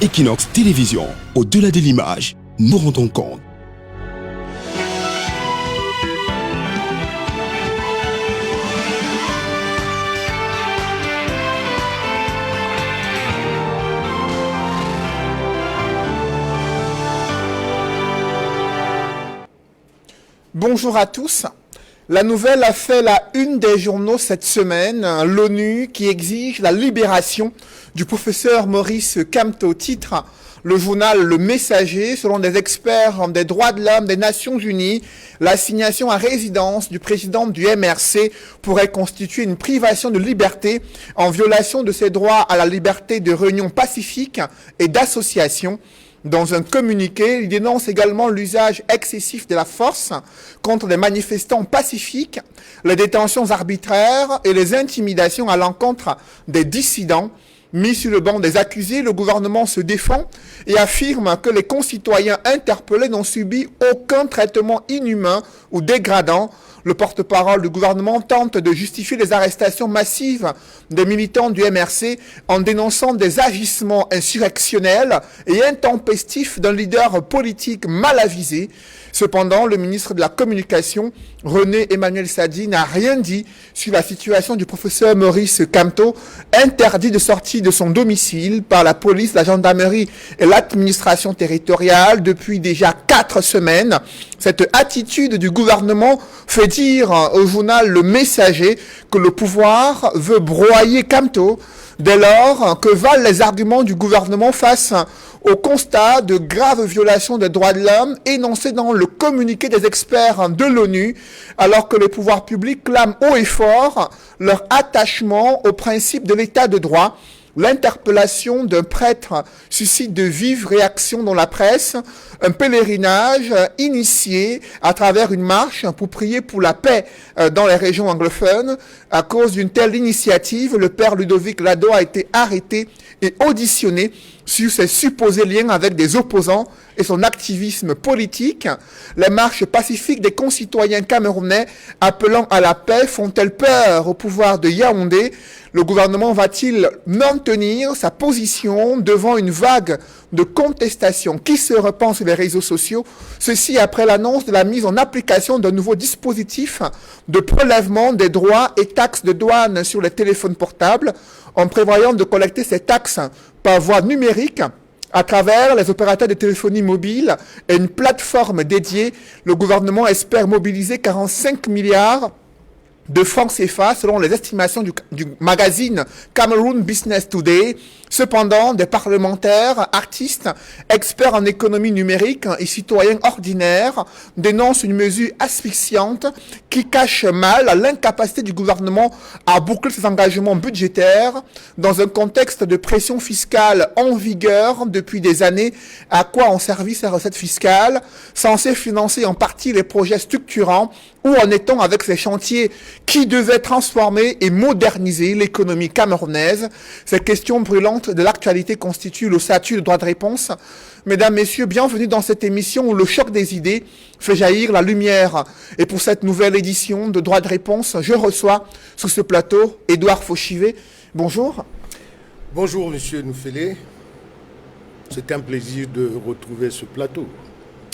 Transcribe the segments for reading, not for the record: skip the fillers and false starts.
Equinox Télévision, au-delà de l'image, nous rendons compte. Bonjour à tous. La nouvelle a fait la une des journaux cette semaine. L'ONU qui exige la libération du professeur Maurice Kamto. Titre le journal Le Messager. Selon des experts des droits de l'homme des Nations Unies, l'assignation à résidence du président du MRC pourrait constituer une privation de liberté en violation de ses droits à la liberté de réunion pacifique et d'association. Dans un communiqué, il dénonce également l'usage excessif de la force contre les manifestants pacifiques, les détentions arbitraires et les intimidations à l'encontre des dissidents. Mis sur le banc des accusés, le gouvernement se défend et affirme que les concitoyens interpellés n'ont subi aucun traitement inhumain ou dégradant. Le porte-parole du gouvernement tente de justifier les arrestations massives des militants du MRC en dénonçant des agissements insurrectionnels et intempestifs d'un leader politique mal avisé. Cependant, le ministre de la Communication, René Emmanuel Sadi, n'a rien dit sur la situation du professeur Maurice Kamto, interdit de sortie de son domicile par la police, la gendarmerie et l'administration territoriale depuis déjà 4 semaines. Cette attitude du gouvernement fait dire au journal Le Messager que le pouvoir veut broyer Kamto. Dès lors, que valent les arguments du gouvernement face au constat de graves violations des droits de l'homme énoncés dans le communiqué des experts de l'ONU, alors que les pouvoirs publics clament haut et fort leur attachement au principe de l'état de droit? L'interpellation d'un prêtre suscite de vives réactions dans la presse. Un pèlerinage initié à travers une marche pour prier pour la paix dans les régions anglophones. À cause d'une telle initiative, le père Ludovic Lado a été arrêté et auditionné sur ses supposés liens avec des opposants et son activisme politique. Les marches pacifiques des concitoyens camerounais appelant à la paix font-elles peur au pouvoir de Yaoundé? Le gouvernement va-t-il maintenir sa position devant une vague de contestation qui se répand sur les réseaux sociaux? Ceci après l'annonce de la mise en application d'un nouveau dispositif de prélèvement des droits et taxes de douane sur les téléphones portables, en prévoyant de collecter ces taxes par voie numérique à travers les opérateurs de téléphonie mobile et une plateforme dédiée. Le gouvernement espère mobiliser 45 milliards de francs CFA selon les estimations du magazine Cameroon Business Today. Cependant, des parlementaires, artistes, experts en économie numérique et citoyens ordinaires dénoncent une mesure asphyxiante qui cache mal l'incapacité du gouvernement à boucler ses engagements budgétaires dans un contexte de pression fiscale en vigueur depuis des années. À quoi ont servi ces recettes fiscales censées financer en partie les projets structurants? Où en est-on avec ces chantiers qui devaient transformer et moderniser l'économie camerounaise? Ces questions brûlantes de l'actualité constituent le statut de droit de réponse. Mesdames, Messieurs, bienvenue dans cette émission où le choc des idées fait jaillir la lumière. Et pour cette nouvelle édition de droit de réponse, je reçois sur ce plateau Édouard Fauchivet. Bonjour. Bonjour, Monsieur Noufélé. C'est un plaisir de retrouver ce plateau.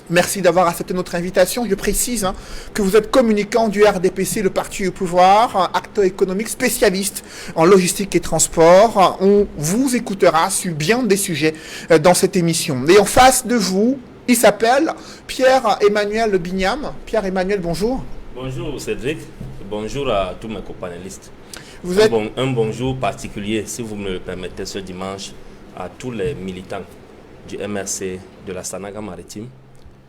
Merci d'avoir accepté notre invitation. Je précise que vous êtes communicant du RDPC, le parti au pouvoir, acteur économique spécialiste en logistique et transport. On vous écoutera sur bien des sujets dans cette émission. Et en face de vous, il s'appelle Pierre-Emmanuel Bignam. Pierre-Emmanuel, bonjour. Bonjour Cédric, bonjour à tous mes copanélistes. Un bonjour particulier, si vous me le permettez, ce dimanche, à tous les militants du MRC, de la Sanaga Maritime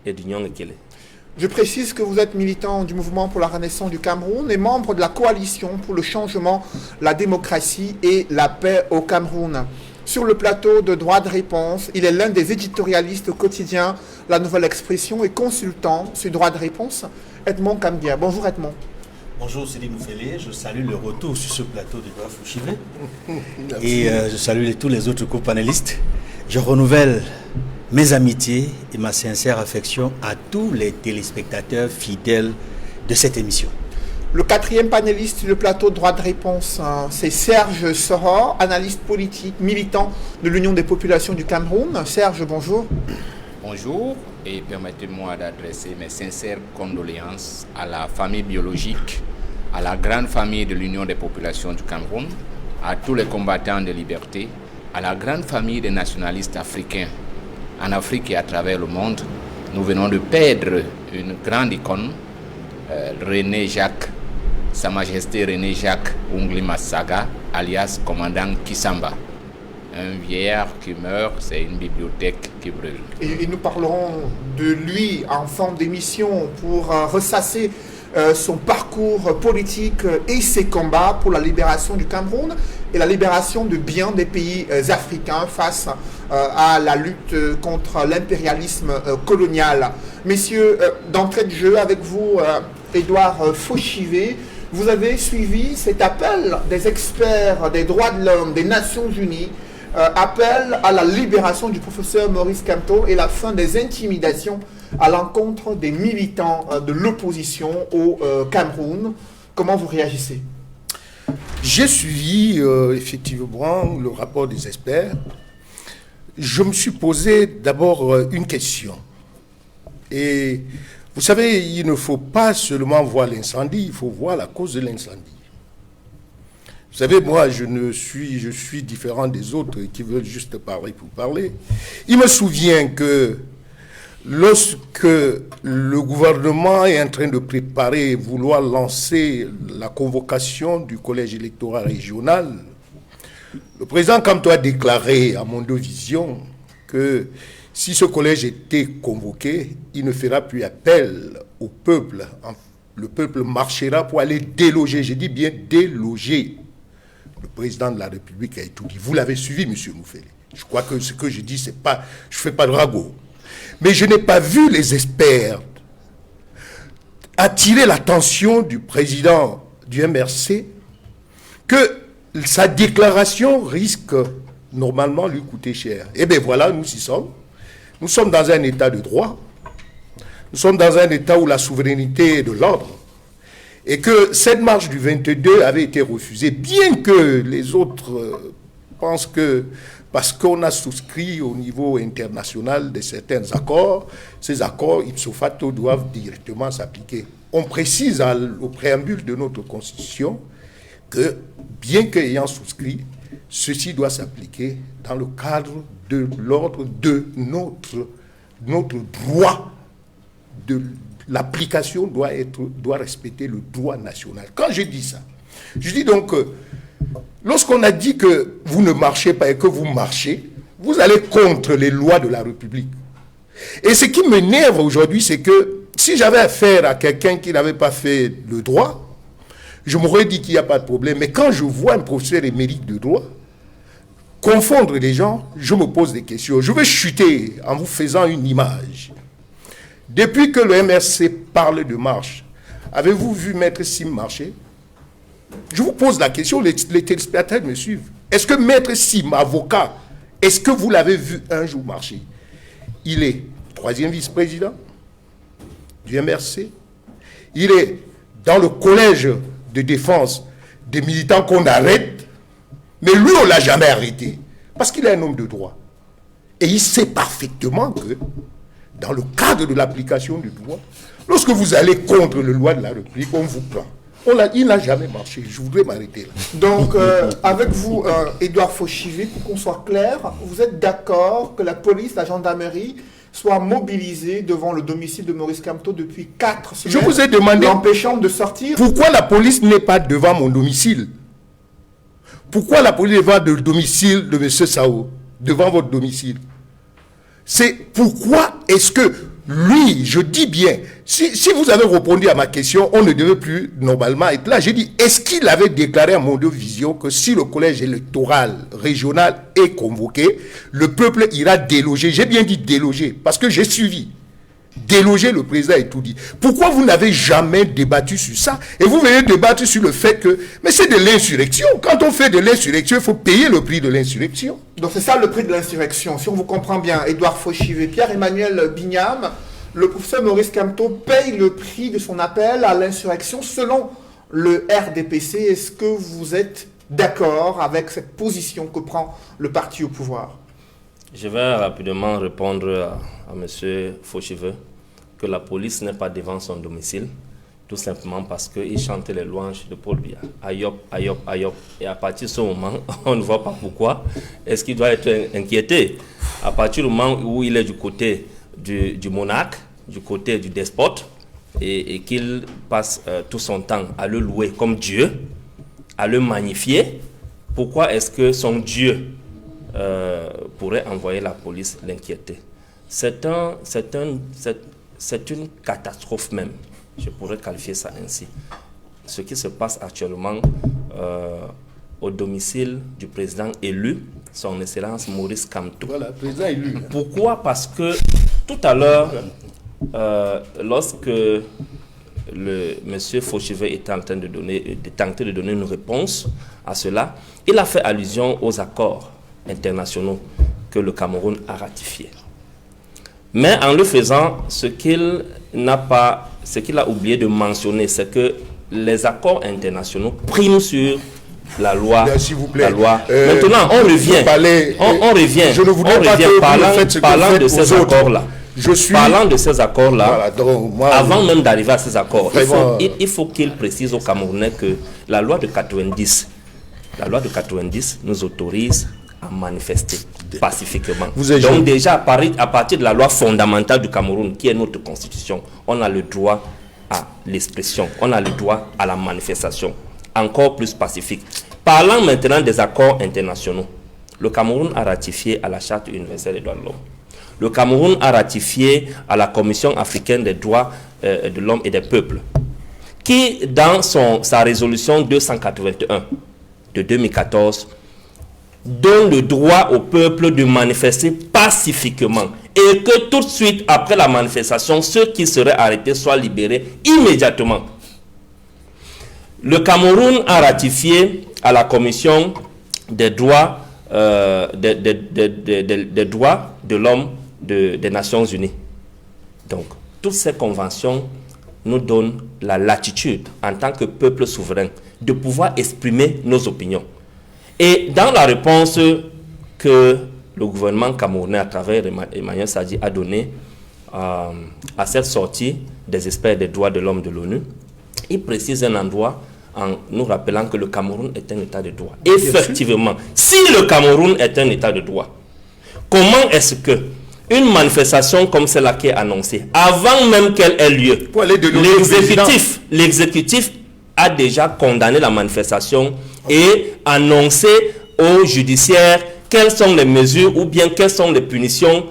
et du Nyong-Ekele. Je précise que vous êtes militant du mouvement pour la renaissance du Cameroun et membre de la coalition pour le changement, la démocratie et la paix au Cameroun. Sur le plateau de droit de réponse, il est l'un des éditorialistes au quotidien La Nouvelle Expression et consultant sur droit de réponse, Edmond Kambia. Bonjour Edmond. Bonjour Céline Noufélé, je salue le retour sur ce plateau d'Edouard Fauchivet et je salue tous les autres co-panélistes. Je renouvelle mes amitiés et ma sincère affection à tous les téléspectateurs fidèles de cette émission. Le quatrième panéliste sur le plateau de droit de réponse, c'est Serge Sora, analyste politique, militant de l'Union des populations du Cameroun. Serge, bonjour. Bonjour, et permettez-moi d'adresser mes sincères condoléances à la famille biologique, à la grande famille de l'Union des populations du Cameroun, à tous les combattants de liberté, à la grande famille des nationalistes africains en Afrique et à travers le monde. Nous venons de perdre une grande icône, René Jacques, Sa Majesté René Jacques Ungli Massaga, alias commandant Kisamba. Un vieillard qui meurt, c'est une bibliothèque qui brûle. Et nous parlerons de lui en forme d'émission pour ressasser son parcours politique et ses combats pour la libération du Cameroun et la libération de bien des pays africains face à la lutte contre l'impérialisme colonial. Messieurs, d'entrée de jeu avec vous, Édouard Fauchivet, vous avez suivi cet appel des experts des droits de l'homme des Nations Unies, appel à la libération du professeur Maurice Kamto et la fin des intimidations à l'encontre des militants de l'opposition au Cameroun. Comment vous réagissez? J'ai suivi effectivement le rapport des experts. Je me suis posé d'abord une question. Et vous savez, il ne faut pas seulement voir l'incendie, il faut voir la cause de l'incendie. Vous savez, moi, je suis différent des autres qui veulent juste parler pour parler. Il me souvient que lorsque le gouvernement est en train de préparer, vouloir lancer la convocation du collège électoral régional, le président Kamto a déclaré à Mondovision que si ce collège était convoqué, il ne fera plus appel au peuple. Le peuple marchera pour aller déloger, je dis bien déloger. Le président de la République a tout dit. Vous l'avez suivi, M. Moufele. Je crois que ce que je dis, c'est pas, je ne fais pas de ragot. Mais je n'ai pas vu les experts attirer l'attention du président du MRC que sa déclaration risque normalement lui coûter cher. Eh bien voilà, nous y sommes. Nous sommes dans un état de droit. Nous sommes dans un état où la souveraineté est de l'ordre. Et que cette marche du 22 avait été refusée, bien que les autres pensent que, parce qu'on a souscrit au niveau international de certains accords, ces accords, ipso facto, doivent directement s'appliquer. On précise au préambule de notre Constitution que, bien qu'ayant souscrit, ceci doit s'appliquer dans le cadre de l'ordre de notre droit. L'application doit respecter le droit national. Quand je dis ça, je dis donc que lorsqu'on a dit que vous ne marchez pas et que vous marchez, vous allez contre les lois de la République. Et ce qui m'énerve aujourd'hui, c'est que si j'avais affaire à quelqu'un qui n'avait pas fait le droit, je m'aurais dit qu'il n'y a pas de problème. Mais quand je vois un professeur émérite de droit confondre les gens, je me pose des questions. Je vais chuter en vous faisant une image. Depuis que le MRC parle de marche, avez-vous vu Maître Sim marcher? Je vous pose la question, les téléspectateurs me suivent. Est-ce que Maître Sim, avocat, est-ce que vous l'avez vu un jour marcher? Il est 3e vice-président du MRC. Il est dans le collège de défense des militants qu'on arrête. Mais lui, on ne l'a jamais arrêté. Parce qu'il est un homme de droit. Et il sait parfaitement que, dans le cadre de l'application du droit, lorsque vous allez contre le loi de la République, on vous prend. Il n'a jamais marché. Je voudrais m'arrêter là. Donc, avec vous, Édouard Fauchivet, pour qu'on soit clair, vous êtes d'accord que la police, la gendarmerie, soit mobilisée devant le domicile de Maurice Kamto depuis 4 semaines. Je vous ai demandé, l'empêchant de sortir. Pourquoi la police n'est pas devant mon domicile? Pourquoi la police est devant le domicile de M. Sao, devant votre domicile? C'est pourquoi est-ce que lui, je dis bien, si vous avez répondu à ma question, on ne devait plus normalement être là. J'ai dit, est-ce qu'il avait déclaré à Mondovision que si le collège électoral régional est convoqué, le peuple ira déloger? J'ai bien dit déloger, parce que j'ai suivi. Déloger, le président et tout dit. Pourquoi vous n'avez jamais débattu sur ça? Et vous venez débattre sur le fait que... Mais c'est de l'insurrection. Quand on fait de l'insurrection, il faut payer le prix de l'insurrection. Donc c'est ça le prix de l'insurrection. Si on vous comprend bien, Édouard Fauchivet, Pierre-Emmanuel Bignam, le professeur Maurice Kamto paye le prix de son appel à l'insurrection selon le RDPC. Est-ce que vous êtes d'accord avec cette position que prend le parti au pouvoir? Je vais rapidement répondre à M. Faucheveux que la police n'est pas devant son domicile, tout simplement parce qu'il chantait les louanges de Paul Biya. Ayop, Ayop, Ayop. Et à partir de ce moment, on ne voit pas pourquoi est-ce qu'il doit être inquiété. À partir du moment où il est du côté du monarque, du côté du despote, et qu'il passe tout son temps à le louer comme Dieu, à le magnifier, pourquoi est-ce que son Dieu pourrait envoyer la police l'inquiéter? C'est une catastrophe même, je pourrais qualifier ça ainsi. Ce qui se passe actuellement au domicile du président élu, son Excellence Maurice Kamto. Voilà, président élu. Pourquoi? Parce que tout à l'heure, lorsque le monsieur Faucheveux était en train de tenter de donner une réponse à cela, il a fait allusion aux accords internationaux que le Cameroun a ratifiés. Mais en le faisant, ce qu'il a oublié de mentionner, c'est que les accords internationaux priment sur la loi. S'il vous plaît. La loi. Maintenant, on revient. On revient. Je ne voudrais pas que parlant de ces accords-là. Parlant de ces accords-là, voilà, avant même d'arriver à ces accords, il faut qu'il précise aux Camerounais que la loi de 90 nous autorise à manifester pacifiquement. Donc déjà, à partir de la loi fondamentale du Cameroun, qui est notre constitution, on a le droit à l'expression, on a le droit à la manifestation, encore plus pacifique. Parlant maintenant des accords internationaux, le Cameroun a ratifié à la Charte universelle des droits de l'homme. Le Cameroun a ratifié à la Commission africaine des droits de l'homme et des peuples, qui, dans sa résolution 281 de 2014, donne le droit au peuple de manifester pacifiquement et que tout de suite après la manifestation, ceux qui seraient arrêtés soient libérés immédiatement. Le Cameroun a ratifié à la Commission des droits des droits de l'homme des Nations Unies. Donc, toutes ces conventions nous donnent la latitude, en tant que peuple souverain, de pouvoir exprimer nos opinions. Et dans la réponse que le gouvernement camerounais, à travers Emmanuel Sadi, a donnée à cette sortie des experts des droits de l'homme de l'ONU, il précise un endroit en nous rappelant que le Cameroun est un état de droit. Effectivement, si le Cameroun est un état de droit, comment est-ce que une manifestation comme celle-là qui est annoncée, avant même qu'elle ait lieu, l'exécutif a déjà condamné la manifestation et annoncé au judiciaire quelles sont les mesures ou bien quelles sont les punitions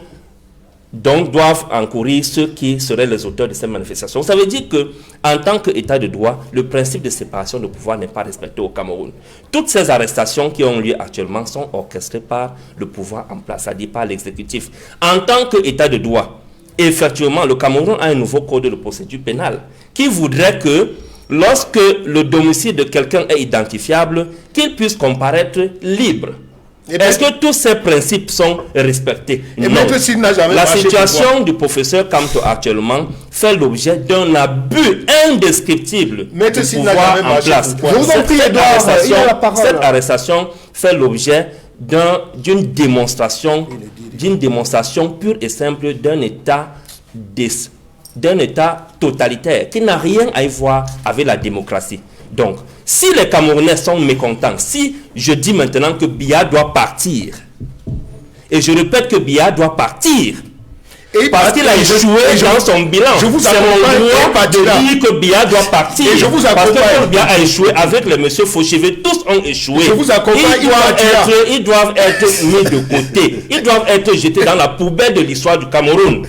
dont doivent encourir ceux qui seraient les auteurs de cette manifestation. Ça veut dire que, en tant qu'État de droit, le principe de séparation de pouvoir n'est pas respecté au Cameroun. Toutes ces arrestations qui ont lieu actuellement sont orchestrées par le pouvoir en place, c'est-à-dire par l'exécutif. En tant qu'État de droit, effectivement, le Cameroun a un nouveau code de procédure pénale qui voudrait que, lorsque le domicile de quelqu'un est identifiable, qu'il puisse comparaître libre. Est-ce que tous ces principes sont respectés? Non. La situation du professeur Kamto actuellement fait l'objet d'un abus indescriptible du pouvoir en place. Cette arrestation fait l'objet d'une démonstration pure et simple d'un état totalitaire qui n'a rien à y voir avec la démocratie. Donc, si les Camerounais sont mécontents, si je dis maintenant que Biya doit partir, et je répète que Biya doit partir, parce qu'il a échoué dans son bilan, c'est mon droit de dire que Biya doit partir, parce que Biya a échoué avec les monsieur Faucheveux, tous ont échoué. Ils doivent être mis de côté, ils doivent être jetés dans la poubelle de l'histoire du Cameroun.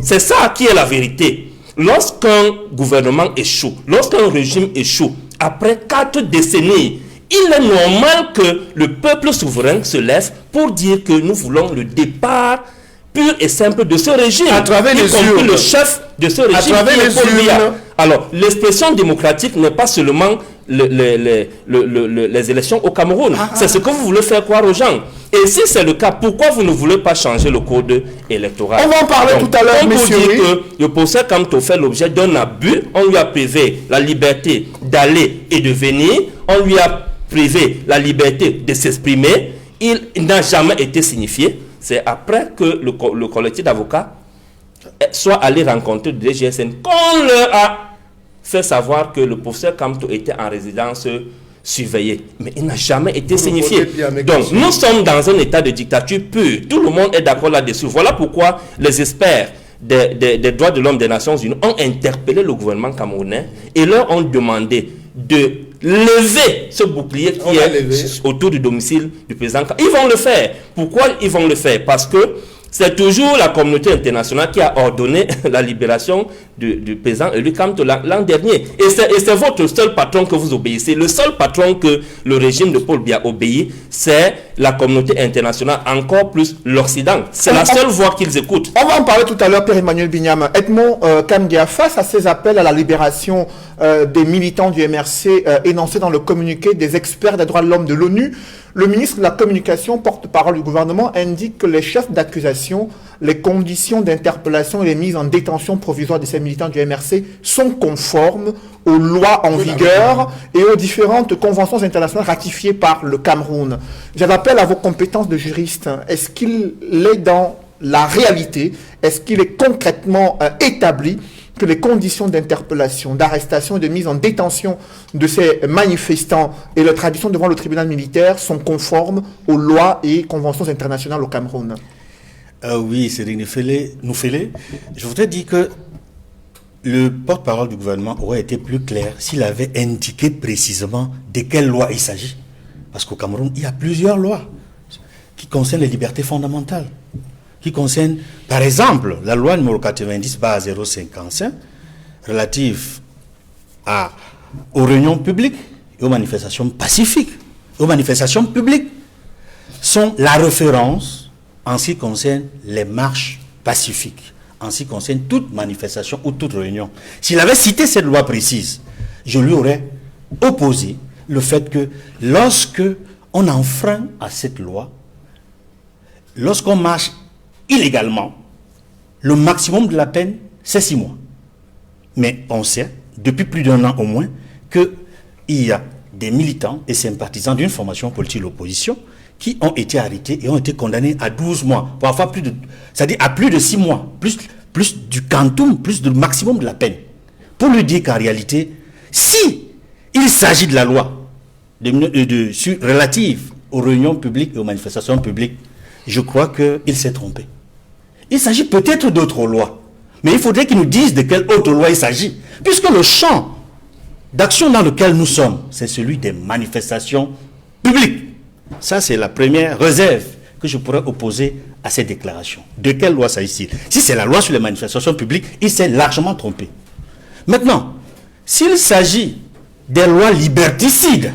C'est ça qui est la vérité. Lorsqu'un gouvernement échoue, lorsqu'un régime échoue, après 4 décennies, il est normal que le peuple souverain se lève pour dire que nous voulons le départ pur et simple de ce régime. À travers les urnes. Le chef de ce régime, qui est Paul Biya. Alors, l'expression démocratique n'est pas seulement les élections au Cameroun. C'est ce que vous voulez faire croire aux gens. Et si c'est le cas, pourquoi vous ne voulez pas changer le code électoral? On va en parler tout à l'heure, monsieur. On peut dire que le professeur Kamto fait l'objet d'un abus. On lui a privé la liberté d'aller et de venir. On lui a privé la liberté de s'exprimer. Il n'a jamais été signifié. C'est après que le collectif d'avocats soit allé rencontrer le DGSN qu'on leur a fait savoir que le professeur Kamto était en résidence surveillée. Mais il n'a jamais été signifié. Donc, nous sommes dans un état de dictature pure. Tout le monde est d'accord là-dessus. Voilà pourquoi les experts des droits de l'homme des Nations Unies ont interpellé le gouvernement camerounais et leur ont demandé de lever ce bouclier qui est autour du domicile du président. Ils vont le faire. Pourquoi ils vont le faire? Parce que c'est toujours la communauté internationale qui a ordonné la libération du président élu Kamto l'an dernier. Et c'est votre seul patron que vous obéissez. Le seul patron que le régime de Paul Biya obéit, c'est la communauté internationale, encore plus l'Occident. C'est la seule voix qu'ils écoutent. On va en parler tout à l'heure, Pierre-Emmanuel Bignam. Edmond Kamdia, face à ces appels à la libération des militants du MRC énoncés dans le communiqué des experts des droits de l'homme de l'ONU, le ministre de la Communication, porte-parole du gouvernement, indique que les chefs d'accusation, les conditions d'interpellation et les mises en détention provisoire de ces militants du MRC sont conformes aux lois en vigueur et aux différentes conventions internationales ratifiées par le Cameroun. J'en appelle à vos compétences de juriste. Est-ce qu'il est dans la réalité, est-ce qu'il est concrètement établi que les conditions d'interpellation, d'arrestation et de mise en détention de ces manifestants et leur tradition devant le tribunal militaire sont conformes aux lois et conventions internationales au Cameroun? Oui, c'est Noufélé. Je voudrais dire que le porte-parole du gouvernement aurait été plus clair s'il avait indiqué précisément de quelle loi il s'agit. Parce qu'au Cameroun, il y a plusieurs lois qui concernent les libertés fondamentales, qui concerne, par exemple, la loi numéro 90/055 relative aux réunions publiques et aux manifestations pacifiques. Aux manifestations publiques sont la référence en ce qui concerne les marches pacifiques, en ce qui concerne toute manifestation ou toute réunion. S'il avait cité cette loi précise, je lui aurais opposé le fait que lorsque on enfreint à cette loi, lorsqu'on marche illégalement, le maximum de la peine, c'est 6 mois. Mais on sait, depuis plus d'un an au moins, qu'il y a des militants et sympathisants d'une formation politique de l'opposition qui ont été arrêtés et ont été condamnés à 12 mois, parfois c'est-à-dire à plus de 6 mois, plus du quantum, plus du maximum de la peine. Pour lui dire qu'en réalité, si il s'agit de la loi relative aux réunions publiques et aux manifestations publiques, je crois qu'il s'est trompé. Il s'agit peut-être d'autres lois, mais il faudrait qu'il nous dise de quelle autre loi il s'agit, puisque le champ d'action dans lequel nous sommes, c'est celui des manifestations publiques. Ça, c'est la première réserve que je pourrais opposer à cette déclaration. De quelle loi s'agit-il? Si c'est la loi sur les manifestations publiques, il s'est largement trompé. Maintenant, s'il s'agit des lois liberticides,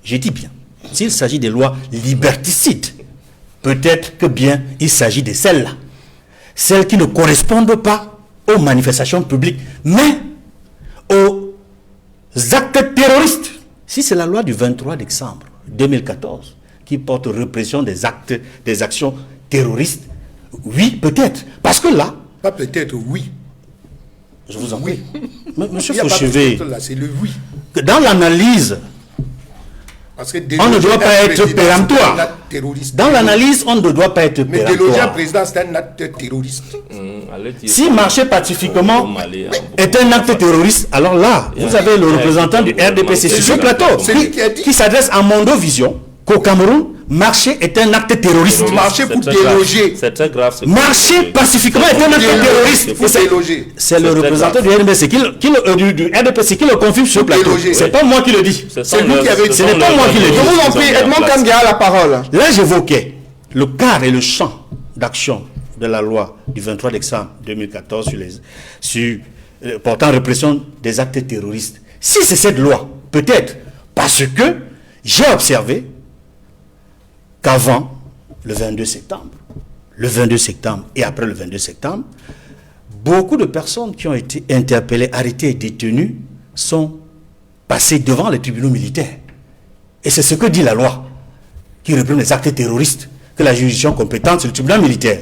je dis bien, s'il s'agit des lois liberticides, peut-être que bien il s'agit de celles-là. Celles qui ne correspondent pas aux manifestations publiques, mais aux actes terroristes. Si c'est la loi du 23 décembre 2014 qui porte répression des actions terroristes, oui, peut-être. Parce que là... Pas peut-être, oui. Je vous en prie. Monsieur Fauchevet, c'est le oui. Dans l'analyse... On ne doit pas être péremptoire. Dans l'analyse, on ne doit pas être péremptoire. Mais déloger un président, c'est un acte terroriste. Si marcher pacifiquement est un acte terroriste, alors là, vous avez le représentant du RDPC sur ce plateau qui s'adresse à Mondovision qu'au Cameroun, marcher est un acte terroriste. Marcher pour déloger. C'est très grave. Marcher pacifiquement est un acte terroriste. C'est le représentant du RDPC qui le confirme sur le plateau. C'est pas moi qui le dis. C'est vous qui avez dit. Ce n'est pas moi qui le dis. Je vous en prie, Edmond Kamdia a la parole. Là, j'évoquais le cadre et le champ d'action de la loi du 23 décembre 2014 portant répression des actes terroristes. Si c'est cette loi, peut-être parce que j'ai observé qu'avant le 22 septembre et après le 22 septembre, beaucoup de personnes qui ont été interpellées, arrêtées et détenues sont passer devant les tribunaux militaires. Et c'est ce que dit la loi, qui reprend les actes terroristes, que la juridiction compétente, c'est le tribunal militaire.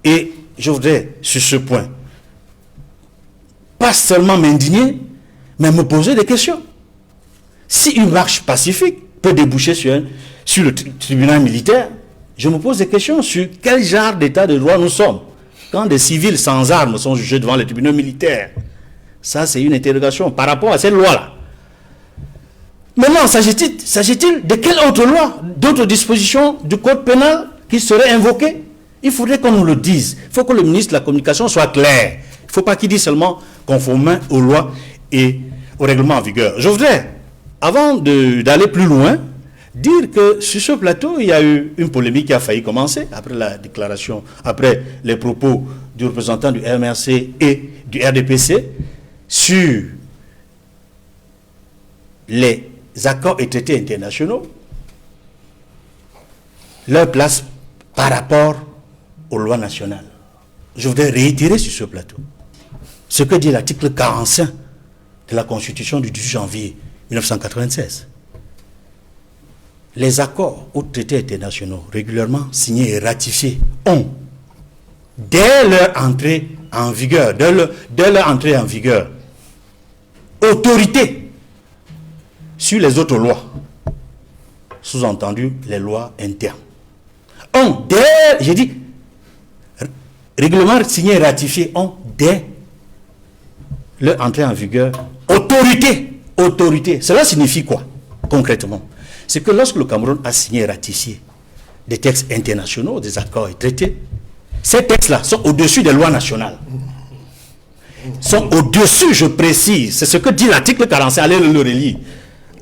Et je voudrais, sur ce point, pas seulement m'indigner, mais me poser des questions. Si une marche pacifique peut déboucher sur le tribunal militaire, je me pose des questions sur quel genre d'état de droit nous sommes. Quand des civils sans armes sont jugés devant les tribunaux militaires, ça c'est une interrogation par rapport à cette loi-là. Maintenant, s'agit-il de quelle autre loi, d'autres dispositions du code pénal qui seraient invoquées? Il faudrait qu'on nous le dise. Il faut que le ministre de la Communication soit clair. Il ne faut pas qu'il dise seulement conformément aux lois et aux règlements en vigueur. Je voudrais, avant d'aller plus loin, dire que sur ce plateau, il y a eu une polémique qui a failli commencer après la déclaration, après les propos du représentant du MRC et du RDPC sur les accords et traités internationaux, leur place par rapport aux lois nationales. Je voudrais réitérer sur ce plateau ce que dit l'article 45 de la Constitution du 18 janvier 1996. Les accords ou traités internationaux régulièrement signés et ratifiés ont, dès leur entrée en vigueur, autorité sur les autres lois, sous-entendu les lois internes. J'ai dit, règlement signé et ratifié ont, dès leur entrée en vigueur, autorité. Cela signifie quoi, concrètement? C'est que lorsque le Cameroun a signé et ratifié des textes internationaux, des accords et traités, ces textes-là sont au-dessus des lois nationales. Sont au-dessus, je précise. C'est ce que dit l'article 45. Allez le relire.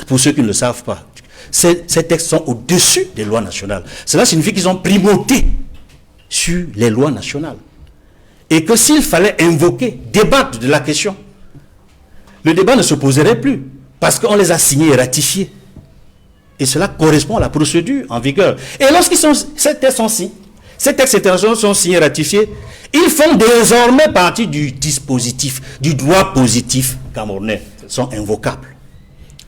Pour ceux qui ne le savent pas. Ces textes sont au-dessus des lois nationales. Cela signifie qu'ils ont primauté sur les lois nationales. Et que s'il fallait invoquer, débattre de la question, le débat ne se poserait plus. Parce qu'on les a signés et ratifiés. Et cela correspond à la procédure en vigueur. Et lorsqu'ils sont, ces textes internationaux sont signés et ratifiés, ils font désormais partie du dispositif, du droit positif camerounais, sont invocables.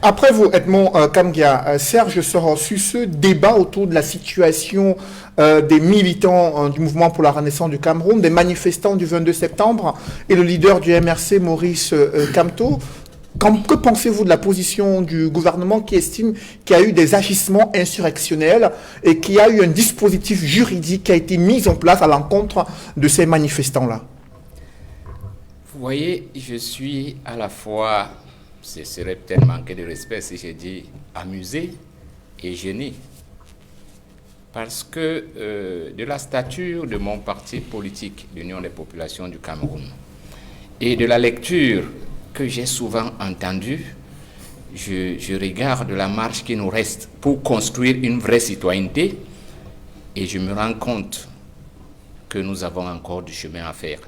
Après vous, Edmond Kamgia, Serge sera sur ce débat autour de la situation des militants du mouvement pour la renaissance du Cameroun, des manifestants du 22 septembre et le leader du MRC, Maurice Kamto. Que pensez-vous de la position du gouvernement qui estime qu'il y a eu des agissements insurrectionnels et qu'il y a eu un dispositif juridique qui a été mis en place à l'encontre de ces manifestants-là? Vous voyez, je suis à la fois, ce serait peut-être manquer de respect si j'ai dit amusé et gêné. Parce que de la stature de mon parti politique, l'Union des populations du Cameroun, et de la lecture que j'ai souvent entendue, je regarde la marche qui nous reste pour construire une vraie citoyenneté et je me rends compte que nous avons encore du chemin à faire.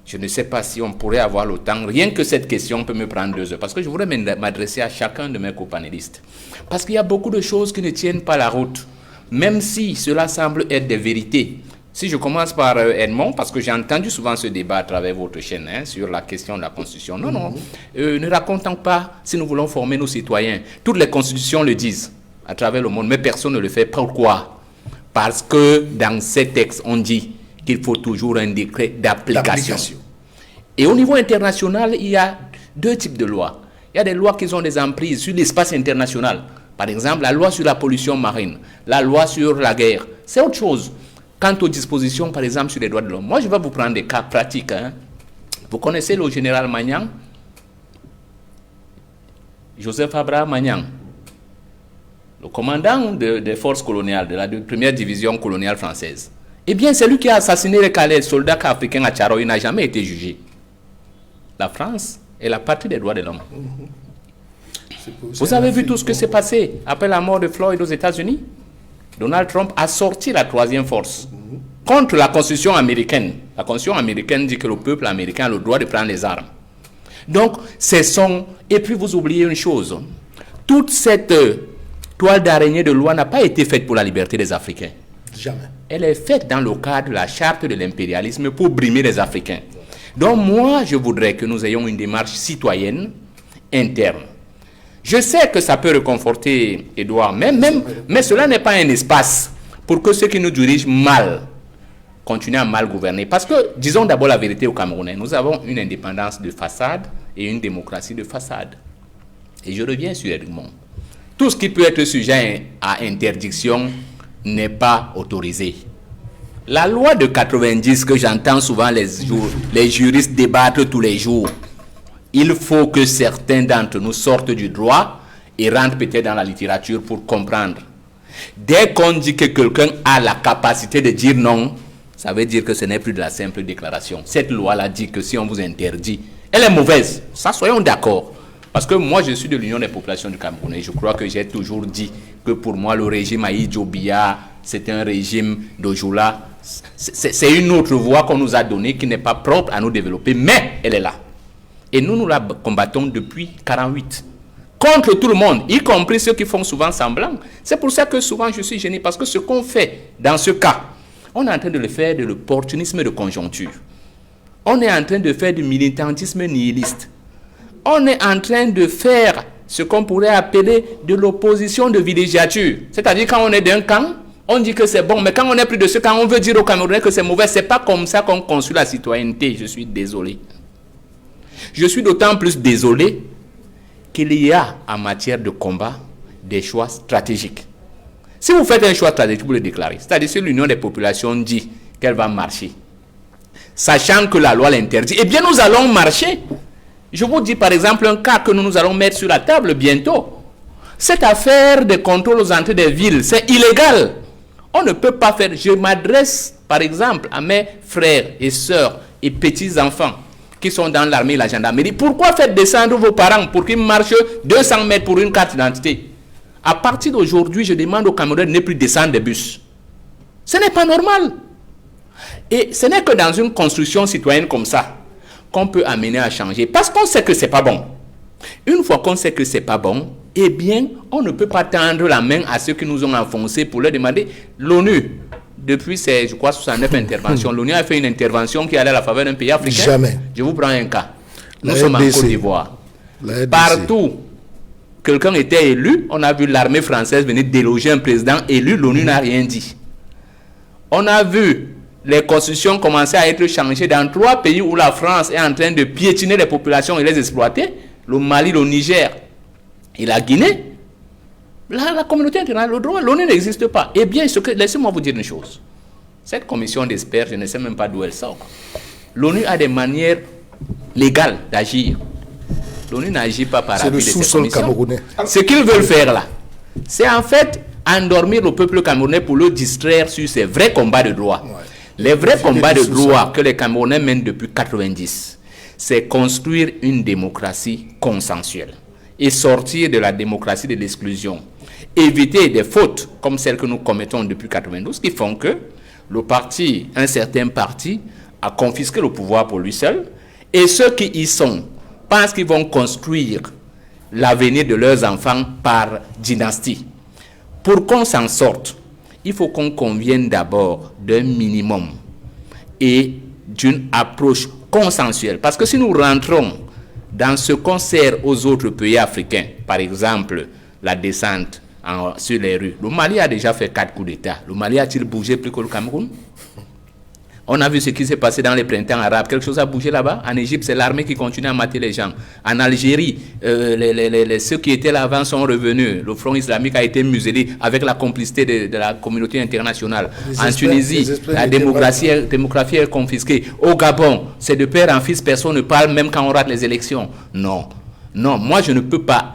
Je ne sais pas si on pourrait avoir le temps. Rien que cette question peut me prendre 2 heures parce que je voudrais m'adresser à chacun de mes copanélistes. Parce qu'il y a beaucoup de choses qui ne tiennent pas la route, même si cela semble être des vérités. Si je commence par Edmond, parce que j'ai entendu souvent ce débat à travers votre chaîne sur la question de la Constitution. Non, ne racontons pas si nous voulons former nos citoyens. Toutes les constitutions le disent à travers le monde, mais personne ne le fait. Pourquoi? Parce que dans ces textes, on dit qu'il faut toujours un décret d'application. Et au niveau international, il y a 2 types de lois. Il y a des lois qui ont des emprises sur l'espace international. Par exemple, la loi sur la pollution marine, la loi sur la guerre. C'est autre chose. Quant aux dispositions, par exemple, sur les droits de l'homme, moi, je vais vous prendre des cas pratiques. Vous connaissez le général Magnan, Joseph Abraham Magnan, le commandant des forces coloniales, de la première division coloniale française. Eh bien, c'est lui qui a assassiné les soldats africains à Tcharo. Il n'a jamais été jugé. La France est la patrie des droits de l'homme. Vous avez vu tout ce qui s'est passé après la mort de Floyd aux États-Unis? Donald Trump a sorti la 3e force contre la Constitution américaine. La Constitution américaine dit que le peuple américain a le droit de prendre les armes. Donc, et puis vous oubliez une chose. Toute cette toile d'araignée de loi n'a pas été faite pour la liberté des Africains. Jamais. Elle est faite dans le cadre de la charte de l'impérialisme pour brimer les Africains. Donc moi, je voudrais que nous ayons une démarche citoyenne, interne. Je sais que ça peut réconforter Edouard, mais cela n'est pas un espace pour que ceux qui nous dirigent mal continuent à mal gouverner. Parce que, disons d'abord la vérité aux Camerounais, nous avons une indépendance de façade et une démocratie de façade. Et je reviens sur Edmond. Tout ce qui peut être sujet à interdiction n'est pas autorisé. La loi de 90 que j'entends souvent les juristes débattre tous les jours, il faut que certains d'entre nous sortent du droit et rentrent peut-être dans la littérature pour comprendre. Dès qu'on dit que quelqu'un a la capacité de dire non, ça veut dire que ce n'est plus de la simple déclaration. Cette loi-là dit que si on vous interdit, elle est mauvaise. Ça, soyons d'accord. Parce que moi, je suis de l'Union des populations du Cameroun et je crois que j'ai toujours dit que pour moi, le régime Ahidjo Biya, c'est un régime d'Ojoula. C'est une autre voie qu'on nous a donnée qui n'est pas propre à nous développer, mais elle est là. Et nous la combattons depuis 1948. Contre tout le monde, y compris ceux qui font souvent semblant. C'est pour ça que souvent je suis gêné, parce que ce qu'on fait dans ce cas, on est en train de le faire de l'opportunisme de conjoncture. On est en train de faire du militantisme nihiliste. On est en train de faire ce qu'on pourrait appeler de l'opposition de villégiature. C'est-à-dire quand on est d'un camp, on dit que c'est bon, mais quand on n'est plus de ce camp, on veut dire aux Camerounais que c'est mauvais. C'est pas comme ça qu'on construit la citoyenneté. Je suis désolé. Je suis d'autant plus désolé qu'il y a en matière de combat des choix stratégiques. Si vous faites un choix stratégique, vous le déclarez. C'est-à-dire si l'Union des populations dit qu'elle va marcher, sachant que la loi l'interdit, eh bien nous allons marcher. Je vous dis par exemple un cas que nous allons mettre sur la table bientôt. Cette affaire de contrôle aux entrées des villes, c'est illégal. On ne peut pas faire. Je m'adresse par exemple à mes frères et sœurs et petits-enfants qui sont dans l'armée et la gendarmerie. Pourquoi faites descendre vos parents pour qu'ils marchent 200 mètres pour une carte d'identité? À partir d'aujourd'hui, je demande aux Camerounais de ne plus descendre des bus. Ce n'est pas normal. Et ce n'est que dans une construction citoyenne comme ça qu'on peut amener à changer. Parce qu'on sait que ce n'est pas bon. Une fois qu'on sait que ce n'est pas bon, eh bien, on ne peut pas tendre la main à ceux qui nous ont enfoncés pour leur demander. L'ONU, depuis ses, je crois, 69 interventions, l'ONU a fait une intervention qui allait à la faveur d'un pays africain. Jamais. Je vous prends un cas. Nous sommes en Côte d'Ivoire. Partout, quelqu'un était élu. On a vu l'armée française venir déloger un président élu. L'ONU n'a rien dit. On a vu les constitutions commencer à être changées dans 3 pays où la France est en train de piétiner les populations et les exploiter. Le Mali, le Niger et la Guinée. La communauté internationale, le droit, l'ONU n'existe pas. Eh bien, laissez-moi vous dire une chose. Cette commission d'experts, je ne sais même pas d'où elle sort. L'ONU a des manières légales d'agir. L'ONU n'agit pas par appui de cette commission. Ce qu'ils veulent faire là, c'est en fait endormir le peuple camerounais pour le distraire sur ses vrais combats de droit. Ouais. Les vrais combats de droit que les Camerounais mènent depuis 1990, c'est construire une démocratie consensuelle et sortir de la démocratie de l'exclusion. Éviter des fautes comme celles que nous commettons depuis 1992 qui font que un certain parti a confisqué le pouvoir pour lui seul et ceux qui y sont pensent qu'ils vont construire l'avenir de leurs enfants par dynastie. Pour qu'on s'en sorte, il faut qu'on convienne d'abord d'un minimum et d'une approche consensuelle. Parce que si nous rentrons dans ce qu'on sert aux autres pays africains, par exemple la descente sur les rues, le Mali a déjà fait 4 coups d'État. Le Mali a-t-il bougé plus que le Cameroun? On a vu ce qui s'est passé dans les printemps arabes. Quelque chose a bougé là-bas. En Égypte, c'est l'armée qui continue à mater les gens. En Algérie, ceux qui étaient là avant sont revenus. Le front islamique a été muselé avec la complicité de la communauté internationale. En Tunisie, la démographie est confisquée. Au Gabon, c'est de père en fils, personne ne parle même quand on rate les élections. Non, moi je ne peux pas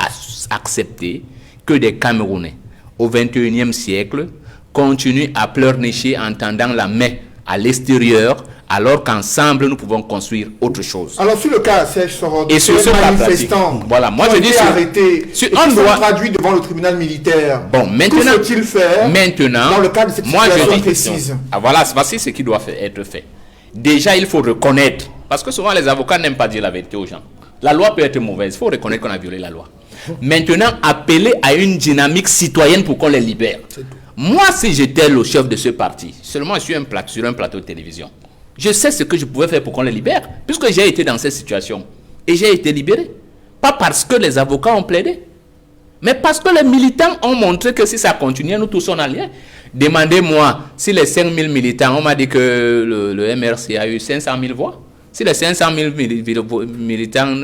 accepter que des Camerounais, au XXIe siècle, continuent à pleurnicher en tendant la main à l'extérieur, alors qu'ensemble nous pouvont construire autre chose. Alors sur le cas Serge Sorodo, et sur manifestants, voilà, moi je dis arrêtés, on doit traduire devant le tribunal militaire. Bon, maintenant, que faut-il faire dans le cadre de cette situation précise? Voilà, voici ce qui doit être fait. Déjà, il faut reconnaître, parce que souvent les avocats n'aiment pas dire la vérité aux gens. La loi peut être mauvaise, il faut reconnaître qu'on a violé la loi. Maintenant, appeler à une dynamique citoyenne pour qu'on les libère. Moi, si j'étais le chef de ce parti, seulement je suis sur un plateau de télévision, je sais ce que je pouvais faire pour qu'on les libère, puisque j'ai été dans cette situation. Et j'ai été libéré. Pas parce que les avocats ont plaidé. Mais parce que les militants ont montré que si ça continue, nous tous on a rien. Demandez-moi, si les 5 000 militants, on m'a dit que le MRC a eu 500 000 voix. Si les 500 000 militants,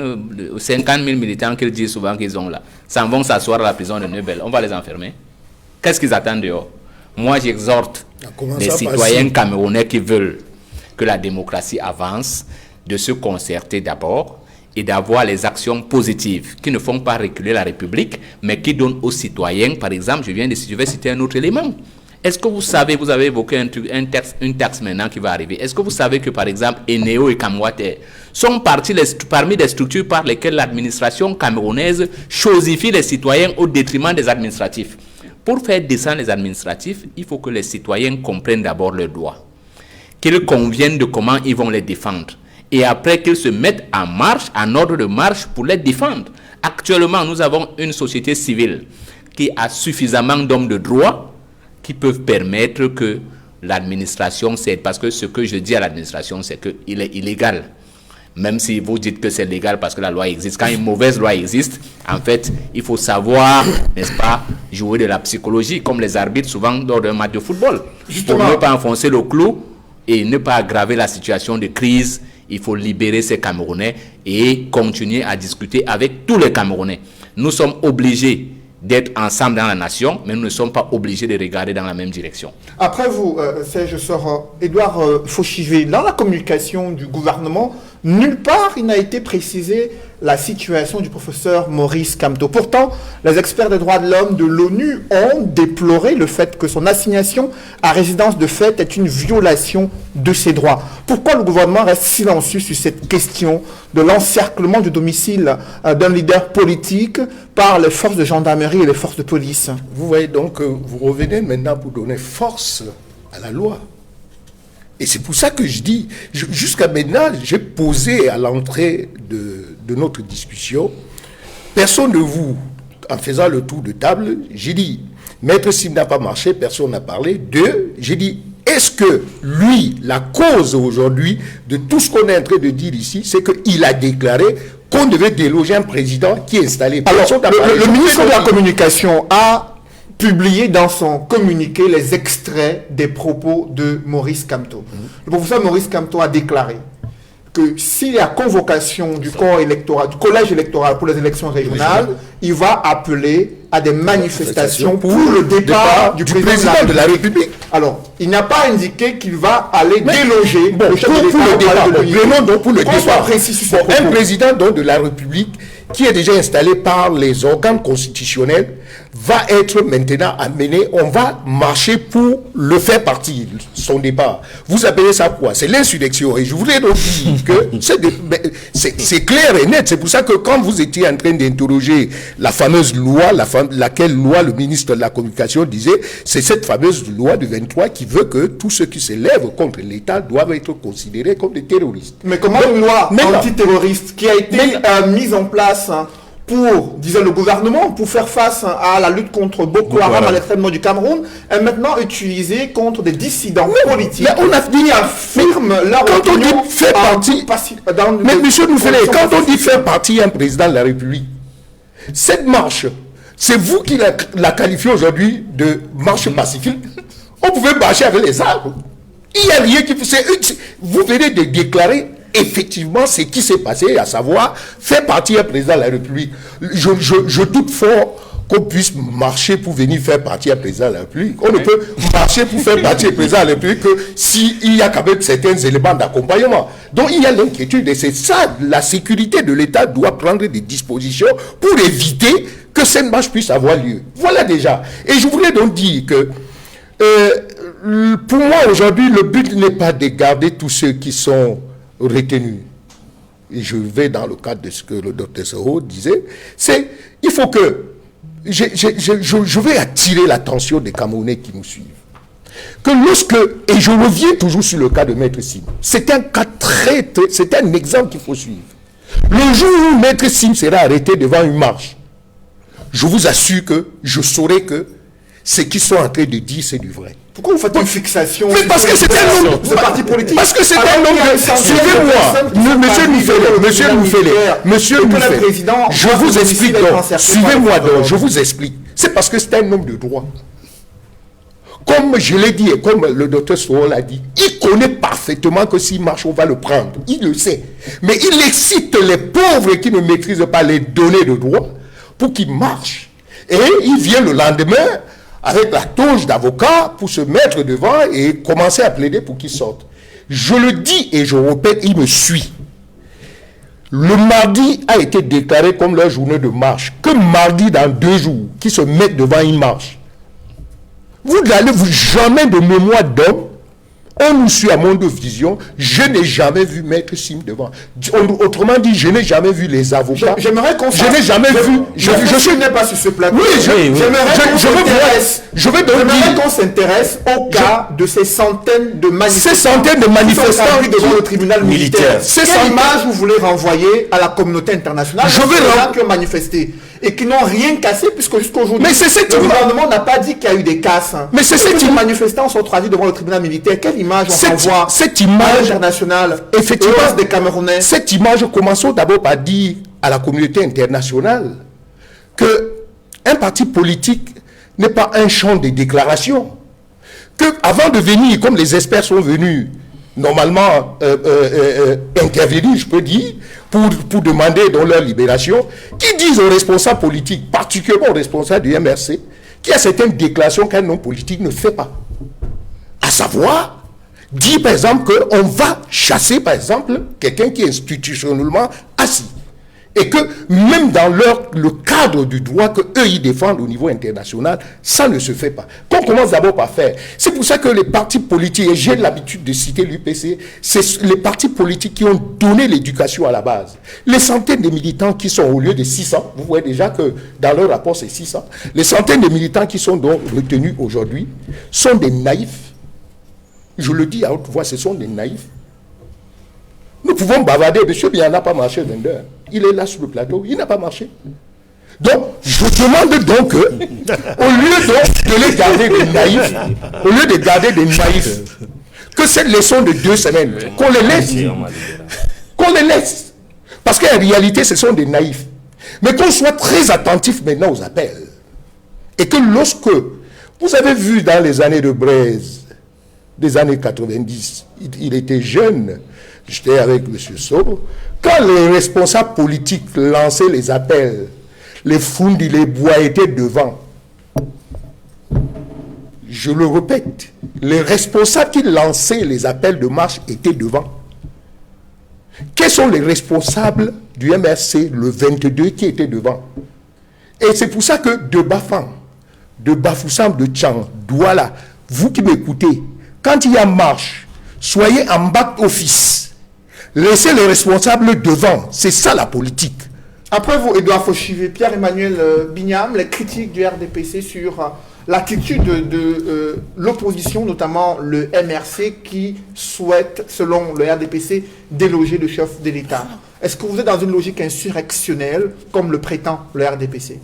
50 000 militants qu'ils disent souvent qu'ils ont là, s'en vont s'asseoir à la prison de Neubel, on va les enfermer. Qu'est-ce qu'ils attendent dehors? Moi, j'exhorte les citoyens camerounais qui veulent que la démocratie avance, de se concerter d'abord et d'avoir les actions positives qui ne font pas reculer la République, mais qui donnent aux citoyens, par exemple, je vais citer un autre élément. Est-ce que vous savez, vous avez évoqué une taxe maintenant qui va arriver, est-ce que vous savez que, par exemple, Eneo et Kamwate sont parmi les structures par lesquelles l'administration camerounaise chosifie les citoyens au détriment des administratifs? Pour faire descendre les administratifs, il faut que les citoyens comprennent d'abord leurs droits, qu'ils conviennent de comment ils vont les défendre, et après qu'ils se mettent en marche, en ordre de marche pour les défendre. Actuellement, nous avons une société civile qui a suffisamment d'hommes de droit qui peuvent permettre que l'administration cède. Parce que ce que je dis à l'administration, c'est qu'il est illégal. Même si vous dites que c'est légal parce que la loi existe. Quand une mauvaise loi existe, en fait, il faut savoir, n'est-ce pas, jouer de la psychologie, comme les arbitres souvent lors d'un match de football. Justement. Pour ne pas enfoncer le clou et ne pas aggraver la situation de crise, il faut libérer ces Camerounais et continuer à discuter avec tous les Camerounais. Nous sommes obligés d'être ensemble dans la nation, mais nous ne sommes pas obligés de regarder dans la même direction. Après vous, Serge Soro, Edouard Fauchivé, dans la communication du gouvernement, nulle part il n'a été précisé la situation du professeur Maurice Kamto. Pourtant, les experts des droits de l'homme de l'ONU ont déploré le fait que son assignation à résidence de fait est une violation de ses droits. Pourquoi le gouvernement reste silencieux sur cette question de l'encerclement du domicile d'un leader politique par les forces de gendarmerie et les forces de police? Vous voyez donc, vous revenez maintenant pour donner force à la loi. Et c'est pour ça que je dis, jusqu'à maintenant, j'ai posé à l'entrée de notre discussion, personne de vous, en faisant le tour de table, j'ai dit, Maître Sim n'a pas marché, personne n'a parlé. Deux, j'ai dit, est-ce que lui, la cause aujourd'hui de tout ce qu'on est en train de dire ici, c'est qu'il a déclaré qu'on devait déloger un président qui est installé. Alors, le ministre de la Communication a publié dans son communiqué les extraits des propos de Maurice Kamto. Le professeur Maurice Kamto a déclaré que s'il y a convocation du corps électoral, du collège électoral pour les élections régionales, il va appeler à des manifestations pour le départ du président de la République. Alors, il n'a pas indiqué qu'il va aller déloger le chef de l'État. Pour le départ. Un président de la République qui est déjà installé par les organes constitutionnels va être maintenant amené, on va marcher pour le faire partir, son départ. Vous appelez ça quoi? C'est l'insurrection. Et je voudrais donc dire que c'est clair et net. C'est pour ça que quand vous étiez en train d'interroger la fameuse loi, laquelle loi le ministre de la Communication disait, c'est cette fameuse loi du 23 qui veut que tous ceux qui se lèvent contre l'État doivent être considérés comme des terroristes. Mais comment une loi antiterroriste qui a été mise en place pour, disait le gouvernement, pour faire face à la lutte contre Boko Haram à l'extrême nord du Cameroun, est maintenant utilisée contre des dissidents politiques. On a fini à affirme leur quand on dit faire partie, mais monsieur Noufélé, quand on dit faire partie un président de la République, cette marche, c'est vous qui la qualifiez aujourd'hui de marche pacifique. On pouvait marcher avec les armes. Il n'y a rien qui... Vous venez de déclarer effectivement ce qui s'est passé, à savoir faire partie un président de la République. Je doute fort qu'on puisse marcher pour venir faire partie un président de la République. On ne peut marcher pour faire partie un président de la République que s'il y a quand même certains éléments d'accompagnement. Donc il y a l'inquiétude et c'est ça, la sécurité de l'État doit prendre des dispositions pour éviter que cette marche puisse avoir lieu. Voilà déjà. Et je voulais donc dire que pour moi aujourd'hui, le but n'est pas de garder tous ceux qui sont retenus. Et je vais dans le cadre de ce que le docteur Soro disait, c'est il faut que je vais attirer l'attention des Camerounais qui nous suivent. Que lorsque, et je reviens toujours sur le cas de Maître Sim, c'est un cas c'est un exemple qu'il faut suivre. Le jour où Maître Sim sera arrêté devant une marche, je vous assure que je saurai que ce qu'ils sont en train de dire, c'est du vrai. Pourquoi vous faites une fixation? Mais parce que c'est un nombre de parti politique. Parce que c'est un nombre de... Suivez-moi, monsieur Moufélé, je vous explique donc. Suivez-moi donc, je vous explique. C'est parce que c'est un homme de droit. Comme je l'ai dit et comme le docteur Soro l'a dit, il connaît parfaitement que s'il marche, on va le prendre. Il le sait. Mais il excite les pauvres qui ne maîtrisent pas les données de droit pour qu'ils marchent. Et il vient le lendemain avec la toge d'avocat pour se mettre devant et commencer à plaider pour qu'il sorte. Je le dis et je répète, il me suit. Le mardi a été déclaré comme leur journée de marche. Que mardi, dans 2 jours, qui se mettent devant une marche. Vous n'allez jamais de mémoire d'homme. On nous suit à Monde Vision. Je n'ai jamais vu Maître Sim devant. Autrement dit, je n'ai jamais vu les avocats. J'aimerais qu'on Je n'ai jamais vu. Je n'ai pas sur ce plateau. Oui, J'aimerais qu'on s'intéresse au cas de ces centaines de manifestants. Ces centaines de manifestants devant le tribunal militaire. Quelle image vous voulez renvoyer à la communauté internationale? Je vais gens qui ont manifesté et qui n'ont rien cassé, puisque jusqu'aujourd'hui, le gouvernement n'a pas dit qu'il y a eu des casses. Mais c'est ces manifestants sont traduits devant le tribunal militaire. Quelle image on renvoie cette image internationale, effectivement, des Camerounais? Cette image, commençons d'abord par dire à la communauté internationale que un parti politique n'est pas un champ de déclaration. Que avant de venir, comme les experts sont venus, normalement intervenir, je peux dire, pour demander dans leur libération, qui disent aux responsables politiques, particulièrement aux responsables du MRC, qu'il y a certaines déclarations qu'un homme politique ne fait pas. À savoir, dire par exemple qu'on va chasser par exemple quelqu'un qui est institutionnellement assis. Et que même dans le cadre du droit qu'eux ils défendent au niveau international, ça ne se fait pas. Qu'on commence d'abord par faire. C'est pour ça que les partis politiques, et j'ai l'habitude de citer l'UPC, c'est les partis politiques qui ont donné l'éducation à la base. Les centaines de militants qui sont au lieu de 600, vous voyez déjà que dans leur rapport c'est 600, les centaines de militants qui sont donc retenus aujourd'hui sont des naïfs. Je le dis à haute voix, ce sont des naïfs. Nous pouvons bavarder, monsieur, mais il n'a pas marché vendeur. Il est là sur le plateau, il n'a pas marché. Donc, je demande donc, au lieu donc de les garder des naïfs, au lieu de garder des naïfs, que cette leçon de 2 semaines, qu'on les laisse. Qu'on les laisse. Parce qu'en réalité, ce sont des naïfs. Mais qu'on soit très attentif maintenant aux appels. Et que lorsque, vous avez vu dans les années de Braise, des années 90, il était jeune, j'étais avec M. Soro, quand les responsables politiques lançaient les appels, les Foundi, les Bois étaient devant. Je le répète, les responsables qui lançaient les appels de marche étaient devant. Quels sont les responsables du MRC, le 22, qui étaient devant? Et c'est pour ça que de Bafang, de Bafoussam, de Tchang, Douala, vous qui m'écoutez, quand il y a marche, soyez en back-office. Laissez les responsables devant. C'est ça la politique. Après vous, Edouard Fauchivé, Pierre-Emmanuel Bignam, les critiques du RDPC sur l'attitude de l'opposition, notamment le MRC, qui souhaite, selon le RDPC, déloger le chef de l'État. Est-ce que vous êtes dans une logique insurrectionnelle, comme le prétend le RDPC?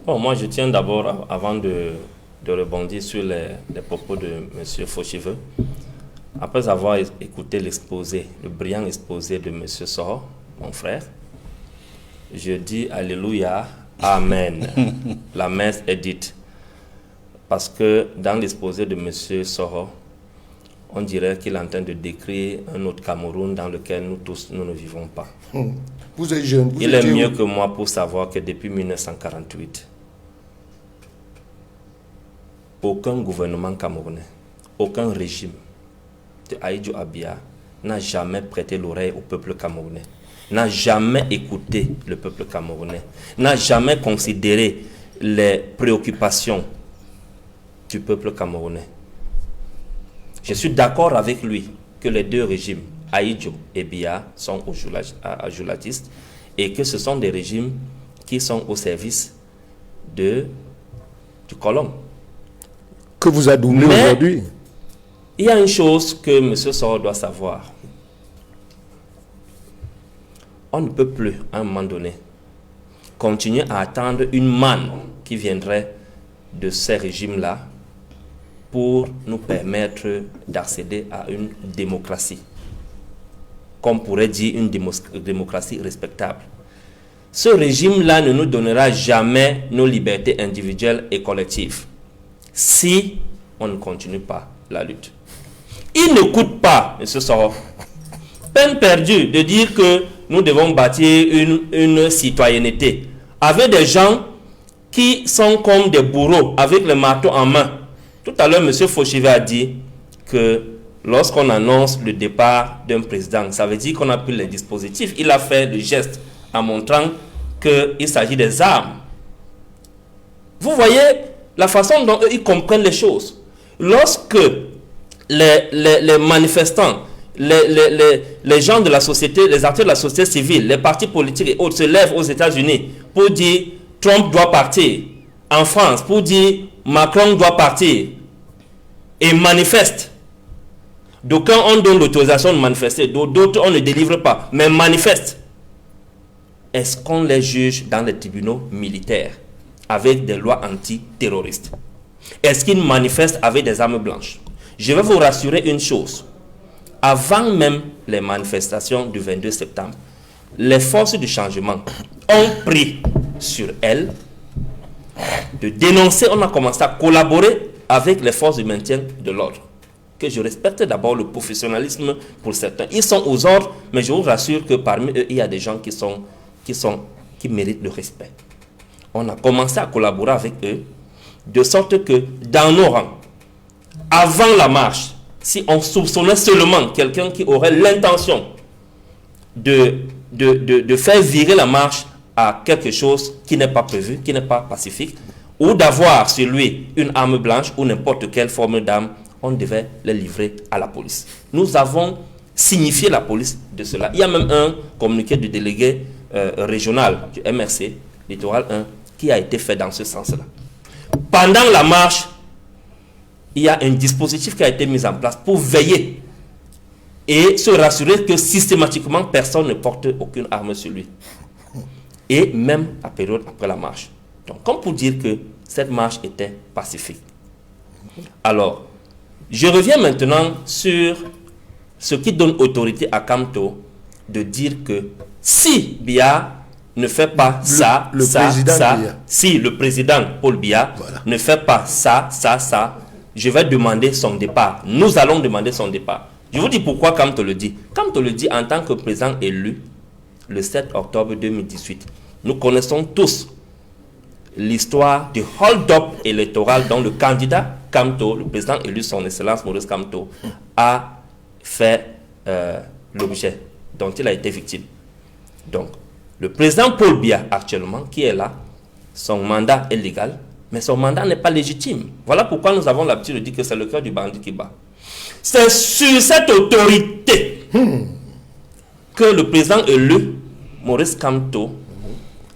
Bon, moi, je tiens d'abord, avant de rebondir sur les propos de M. Fauchivé, après avoir écouté l'exposé, le brillant exposé de M. Soro, mon frère, je dis Alléluia, Amen. La messe est dite. Parce que dans l'exposé de M. Soro, on dirait qu'il est en train de décrire un autre Cameroun dans lequel nous tous, nous ne vivons pas. Vous êtes jeune. Il est mieux que moi pour savoir que depuis 1948, aucun gouvernement camerounais, aucun régime de Ahidjo Abia n'a jamais prêté l'oreille au peuple camerounais, n'a jamais écouté le peuple camerounais, n'a jamais considéré les préoccupations du peuple camerounais. Je suis d'accord avec lui que les 2 régimes, Ahidjo et Biya, sont ajoulatistes et que ce sont des régimes qui sont au service du colon. Que vous a donné aujourd'hui. Il y a une chose que M. Soro doit savoir. On ne peut plus, à un moment donné, continuer à attendre une manne qui viendrait de ces régimes-là pour nous permettre d'accéder à une démocratie. Comme pourrait dire une démocratie respectable. Ce régime-là ne nous donnera jamais nos libertés individuelles et collectives si on ne continue pas la lutte. Il ne coûte pas, M. Soro, peine perdue de dire que nous devons bâtir une citoyenneté avec des gens qui sont comme des bourreaux avec le marteau en main. Tout à l'heure, M. Fauchivet a dit que lorsqu'on annonce le départ d'un président, ça veut dire qu'on a pris les dispositifs. Il a fait le geste en montrant qu'il s'agit des armes. Vous voyez la façon dont eux, ils comprennent les choses. Lorsque les manifestants, les gens de la société, les acteurs de la société civile, les partis politiques et autres se lèvent aux États-Unis pour dire Trump doit partir, en France pour dire Macron doit partir, et manifestent. D'aucuns on donne l'autorisation de manifester, d'autres on ne délivre pas, mais manifestent. Est-ce qu'on les juge dans les tribunaux militaires avec des lois antiterroristes? Est-ce qu'ils manifestent avec des armes blanches? Je vais vous rassurer une chose. Avant même les manifestations du 22 septembre, les forces du changement ont pris sur elles de dénoncer. On a commencé à collaborer avec les forces du maintien de l'ordre. Que je respecte d'abord le professionnalisme pour certains. Ils sont aux ordres, mais je vous rassure que parmi eux, il y a des gens qui méritent le respect. On a commencé à collaborer avec eux, de sorte que dans nos rangs, avant la marche, si on soupçonnait seulement quelqu'un qui aurait l'intention de faire virer la marche à quelque chose qui n'est pas prévu, qui n'est pas pacifique, ou d'avoir sur lui une arme blanche ou n'importe quelle forme d'arme, on devait les livrer à la police. Nous avons signifié la police de cela. Il y a même un communiqué du délégué régional du MRC, Littoral 1, qui a été fait dans ce sens-là. Pendant la marche, il y a un dispositif qui a été mis en place pour veiller et se rassurer que systématiquement personne ne porte aucune arme sur lui. Et même à période après la marche. Donc, comme pour dire que cette marche était pacifique. Alors, je reviens maintenant sur ce qui donne autorité à Kamto de dire que si Biya ne fait pas si le président Paul Biya ne fait pas ça, je vais demander son départ. Nous allons demander son départ. Je vous dis pourquoi Kamto le dit. Kamto le dit en tant que président élu le 7 octobre 2018. Nous connaissons tous l'histoire du hold-up électoral dont le candidat Kamto, le président élu son excellence Maurice Kamto, a fait l'objet, dont il a été victime. Donc, le président Paul Biya actuellement, qui est là, son mandat est légal, mais son mandat n'est pas légitime. Voilà pourquoi nous avons l'habitude de dire que c'est le cœur du bandit qui bat. C'est sur cette autorité que le président élu, Maurice Kamto,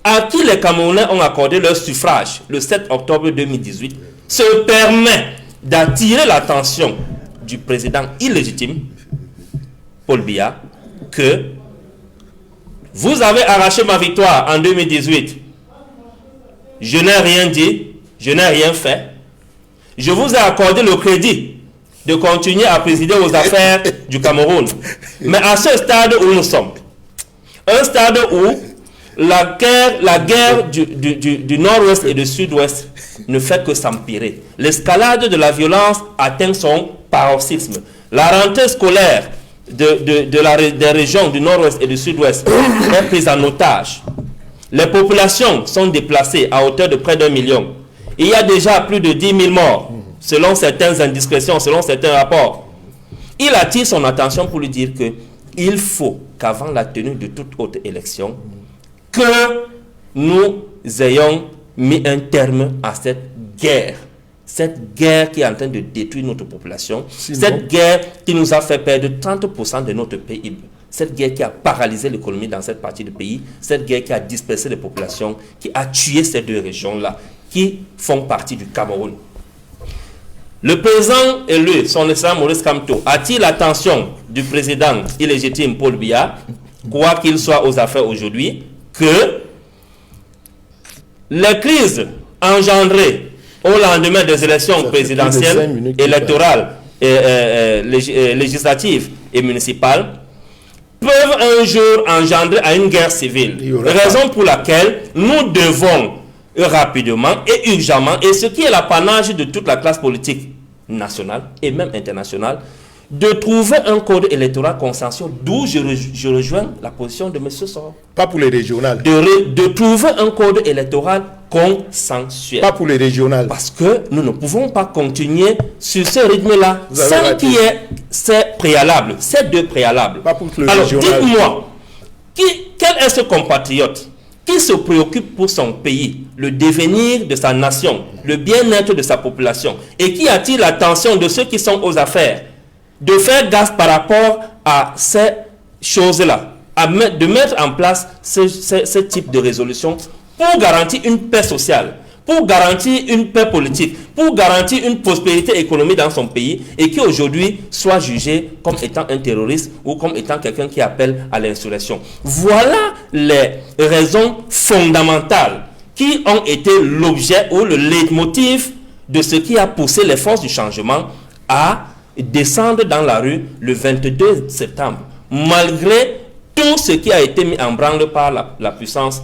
à qui les Camerounais ont accordé leur suffrage le 7 octobre 2018, se permet d'attirer l'attention du président illégitime, Paul Biya, que vous avez arraché ma victoire en 2018. Je n'ai rien dit, je n'ai rien fait. Je vous ai accordé le crédit de continuer à présider aux affaires du Cameroun. Mais à ce stade où nous sommes, un stade où la guerre du nord-ouest et du sud-ouest ne fait que s'empirer. L'escalade de la violence atteint son paroxysme. La rentrée scolaire des régions du nord-ouest et du sud-ouest est prise en otage. Les populations sont déplacées à hauteur de près d'1 million. Il y a déjà plus de 10 000 morts, selon certaines indiscrétions, selon certains rapports. Il attire son attention pour lui dire qu'il faut qu'avant la tenue de toute autre élection, que nous ayons mis un terme à cette guerre qui est en train de détruire notre population, cette guerre qui nous a fait perdre 30% de notre PIB, cette guerre qui a paralysé l'économie dans cette partie du pays, cette guerre qui a dispersé les populations, qui a tué ces deux régions-là, qui font partie du Cameroun. Le président élu, son excellence Maurice Kamto, attire l'attention du président illégitime Paul Biya, quoi qu'il soit aux affaires aujourd'hui, que les crises engendrées au lendemain des élections présidentielles, électorales, législatives et municipales, peuvent un jour engendrer à une guerre civile. Raison pour laquelle nous devons rapidement et urgemment, et ce qui est l'apanage de toute la classe politique nationale et même internationale, de trouver un code électoral consensuel, d'où je rejoins la position de M. Soro. Pas pour les régionales. De trouver un code électoral consensuel. Pas pour les régionales. Parce que nous ne pouvons pas continuer sur ce rythme-là sans qu'il y ait ces préalables, ces deux préalables. Pas pour le Alors, régional. dites-moi, quel est ce compatriote qui se préoccupe pour son pays, le devenir de sa nation, le bien-être de sa population, et qui attire l'attention de ceux qui sont aux affaires, de faire gaffe par rapport à ces choses-là, de mettre en place ce type de résolution pour garantir une paix sociale, pour garantir une paix politique, pour garantir une prospérité économique dans son pays, et qui aujourd'hui soit jugé comme étant un terroriste ou comme étant quelqu'un qui appelle à l'insurrection. Voilà les raisons fondamentales qui ont été l'objet ou le leitmotiv de ce qui a poussé les forces du changement à descendre dans la rue le 22 septembre, malgré tout ce qui a été mis en branle par la puissance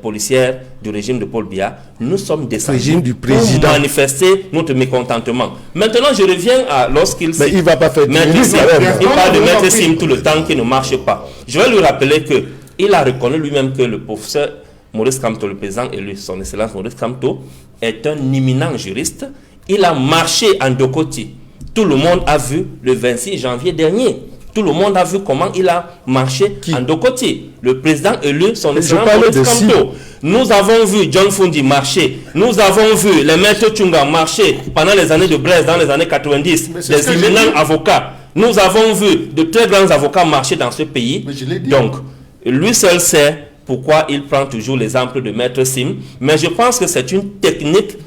policière du régime de Paul Biya. Nous sommes descendus pour manifester notre mécontentement. Maintenant, je reviens à lorsqu'il il va pas faire il parle de Maître Sim tout le temps qui ne marche pas. Je vais lui rappeler qu'il a reconnu lui-même que le professeur Maurice Kamto, le président élu, son excellence Maurice Kamto, est un éminent juriste. Il a marché en Dokoti. Tout le monde a vu le 26 janvier dernier. Tout le monde a vu comment il a marché en Dokoti. Le président élu, son excellence Maurice Kamto. Nous avons vu John Fundi marcher. Nous avons vu les maîtres Tchunga marcher pendant les années de Blaise, dans les années 90. Les éminents avocats. Nous avons vu de très grands avocats marcher dans ce pays. Donc, lui seul sait pourquoi il prend toujours l'exemple de Maître Sim. Mais je pense que c'est une technique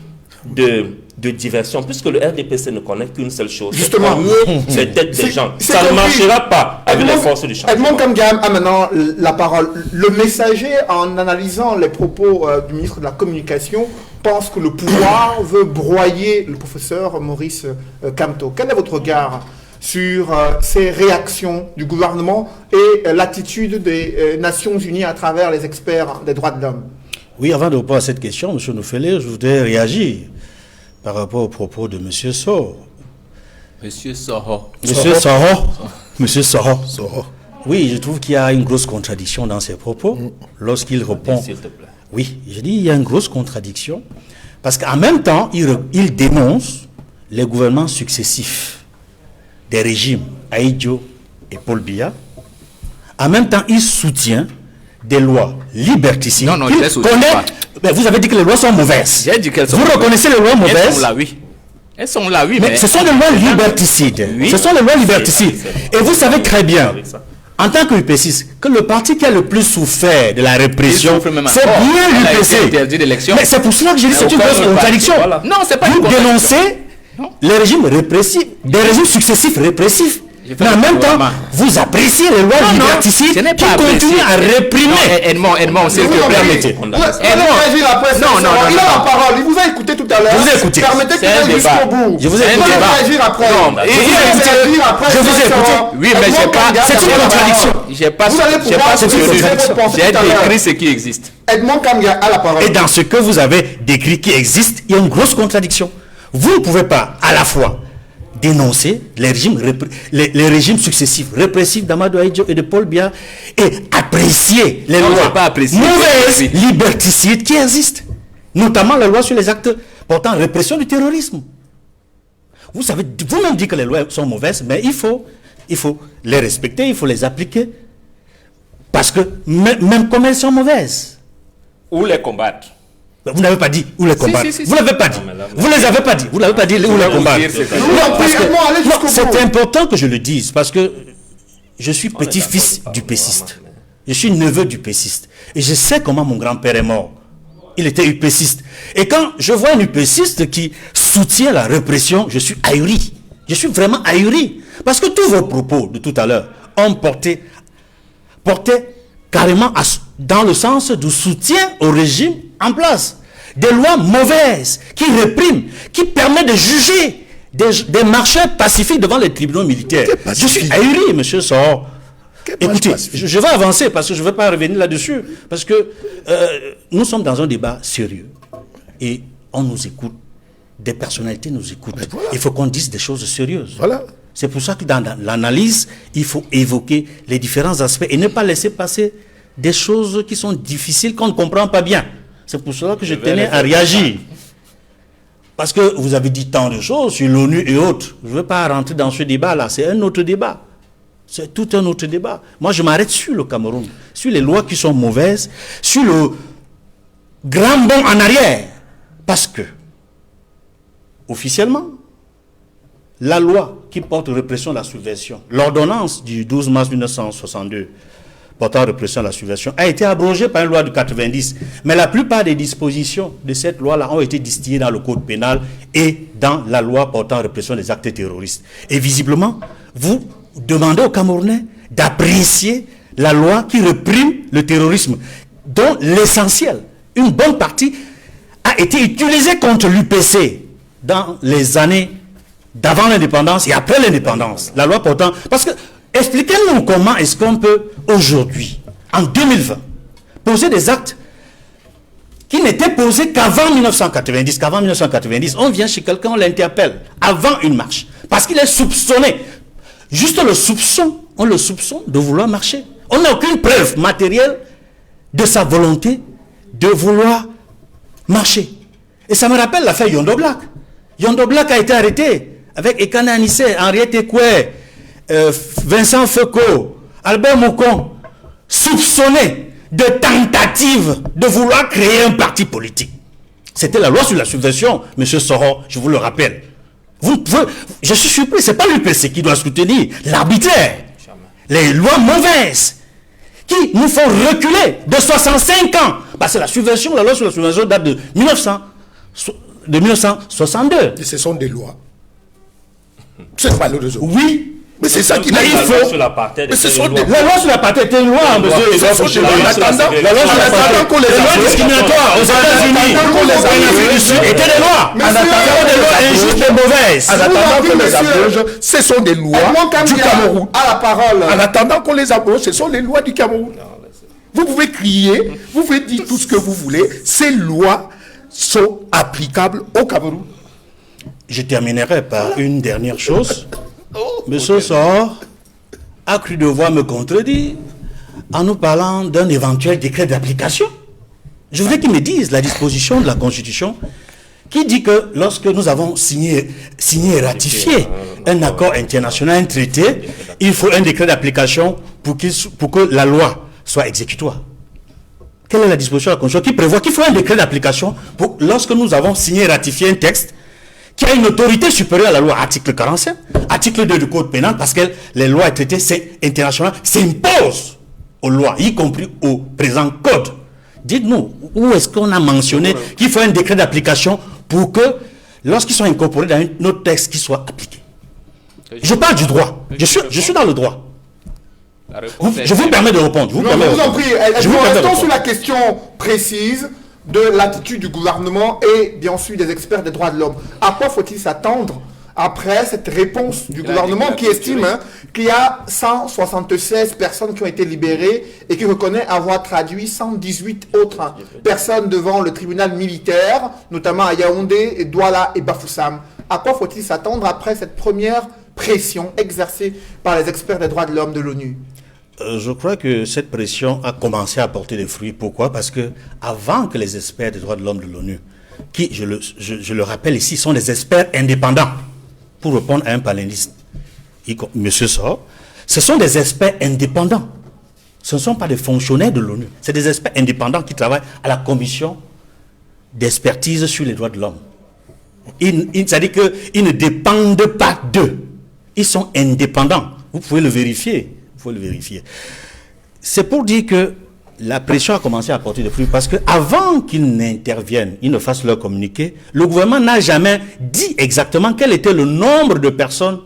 de diversion, puisque le RDPC ne connaît qu'une seule chose. Justement, c'est tête des gens. Ça ne marchera pas avec les forces du changement. Edmond Kamgam a maintenant la parole. Le messager, en analysant les propos du ministre de la Communication, pense que le pouvoir veut broyer le professeur Maurice Kamto. Quel est votre regard sur ces réactions du gouvernement et l'attitude des Nations Unies à travers les experts des droits de l'homme? Oui, avant de répondre à cette question, M. Noufele, je voudrais réagir par rapport aux propos de M. Soro. Monsieur Soro. Monsieur Soro. Oui, je trouve qu'il y a une grosse contradiction dans ses propos lorsqu'il répond. S'il te plaît. Oui, je dis il y a une grosse contradiction parce qu'en même temps, il dénonce les gouvernements successifs des régimes Ahidjo et Paul Biya. En même temps, il soutient des lois liberticides. Non, je les soutiens pas. Mais vous avez dit que les lois sont mauvaises. J'ai dit qu'elles sont Vous reconnaissez les lois mauvaises? Elles sont là, oui. Elles sont là, oui. Mais ce sont des lois liberticides. Oui. Ce sont les lois liberticides. Et vous savez très bien, en tant que UPCiste, que le parti qui a le plus souffert de la répression, c'est bien l'UPC. Mais c'est pour cela que j'ai dit que c'est une grosse contradiction. Voilà. Non, c'est pas vous une contradiction. dénoncez les régimes répressifs, des régimes successifs répressifs. Mais en même temps, vous appréciez les lois liberticides qui continuent à réprimer. Edmond, s'il te permettez. Il a la parole. Il vous a écouté tout à l'heure. Vous écoutez. Permettez qu'il aille jusqu'au bout. Je vous ai écouté. Réagir après. Je vous ai écouté. Oui, mais j'ai pas. C'est une contradiction. J'ai pas. Vous allez pouvoir J'ai décrit ce qui existe. Edmond Kamgam a la parole. Et dans ce que vous avez décrit qui existe, il y a une grosse contradiction. Vous ne pouvez pas à la fois dénoncer les régimes successifs, répressifs d'Amadou Ahidjo et de Paul Biya et apprécier les lois mauvaises, liberticides qui existent, notamment la loi sur les actes portant répression du terrorisme. Vous savez, vous-même dites que les lois sont mauvaises, mais il faut les respecter, il faut les appliquer, parce que même comme elles sont mauvaises. Ou les combattre. Vous n'avez pas dit où les combattre. Si. Vous l'avez pas dit. Vous ne les avez pas dit. Vous n'avez pas dit où les combattre. C'est important que je le dise parce que je suis petit-fils du péciste. Je suis neveu du péciste. Et je sais comment mon grand-père est mort. Il était upéciste. Et quand je vois un upéciste qui soutient la répression, je suis ahuri. Je suis vraiment ahuri. Parce que tous vos propos de tout à l'heure ont porté carrément dans le sens du soutien au régime en place. des lois mauvaises qui répriment, qui permettent de juger des marcheurs pacifiques devant les tribunaux militaires. Je suis ahuri, monsieur Soro. Écoutez, je vais avancer parce que je ne veux pas revenir là-dessus. Parce que nous sommes dans un débat sérieux. Et on nous écoute. Des personnalités nous écoutent. Voilà. Il faut qu'on dise des choses sérieuses. Voilà. C'est pour ça que dans l'analyse, il faut évoquer les différents aspects et ne pas laisser passer des choses qui sont difficiles, qu'on ne comprend pas bien. C'est pour cela que je tenais à réagir. Parce que vous avez dit tant de choses sur l'ONU et autres. Je ne veux pas rentrer dans ce débat-là. C'est un autre débat. C'est tout un autre débat. Moi, je m'arrête sur le Cameroun, sur les lois qui sont mauvaises, sur le grand bond en arrière. Parce que, officiellement, la loi qui porte répression de la subversion, l'ordonnance du 12 mars 1962 portant répression de la subversion, a été abrogée par une loi de 90. Mais la plupart des dispositions de cette loi-là ont été distillées dans le code pénal et dans la loi portant répression des actes terroristes. Et visiblement, vous demandez aux Camerounais d'apprécier la loi qui réprime le terrorisme, dont l'essentiel, une bonne partie, a été utilisée contre l'UPC dans les années d'avant l'indépendance et après l'indépendance. La loi portant... Parce que, expliquez-nous comment est-ce qu'on peut, aujourd'hui, en 2020, poser des actes qui n'étaient posés qu'avant 1990. Qu'avant 1990, on vient chez quelqu'un, on l'interpelle, avant une marche. Parce qu'il est soupçonné. Juste le soupçon, on le soupçonne de vouloir marcher. On n'a aucune preuve matérielle de sa volonté de vouloir marcher. Et ça me rappelle l'affaire Yondo Black. Yondo Black a été arrêté avec Ekane Anissé, Henriette Ekoué, Vincent Foucault, Albert Moukon, soupçonnés de tentative de vouloir créer un parti politique. C'était la loi sur la subversion, M. Soro, je vous le rappelle. Je suis surpris, ce n'est pas l'UPC qui doit soutenir l'arbitraire. Les lois mauvaises qui nous font reculer de 65 ans. Parce que la subversion, la loi sur la subversion date de 1962. Et ce sont des lois. C'est pas l'autre. Oui. Mais c'est ça qui n'a il faut. Mais ce sont des La loi sur l'apartheid était une loi, monsieur. La loi sur l'apartheid, qu'on les les lois discriminatoires aux États-Unis, en Afrique du Sud, étaient des lois. En attendant des lois injustes et mauvaises. En attendant qu'on les abroge, ce sont des lois du Cameroun. À la parole. En attendant qu'on les abroge, ce sont les lois du Cameroun. Vous pouvez crier, vous pouvez dire tout ce que vous voulez. Ces lois sont applicables au Cameroun. Je terminerai par une dernière chose. Monsieur Soro a cru devoir me contredire en nous parlant d'un éventuel décret d'application. Je voudrais qu'il me dise la disposition de la Constitution qui dit que lorsque nous avons signé et ratifié un accord international, un traité, il faut un décret d'application pour que la loi soit exécutoire. Quelle est la disposition de la Constitution qui prévoit qu'il faut un décret d'application pour lorsque nous avons signé et ratifié un texte qui a une autorité supérieure à la loi, article 45, article 2 du Code pénal, parce que les lois et traités internationaux s'imposent aux lois, y compris au présent Code. Dites-nous, où est-ce qu'on a mentionné qu'il faut un décret d'application pour que, lorsqu'ils sont incorporés dans un autre texte, qu'ils soient appliqués? Je parle du droit. Je suis dans le droit. Je vous permets de répondre. Je vous en prie. Restons sur la question précise de l'attitude du gouvernement et bien sûr des experts des droits de l'homme. À quoi faut-il s'attendre après cette réponse du gouvernement qui estime qu'il y a 176 personnes qui ont été libérées et qui reconnaît avoir traduit 118 autres personnes devant le tribunal militaire, notamment à Yaoundé, Douala et Bafoussam. À quoi faut-il s'attendre après cette première pression exercée par les experts des droits de l'homme de l'ONU? Je crois que cette pression a commencé à porter des fruits. Pourquoi? Parce que avant que les experts des droits de l'homme de l'ONU, qui, je le rappelle ici, sont des experts indépendants, pour répondre à un panéliste, Monsieur Soro, ce sont des experts indépendants. Ce ne sont pas des fonctionnaires de l'ONU. C'est des experts indépendants qui travaillent à la commission d'expertise sur les droits de l'homme. C'est-à-dire qu'ils ne dépendent pas d'eux. Ils sont indépendants. Vous pouvez le vérifier. Il faut le vérifier. C'est pour dire que la pression a commencé à porter des fruits parce qu'avant qu'ils n'interviennent, ils ne fassent leur communiqué, le gouvernement n'a jamais dit exactement quel était le nombre de personnes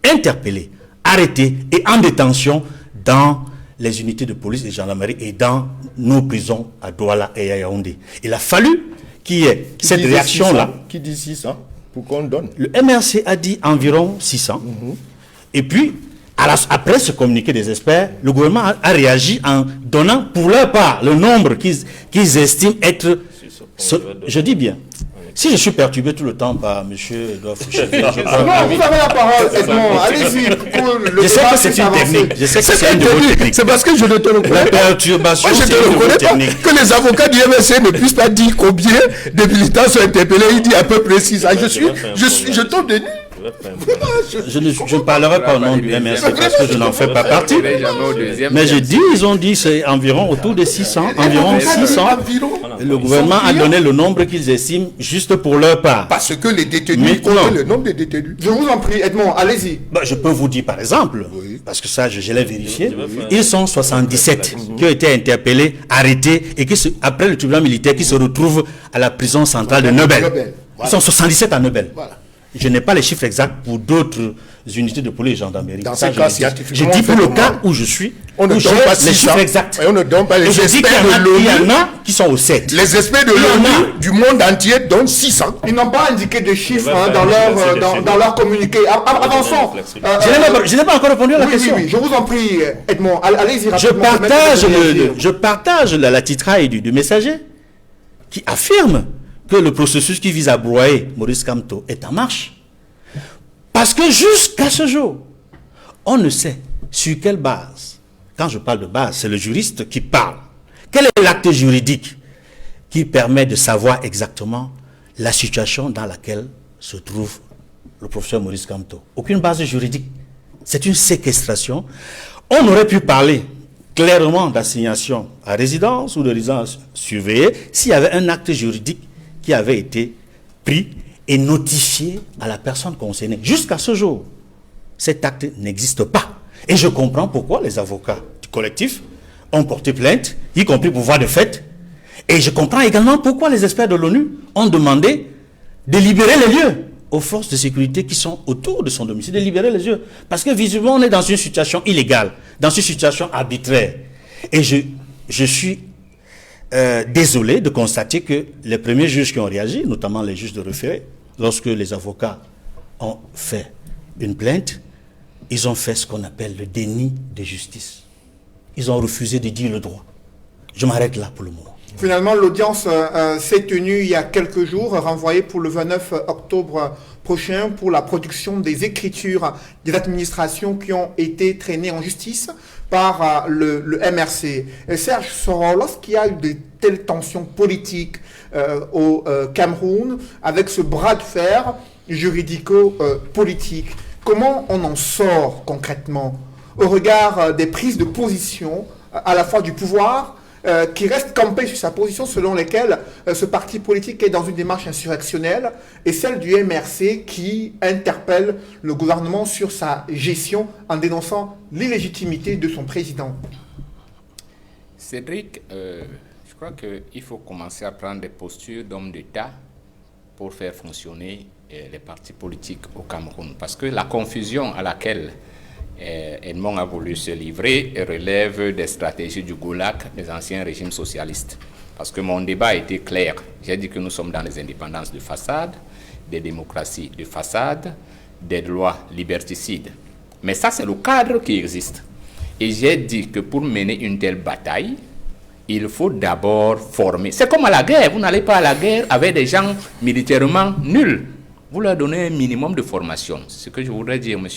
interpellées, arrêtées et en détention dans les unités de police et de gendarmerie et dans nos prisons à Douala et à Yaoundé. Il a fallu qui est cette réaction-là. Qui dit 600 pour qu'on donne? Le MRC a dit environ 600. Et puis, après ce communiqué des experts, le gouvernement a réagi en donnant pour leur part le nombre qu'ils estiment être... je dis bien. Si je suis perturbé tout le temps par M. Edouard Fouché, vous avez la parole, Edmond. Allez-y. Je sais que c'est une technique. Je sais que c'est une technique. C'est parce que je ne te reconnais pas. La perturbation, moi, je c'est ne une reconnais technique. pas que les avocats du MSC ne puissent pas dire combien de militants sont interpellés. Il dit à peu près 600. Je tombe de nu. Je ne parlerai pas au nom du MRC parce que je n'en fais pas partie. Mais je dis, ils ont dit c'est environ autour de 600. Environ 600. Le gouvernement a donné le nombre qu'ils estiment juste pour leur part. Parce que les détenus comptent le nombre de détenus. Je vous en prie, Edmond, allez-y. Je peux vous dire par exemple, parce que ça je l'ai vérifié, ils sont 77 qui ont été interpellés, arrêtés et qui après le tribunal militaire qui se retrouvent à la prison centrale de Neubel. Ils sont 77 à Neubel. Je n'ai pas les chiffres exacts pour d'autres unités de police et gendarmerie. Dans ce cas, je dis pour le cas où je suis, on ne donne pas les chiffres exacts. Et on ne donne pas les experts de l'ONU. Il y en a qui sont au 7. Les experts de l'ONU du monde entier donnent 600. Ils n'ont pas indiqué de chiffres dans leur communiqué. Avançons. Je n'ai pas encore répondu à la question. Oui, je vous en prie, Edmond. Allez-y rapidement. Je partage la titraille du messager qui affirme que le processus qui vise à broyer Maurice Kamto est en marche. Parce que jusqu'à ce jour, on ne sait sur quelle base. Quand je parle de base, c'est le juriste qui parle. Quel est l'acte juridique qui permet de savoir exactement la situation dans laquelle se trouve le professeur Maurice Kamto? Aucune base juridique. C'est une séquestration. On aurait pu parler clairement d'assignation à résidence ou de résidence surveillée s'il y avait un acte juridique qui avait été pris et notifié à la personne concernée. Jusqu'à ce jour, cet acte n'existe pas. Et je comprends pourquoi les avocats du collectif ont porté plainte, y compris pour voie de fait. Et je comprends également pourquoi les experts de l'ONU ont demandé de libérer les lieux aux forces de sécurité qui sont autour de son domicile, de libérer les lieux. Parce que visiblement, on est dans une situation illégale, dans une situation arbitraire. Et je suis désolé de constater que les premiers juges qui ont réagi, notamment les juges de référé, lorsque les avocats ont fait une plainte, ils ont fait ce qu'on appelle le déni de justice. Ils ont refusé de dire le droit. Je m'arrête là pour le moment. Finalement, l'audience s'est tenue il y a quelques jours, renvoyée pour le 29 octobre prochain pour la production des écritures des administrations qui ont été traînées en justice par le MRC. Et Serge Soro, lorsqu'il y a eu de telles tensions politiques au Cameroun, avec ce bras de fer juridico-politique, comment on en sort concrètement au regard des prises de position à la fois du pouvoir qui reste campé sur sa position selon lesquelles ce parti politique est dans une démarche insurrectionnelle et celle du MRC qui interpelle le gouvernement sur sa gestion en dénonçant l'illégitimité de son président. Cédric, je crois qu'il faut commencer à prendre des postures d'homme d'État pour faire fonctionner les partis politiques au Cameroun. Parce que la confusion à laquelle Edmond a voulu se livrer relève des stratégies du Goulag des anciens régimes socialistes. Parce que mon débat a été clair. J'ai dit que nous sommes dans les indépendances de façade, des démocraties de façade, des lois liberticides. Mais ça, c'est le cadre qui existe. Et j'ai dit que pour mener une telle bataille, il faut d'abord former. C'est comme à la guerre. Vous n'allez pas à la guerre avec des gens militairement nuls. Vous leur donnez un minimum de formation. C'est ce que je voudrais dire, M.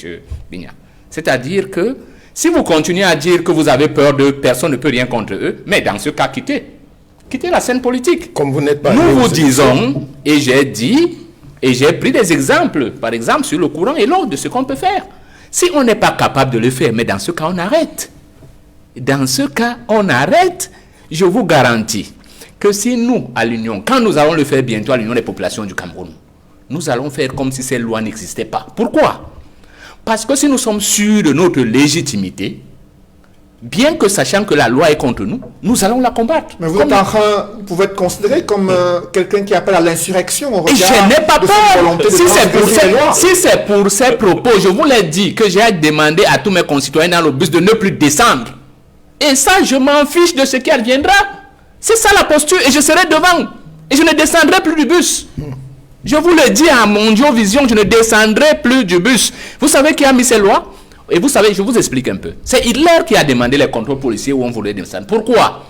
Bigna. C'est-à-dire que si vous continuez à dire que vous avez peur d'eux, personne ne peut rien contre eux, mais dans ce cas, quittez la scène politique. Comme vous n'êtes pas... Nous vous disons, et j'ai dit, et j'ai pris des exemples, par exemple sur le courant et l'eau, de ce qu'on peut faire. Si on n'est pas capable de le faire, mais dans ce cas, on arrête. Dans ce cas, on arrête. Je vous garantis que si nous, à l'Union, quand nous allons le faire bientôt à l'Union des populations du Cameroun, nous allons faire comme si ces lois n'existaient pas. Pourquoi ? Parce que si nous sommes sûrs de notre légitimité, bien que sachant que la loi est contre nous, nous allons la combattre. Mais vous pouvez être considéré comme quelqu'un qui appelle à l'insurrection au regard je n'ai pas peur. Si c'est pour ces propos, je vous l'ai dit que j'ai demandé à tous mes concitoyens dans le bus de ne plus descendre. Et ça, je m'en fiche de ce qui adviendra. C'est ça la posture et je serai devant. Et je ne descendrai plus du bus. Je vous le dis à Mondiovision, je ne descendrai plus du bus. Vous savez qui a mis ces lois? Et vous savez, je vous explique un peu. C'est Hitler qui a demandé les contrôles policiers où on voulait descendre. Pourquoi?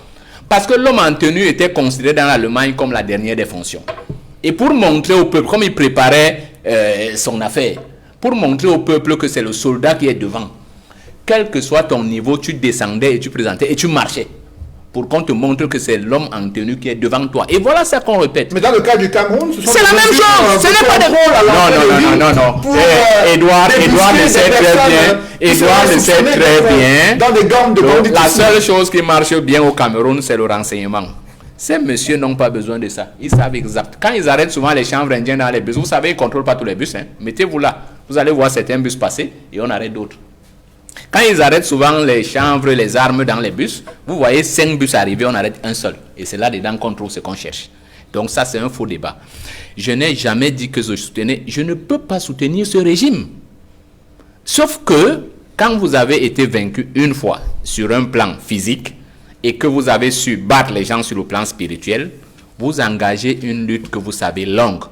Parce que l'homme en tenue était considéré dans l'Allemagne comme la dernière des fonctions. Et pour montrer au peuple, comme il préparait son affaire, pour montrer au peuple que c'est le soldat qui est devant, quel que soit ton niveau, tu descendais et tu présentais et tu marchais. Pour qu'on te montre que c'est l'homme en tenue qui est devant toi. Et voilà ça qu'on répète. Mais dans le cas du Cameroun, c'est la même chose. Ce n'est pas des... Non. Edouard le sait très bien. Edouard le sait très bien. Dans des gangs de banditisme. La seule chose qui marche bien au Cameroun, c'est le renseignement. Ces messieurs n'ont pas besoin de ça. Ils savent exact. Quand ils arrêtent souvent les chanvres indiens dans les bus, vous savez, ils ne contrôlent pas tous les bus. Hein. Mettez-vous là. Vous allez voir certains bus passer et on arrête d'autres. Quand ils arrêtent souvent les chanvres, les armes dans les bus, vous voyez 5 bus arriver, on arrête un seul. Et c'est là-dedans qu'on trouve ce qu'on cherche. Donc ça, c'est un faux débat. Je n'ai jamais dit que je soutenais. Je ne peux pas soutenir ce régime. Sauf que, quand vous avez été vaincu une fois sur un plan physique et que vous avez su battre les gens sur le plan spirituel, vous engagez une lutte que vous savez longue.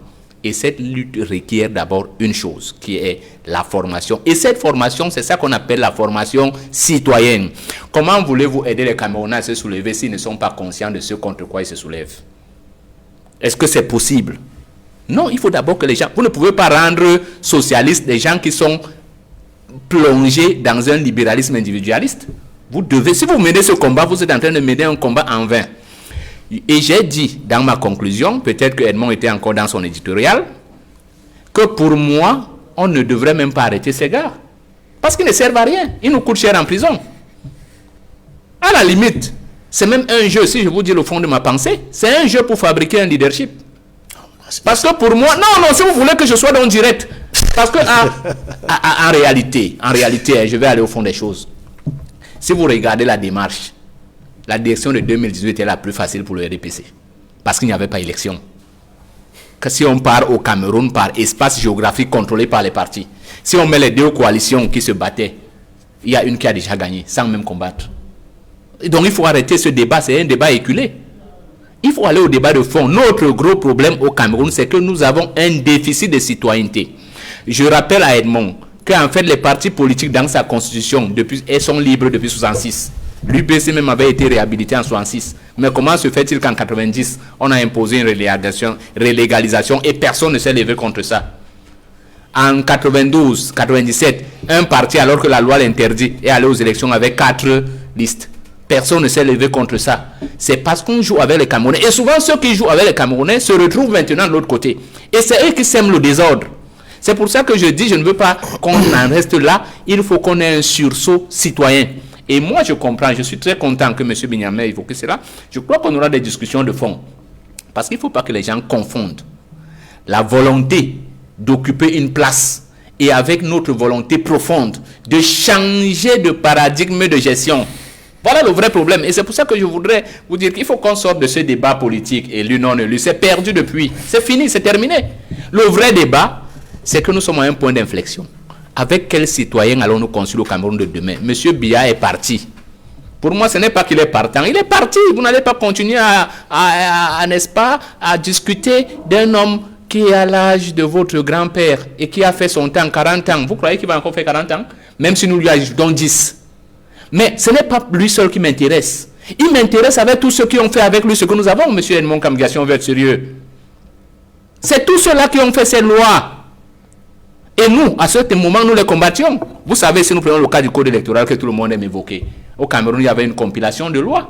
Et cette lutte requiert d'abord une chose, qui est la formation. Et cette formation, c'est ça qu'on appelle la formation citoyenne. Comment voulez-vous aider les Camerounais à se soulever s'ils ne sont pas conscients de ce contre quoi ils se soulèvent? Est-ce que c'est possible? Non, il faut d'abord que les gens... Vous ne pouvez pas rendre socialistes des gens qui sont plongés dans un libéralisme individualiste. Vous devez... Si vous menez ce combat, vous êtes en train de mener un combat en vain. Et j'ai dit dans ma conclusion, peut-être que Edmond était encore dans son éditorial, que pour moi, on ne devrait même pas arrêter ces gars. Parce qu'ils ne servent à rien. Ils nous coûtent cher en prison. À la limite, c'est même un jeu, si je vous dis le fond de ma pensée, c'est un jeu pour fabriquer un leadership. Parce que pour moi, non, si vous voulez que je sois dans le direct, parce que en réalité, je vais aller au fond des choses. Si vous regardez la démarche, la direction de 2018 est la plus facile pour le RDPC. Parce qu'il n'y avait pas élection. Que si on part au Cameroun par espace géographique contrôlé par les partis, si on met les deux coalitions qui se battaient, il y a une qui a déjà gagné, sans même combattre. Et donc il faut arrêter ce débat, c'est un débat éculé. Il faut aller au débat de fond. Notre gros problème au Cameroun, c'est que nous avons un déficit de citoyenneté. Je rappelle à Edmond qu'en fait les partis politiques dans sa constitution, elles sont libres depuis 1966. L'UPC même avait été réhabilité en 1966. Mais comment se fait-il qu'en 1990, on a imposé une relégalisation et personne ne s'est levé contre ça? En 92, 97, un parti, alors que la loi l'interdit, est allé aux élections avec 4 listes. Personne ne s'est levé contre ça. C'est parce qu'on joue avec les Camerounais. Et souvent, ceux qui jouent avec les Camerounais se retrouvent maintenant de l'autre côté. Et c'est eux qui sèment le désordre. C'est pour ça que je dis, je ne veux pas qu'on en reste là. Il faut qu'on ait un sursaut citoyen. Et moi, je comprends, je suis très content que M. Bignamé ait évoqué cela. Je crois qu'on aura des discussions de fond. Parce qu'il ne faut pas que les gens confondent la volonté d'occuper une place et avec notre volonté profonde de changer de paradigme de gestion. Voilà le vrai problème. Et c'est pour ça que je voudrais vous dire qu'il faut qu'on sorte de ce débat politique élu, non élu. C'est perdu depuis. C'est fini, c'est terminé. Le vrai débat, c'est que nous sommes à un point d'inflexion. Avec quel citoyen allons-nous construire le Cameroun de demain? Monsieur Biya est parti. Pour moi, ce n'est pas qu'il est partant. Il est parti. Vous n'allez pas continuer n'est-ce pas, à discuter d'un homme qui est à l'âge de votre grand-père et qui a fait son temps, 40 ans. Vous croyez qu'il va encore faire 40 ans? Même si nous lui ajoutons 10. Mais ce n'est pas lui seul qui m'intéresse. Il m'intéresse avec tous ceux qui ont fait avec lui ce que nous avons, monsieur Edmond Kamga, si on veut être sérieux. C'est tous ceux-là qui ont fait ces lois. Et nous, à ce moment, nous les combattions. Vous savez, si nous prenons le cas du code électoral que tout le monde aime évoquer, au Cameroun, il y avait une compilation de lois.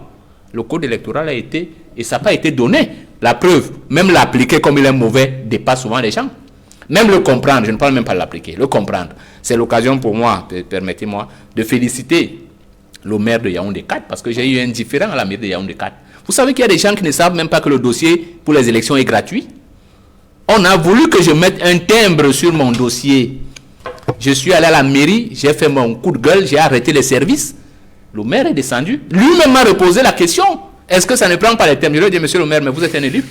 Le code électoral a été, et ça n'a pas été donné. La preuve, même l'appliquer comme il est mauvais, dépasse souvent les gens. Même le comprendre, je ne parle même pas de l'appliquer, le comprendre. C'est l'occasion pour moi, permettez-moi, de féliciter le maire de Yaoundé 4, parce que j'ai eu un différend à la mairie de Yaoundé 4. Vous savez qu'il y a des gens qui ne savent même pas que le dossier pour les élections est gratuit. On a voulu que je mette un timbre sur mon dossier. Je suis allé à la mairie, j'ai fait mon coup de gueule, j'ai arrêté les services. Le maire est descendu. Lui-même m'a reposé la question. Est-ce que ça ne prend pas les timbres? Je lui ai dit, monsieur le maire, mais vous êtes un élu.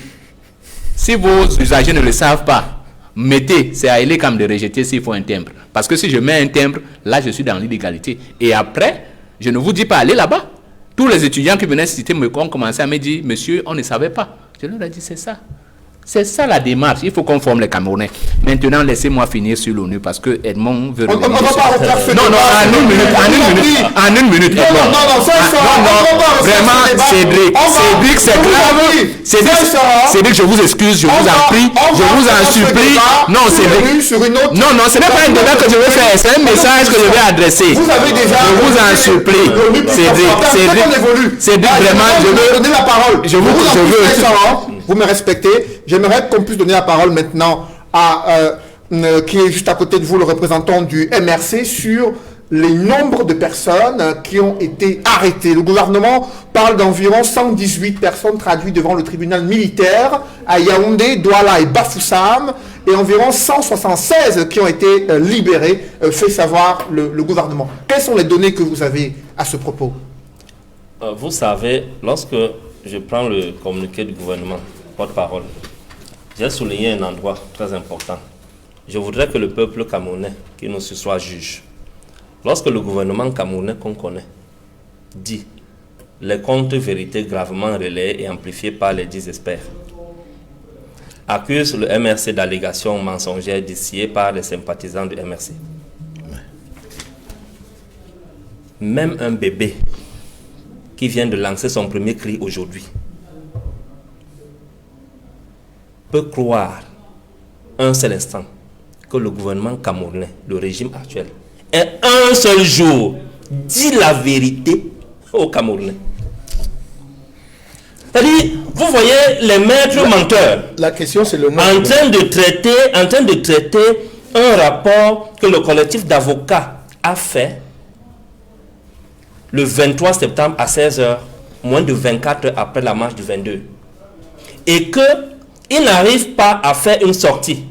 Si vos usagers ne le savent pas, mettez, c'est à Elecam de rejeter s'il faut un timbre. Parce que si je mets un timbre, là je suis dans l'illégalité. Et après, je ne vous dis pas, allez là-bas. Tous les étudiants qui venaient citer me ont commencé à me dire, monsieur, on ne savait pas. Je leur ai dit, c'est ça. C'est ça la démarche. Il faut qu'on forme les Camerounais. Maintenant, laissez-moi finir sur l'ONU parce que Edmond veut revenir. On va pas refaire ce Non, en une minute. Non, Vraiment, Cédric, c'est grave. Cédric, je vous excuse, je vous en prie, je vous en supplie. Non, Cédric. Non, ce n'est pas un débat que je veux faire, c'est un message que je vais adresser. Vous avez déjà. Je vous en supplie. Cédric, vraiment, je veux donner la parole. Je veux. Vous me respectez. J'aimerais qu'on puisse donner la parole maintenant à qui est juste à côté de vous, le représentant du MRC, sur les nombres de personnes qui ont été arrêtées. Le gouvernement parle d'environ 118 personnes traduites devant le tribunal militaire à Yaoundé, Douala et Bafoussam, et environ 176 qui ont été libérés, fait savoir le gouvernement. Quelles sont les données que vous avez à ce propos? Vous savez, lorsque je prends le communiqué du gouvernement, porte-parole, j'ai souligné un endroit très important. Je voudrais que le peuple camerounais qui nous soit juge. Lorsque le gouvernement camerounais qu'on connaît dit les contre-vérités gravement relayées et amplifiées par les 10 experts, accuse le MRC d'allégations mensongères distillées par les sympathisants du MRC. Même un bébé qui vient de lancer son premier cri aujourd'hui peut croire un seul instant que le gouvernement camerounais, le régime actuel, est un seul jour dit la vérité aux Camerounais. C'est-à-dire, vous voyez les maîtres menteurs La question, c'est le nom. en train de traiter un rapport que le collectif d'avocats a fait le 23 septembre à 16h, moins de 24 heures après la marche du 22. Et qu'ils n'arrivent pas à faire une sortie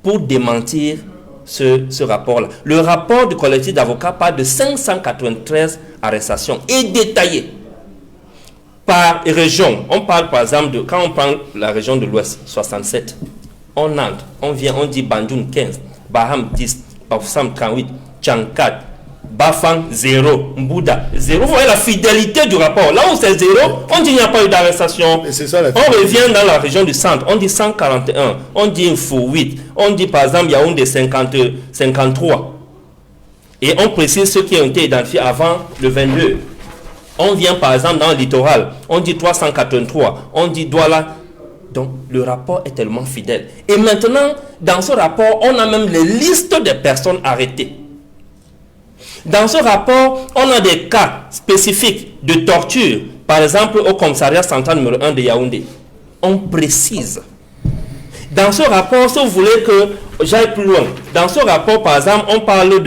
pour démentir ce rapport-là. Le rapport du collectif d'avocats parle de 593 arrestations et détaillé par région. On parle par exemple quand on prend la région de l'Ouest, 67. On entre, on dit Bandoun 15, Baham 10, Bafoussam 38, Tchang 4, Bafang 0, Mbouda 0. Vous voyez la fidélité du rapport. Là où c'est 0, on dit qu'il n'y a pas eu d'arrestation. On revient dans la région du centre, on dit 141, on dit Info 8, on dit par exemple Yaoundé 53. Et on précise ceux qui ont été identifiés avant le 22. On vient par exemple dans le littoral, on dit 383, on dit Douala. Donc le rapport est tellement fidèle. Et maintenant, dans ce rapport, on a même les listes des personnes arrêtées. Dans ce rapport, on a des cas spécifiques de torture, par exemple au commissariat central numéro 1 de Yaoundé. On précise. Dans ce rapport, si vous voulez que j'aille plus loin, dans ce rapport, par exemple, on parle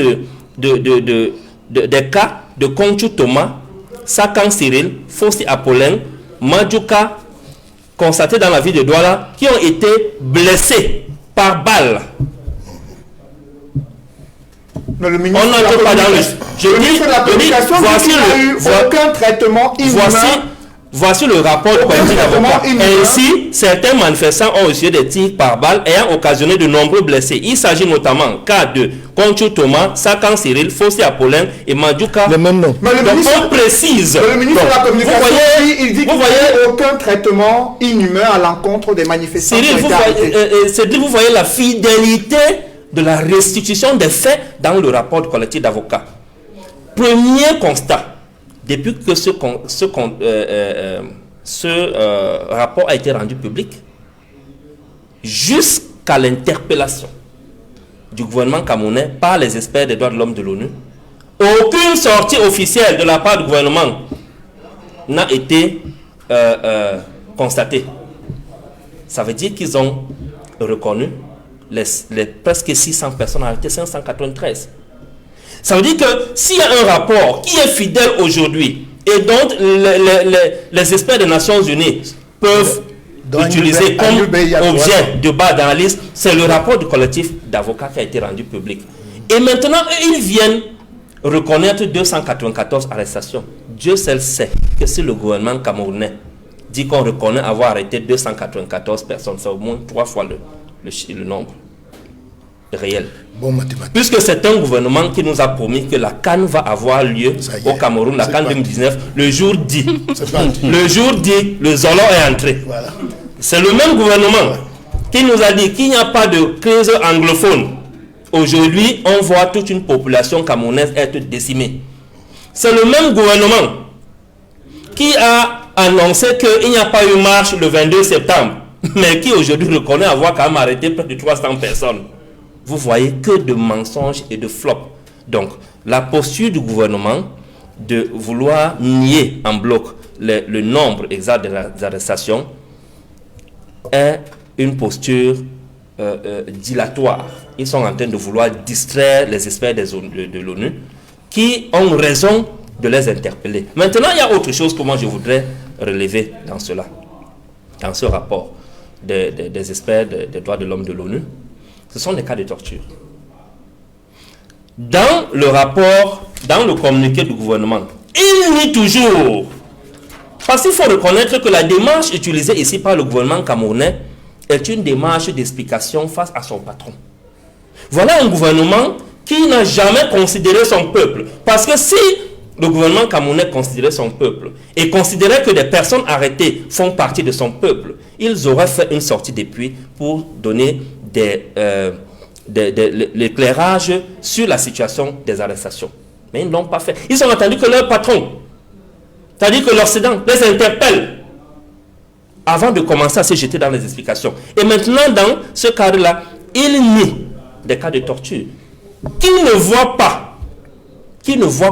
des cas de Conchou Thomas, Sakan Cyril, Fossi Apollin, Madjouka, constatés dans la ville de Douala, qui ont été blessés par balle. Mais le ministre on n'entre pas dans le... aucun traitement inhumain. Voici le rapport du collectif d'avocats. Ainsi, certains manifestants ont reçu des tirs par balle ayant occasionné de nombreux blessés. Il s'agit notamment de Conchou Thomas, Sakan Cyril, Fossi Apollin et Madjouka. Le même nom. Mais le ministre, on précise. Le ministre de la communication, il dit qu'il n'y a aucun traitement inhumain à l'encontre des manifestants. Cédric, vous voyez la fidélité de la restitution des faits dans le rapport du collectif d'avocats. Premier constat, depuis que ce rapport a été rendu public, jusqu'à l'interpellation du gouvernement camerounais par les experts des droits de l'homme de l'ONU, aucune sortie officielle de la part du gouvernement n'a été constatée. Ça veut dire qu'ils ont reconnu les presque 600 personnes arrêtées, 593. Ça veut dire que s'il y a un rapport qui est fidèle aujourd'hui et dont les experts des Nations Unies peuvent utiliser comme objet de base d'analyse, c'est le rapport du collectif d'avocats qui a été rendu public. Et maintenant, ils viennent reconnaître 294 arrestations. Dieu seul sait que si le gouvernement camerounais dit qu'on reconnaît avoir arrêté 294 personnes, c'est au moins 3 fois le nombre réel. Bon mathématique. Puisque c'est un gouvernement qui nous a promis que la CAN va avoir lieu au Cameroun, la CAN 2019, le jour dit. Le jour dit, le Zolo est entré. Voilà. C'est le même gouvernement qui nous a dit qu'il n'y a pas de crise anglophone. Aujourd'hui, on voit toute une population camerounaise être décimée. C'est le même gouvernement qui a annoncé qu'il n'y a pas eu marche le 22 septembre, mais qui aujourd'hui reconnaît avoir quand même arrêté près de 300 personnes. Vous voyez que de mensonges et de flops. Donc, la posture du gouvernement de vouloir nier en bloc le nombre exact des arrestations est une posture dilatoire. Ils sont en train de vouloir distraire les experts de l'ONU qui ont raison de les interpeller. Maintenant, il y a autre chose que moi je voudrais relever dans cela, dans ce rapport des experts des droits de l'homme de l'ONU. Ce sont les cas de torture. Dans le rapport, dans le communiqué du gouvernement, il nie toujours. Parce qu'il faut reconnaître que la démarche utilisée ici par le gouvernement camerounais est une démarche d'explication face à son patron. Voilà un gouvernement qui n'a jamais considéré son peuple. Parce que si le gouvernement camerounais considérait son peuple et considérait que des personnes arrêtées font partie de son peuple, ils auraient fait une sortie depuis pour donner l'éclairage sur la situation des arrestations. Mais ils ne l'ont pas fait. Ils ont attendu que leur patron, c'est-à-dire que l'Occident, les interpelle avant de commencer à se jeter dans les explications. Et maintenant, dans ce cadre-là, ils nient des cas de torture. Qui ne voit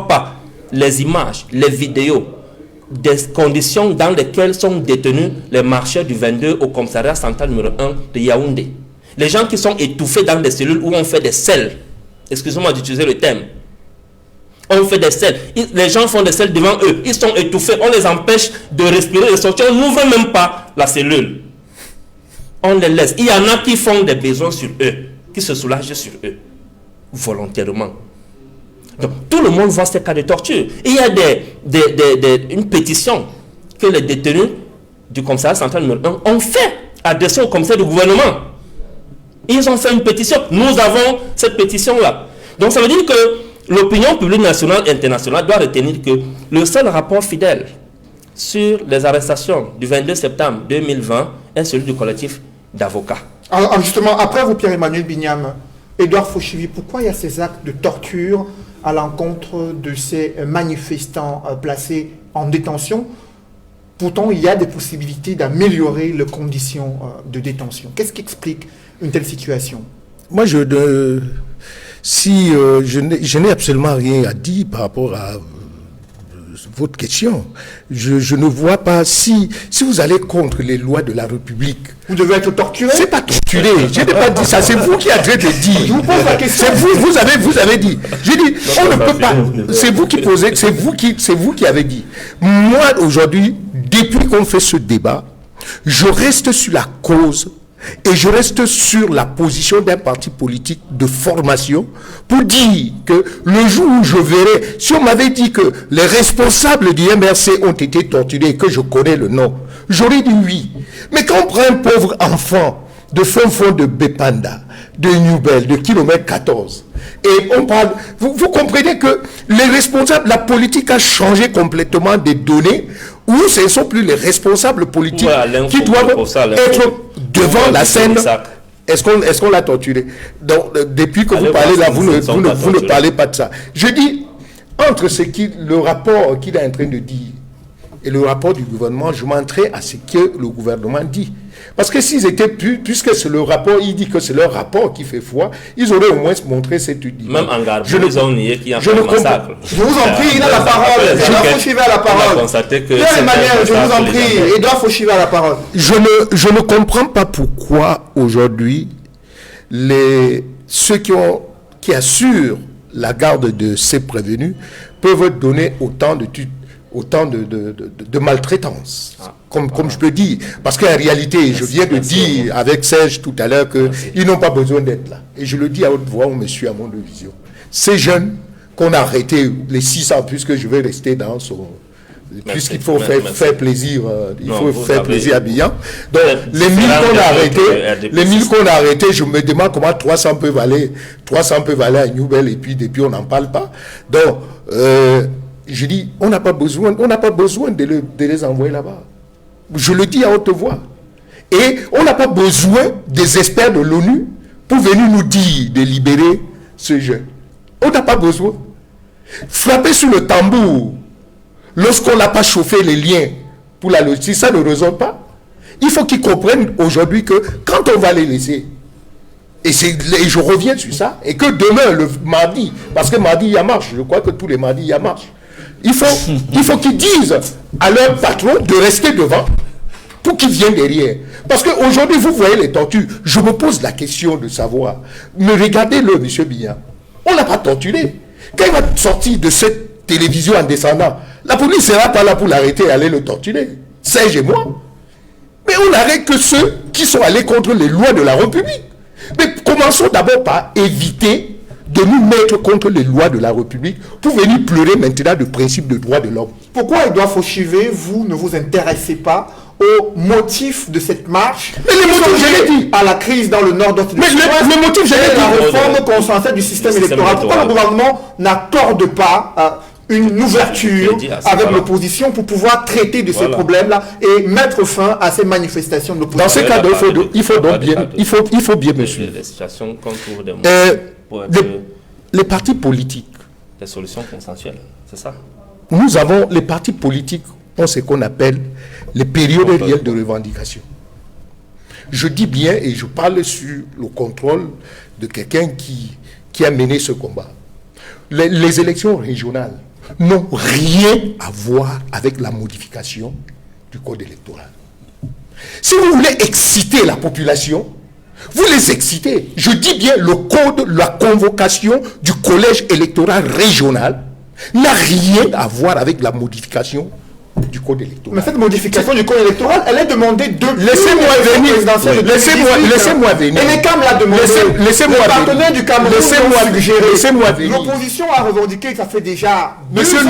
pas les images, les vidéos des conditions dans lesquelles sont détenus les marcheurs du 22 au commissariat central numéro 1 de Yaoundé. Les gens qui sont étouffés dans des cellules où on fait des selles. Excusez-moi d'utiliser le terme. On fait des selles. Les gens font des selles devant eux. Ils sont étouffés. On les empêche de respirer, de sortir. On n'ouvre même pas la cellule. On les laisse. Il y en a qui font des besoins sur eux, qui se soulagent sur eux, volontairement. Donc, tout le monde voit ces cas de torture. Il y a une pétition que les détenus du commissariat central numéro 1 ont fait, adressée au commissaire du gouvernement. Ils ont fait une pétition. Nous avons cette pétition-là. Donc, ça veut dire que l'opinion publique nationale et internationale doit retenir que le seul rapport fidèle sur les arrestations du 22 septembre 2020 est celui du collectif d'avocats. Alors, justement, après vous, Pierre-Emmanuel Bignam, Edouard Fauchivi, pourquoi il y a ces actes de torture à l'encontre de ces manifestants placés en détention? Pourtant, il y a des possibilités d'améliorer les conditions de détention. Qu'est-ce qui explique une telle situation? Moi, je n'ai absolument rien à dire par rapport à votre question. Je ne vois pas si vous allez contre les lois de la République. Vous devez être torturé. C'est pas torturé. Je n'ai pas dit ça. C'est vous qui avez dit. Je vous pose la question. C'est vous avez dit. J'ai dit, on ne peut pas. C'est vous qui posez. C'est vous qui avez dit. Moi, aujourd'hui, depuis qu'on fait ce débat, je reste sur la cause. Et je reste sur la position d'un parti politique de formation pour dire que le jour où je verrai, si on m'avait dit que les responsables du MRC ont été torturés et que je connais le nom, j'aurais dit oui. Mais quand on prend un pauvre enfant de fond de Bepanda, de Newbel, de kilomètre 14, et on parle, vous comprenez que les responsables, la politique a changé complètement des données où ce ne sont plus les responsables politiques qui doivent être devant la scène. Est-ce qu'on l'a torturé? Donc, depuis que vous parlez là, vous ne parlez pas de ça. Je dis, entre le rapport qu'il est en train de dire et le rapport du gouvernement, je m'entrais à ce que le gouvernement dit. Parce que s'ils étaient puisque c'est le rapport, il dit que c'est leur rapport qui fait foi, ils auraient au moins montré cette idée. Même en Garbou, ils ont nié qu'il y a un massacre. Je vous en prie, il a la parole. Edouard Fauchivi a la parole. Pierre-Emmanuel, je vous en prie, Edouard Fauchivi a la parole. Je ne comprends pas pourquoi aujourd'hui ceux qui assurent la garde de ces prévenus peuvent donner autant de maltraitance, comme je peux dire. Parce qu'en réalité, je viens de dire avec Serge tout à l'heure qu'ils n'ont pas besoin d'être là. Et je le dis à haute voix au monsieur à mon vision. Ces jeunes qu'on a arrêtés, les 600, puisque je vais rester dans son... Puisqu'il faut faire plaisir, faire plaisir à Bihan. Donc, les 1000 qu'on a arrêtés, je me demande comment 300 peuvent aller à Newbel et puis depuis on n'en parle pas. Donc, je dis, on n'a pas besoin de les envoyer là-bas. Je le dis à haute voix. Et on n'a pas besoin des experts de l'ONU pour venir nous dire de libérer ce jeune. On n'a pas besoin. Frapper sur le tambour lorsqu'on n'a pas chauffé les liens pour la logistique, ça ne résonne pas. Il faut qu'ils comprennent aujourd'hui que quand on va les laisser, et je reviens sur ça, et que demain, le mardi, parce que mardi il y a marche, je crois que tous les mardis il y a marche, il faut qu'ils disent à leur patron de rester devant pour qu'ils viennent derrière. Parce qu'aujourd'hui, vous voyez les tortures. Je me pose la question de savoir, mais regardez-le, M. Biya, on ne l'a pas torturé. Quand il va sortir de cette télévision en descendant, la police ne sera pas là pour l'arrêter et aller le torturer. Serge et moi. Mais on n'arrête que ceux qui sont allés contre les lois de la République. Mais commençons d'abord par éviter de nous mettre contre les lois de la République pour venir pleurer maintenant de principe de droits de l'homme. Pourquoi Edouard Fauchivet, vous ne vous intéressez pas aux motifs de cette marche? Mais les motifs, je l'ai dit. À la crise dans le nord-ouest. Mais les motifs, je l'ai dit. La réforme consensuelle du système électoral. Pourquoi le gouvernement n'accorde pas une ouverture avec l'opposition pour pouvoir traiter de ces problèmes-là et mettre fin à ces manifestations de l'opposition? Dans ces cas, il faut bien me suivre. Les partis politiques. Des solutions consensuelles, c'est ça? Nous avons, les partis politiques ont ce qu'on appelle les périodes réelles de revendication. Je dis bien, et je parle sur le contrôle de quelqu'un qui a mené ce combat. Les élections régionales n'ont rien à voir avec la modification du code électoral. Si vous voulez exciter la population, vous les excitez. Je dis bien, le code, la convocation du collège électoral régional n'a rien à voir avec la modification du code électoral. Mais cette modification du code électoral, elle est demandée depuis laissez-moi venir. Et les CAM l'a demandé. Laissez-moi venir. Les partenaires du Cameroun l'ont suggéré. Laissez-moi venir. L'opposition a revendiqué que ça fait déjà Monsieur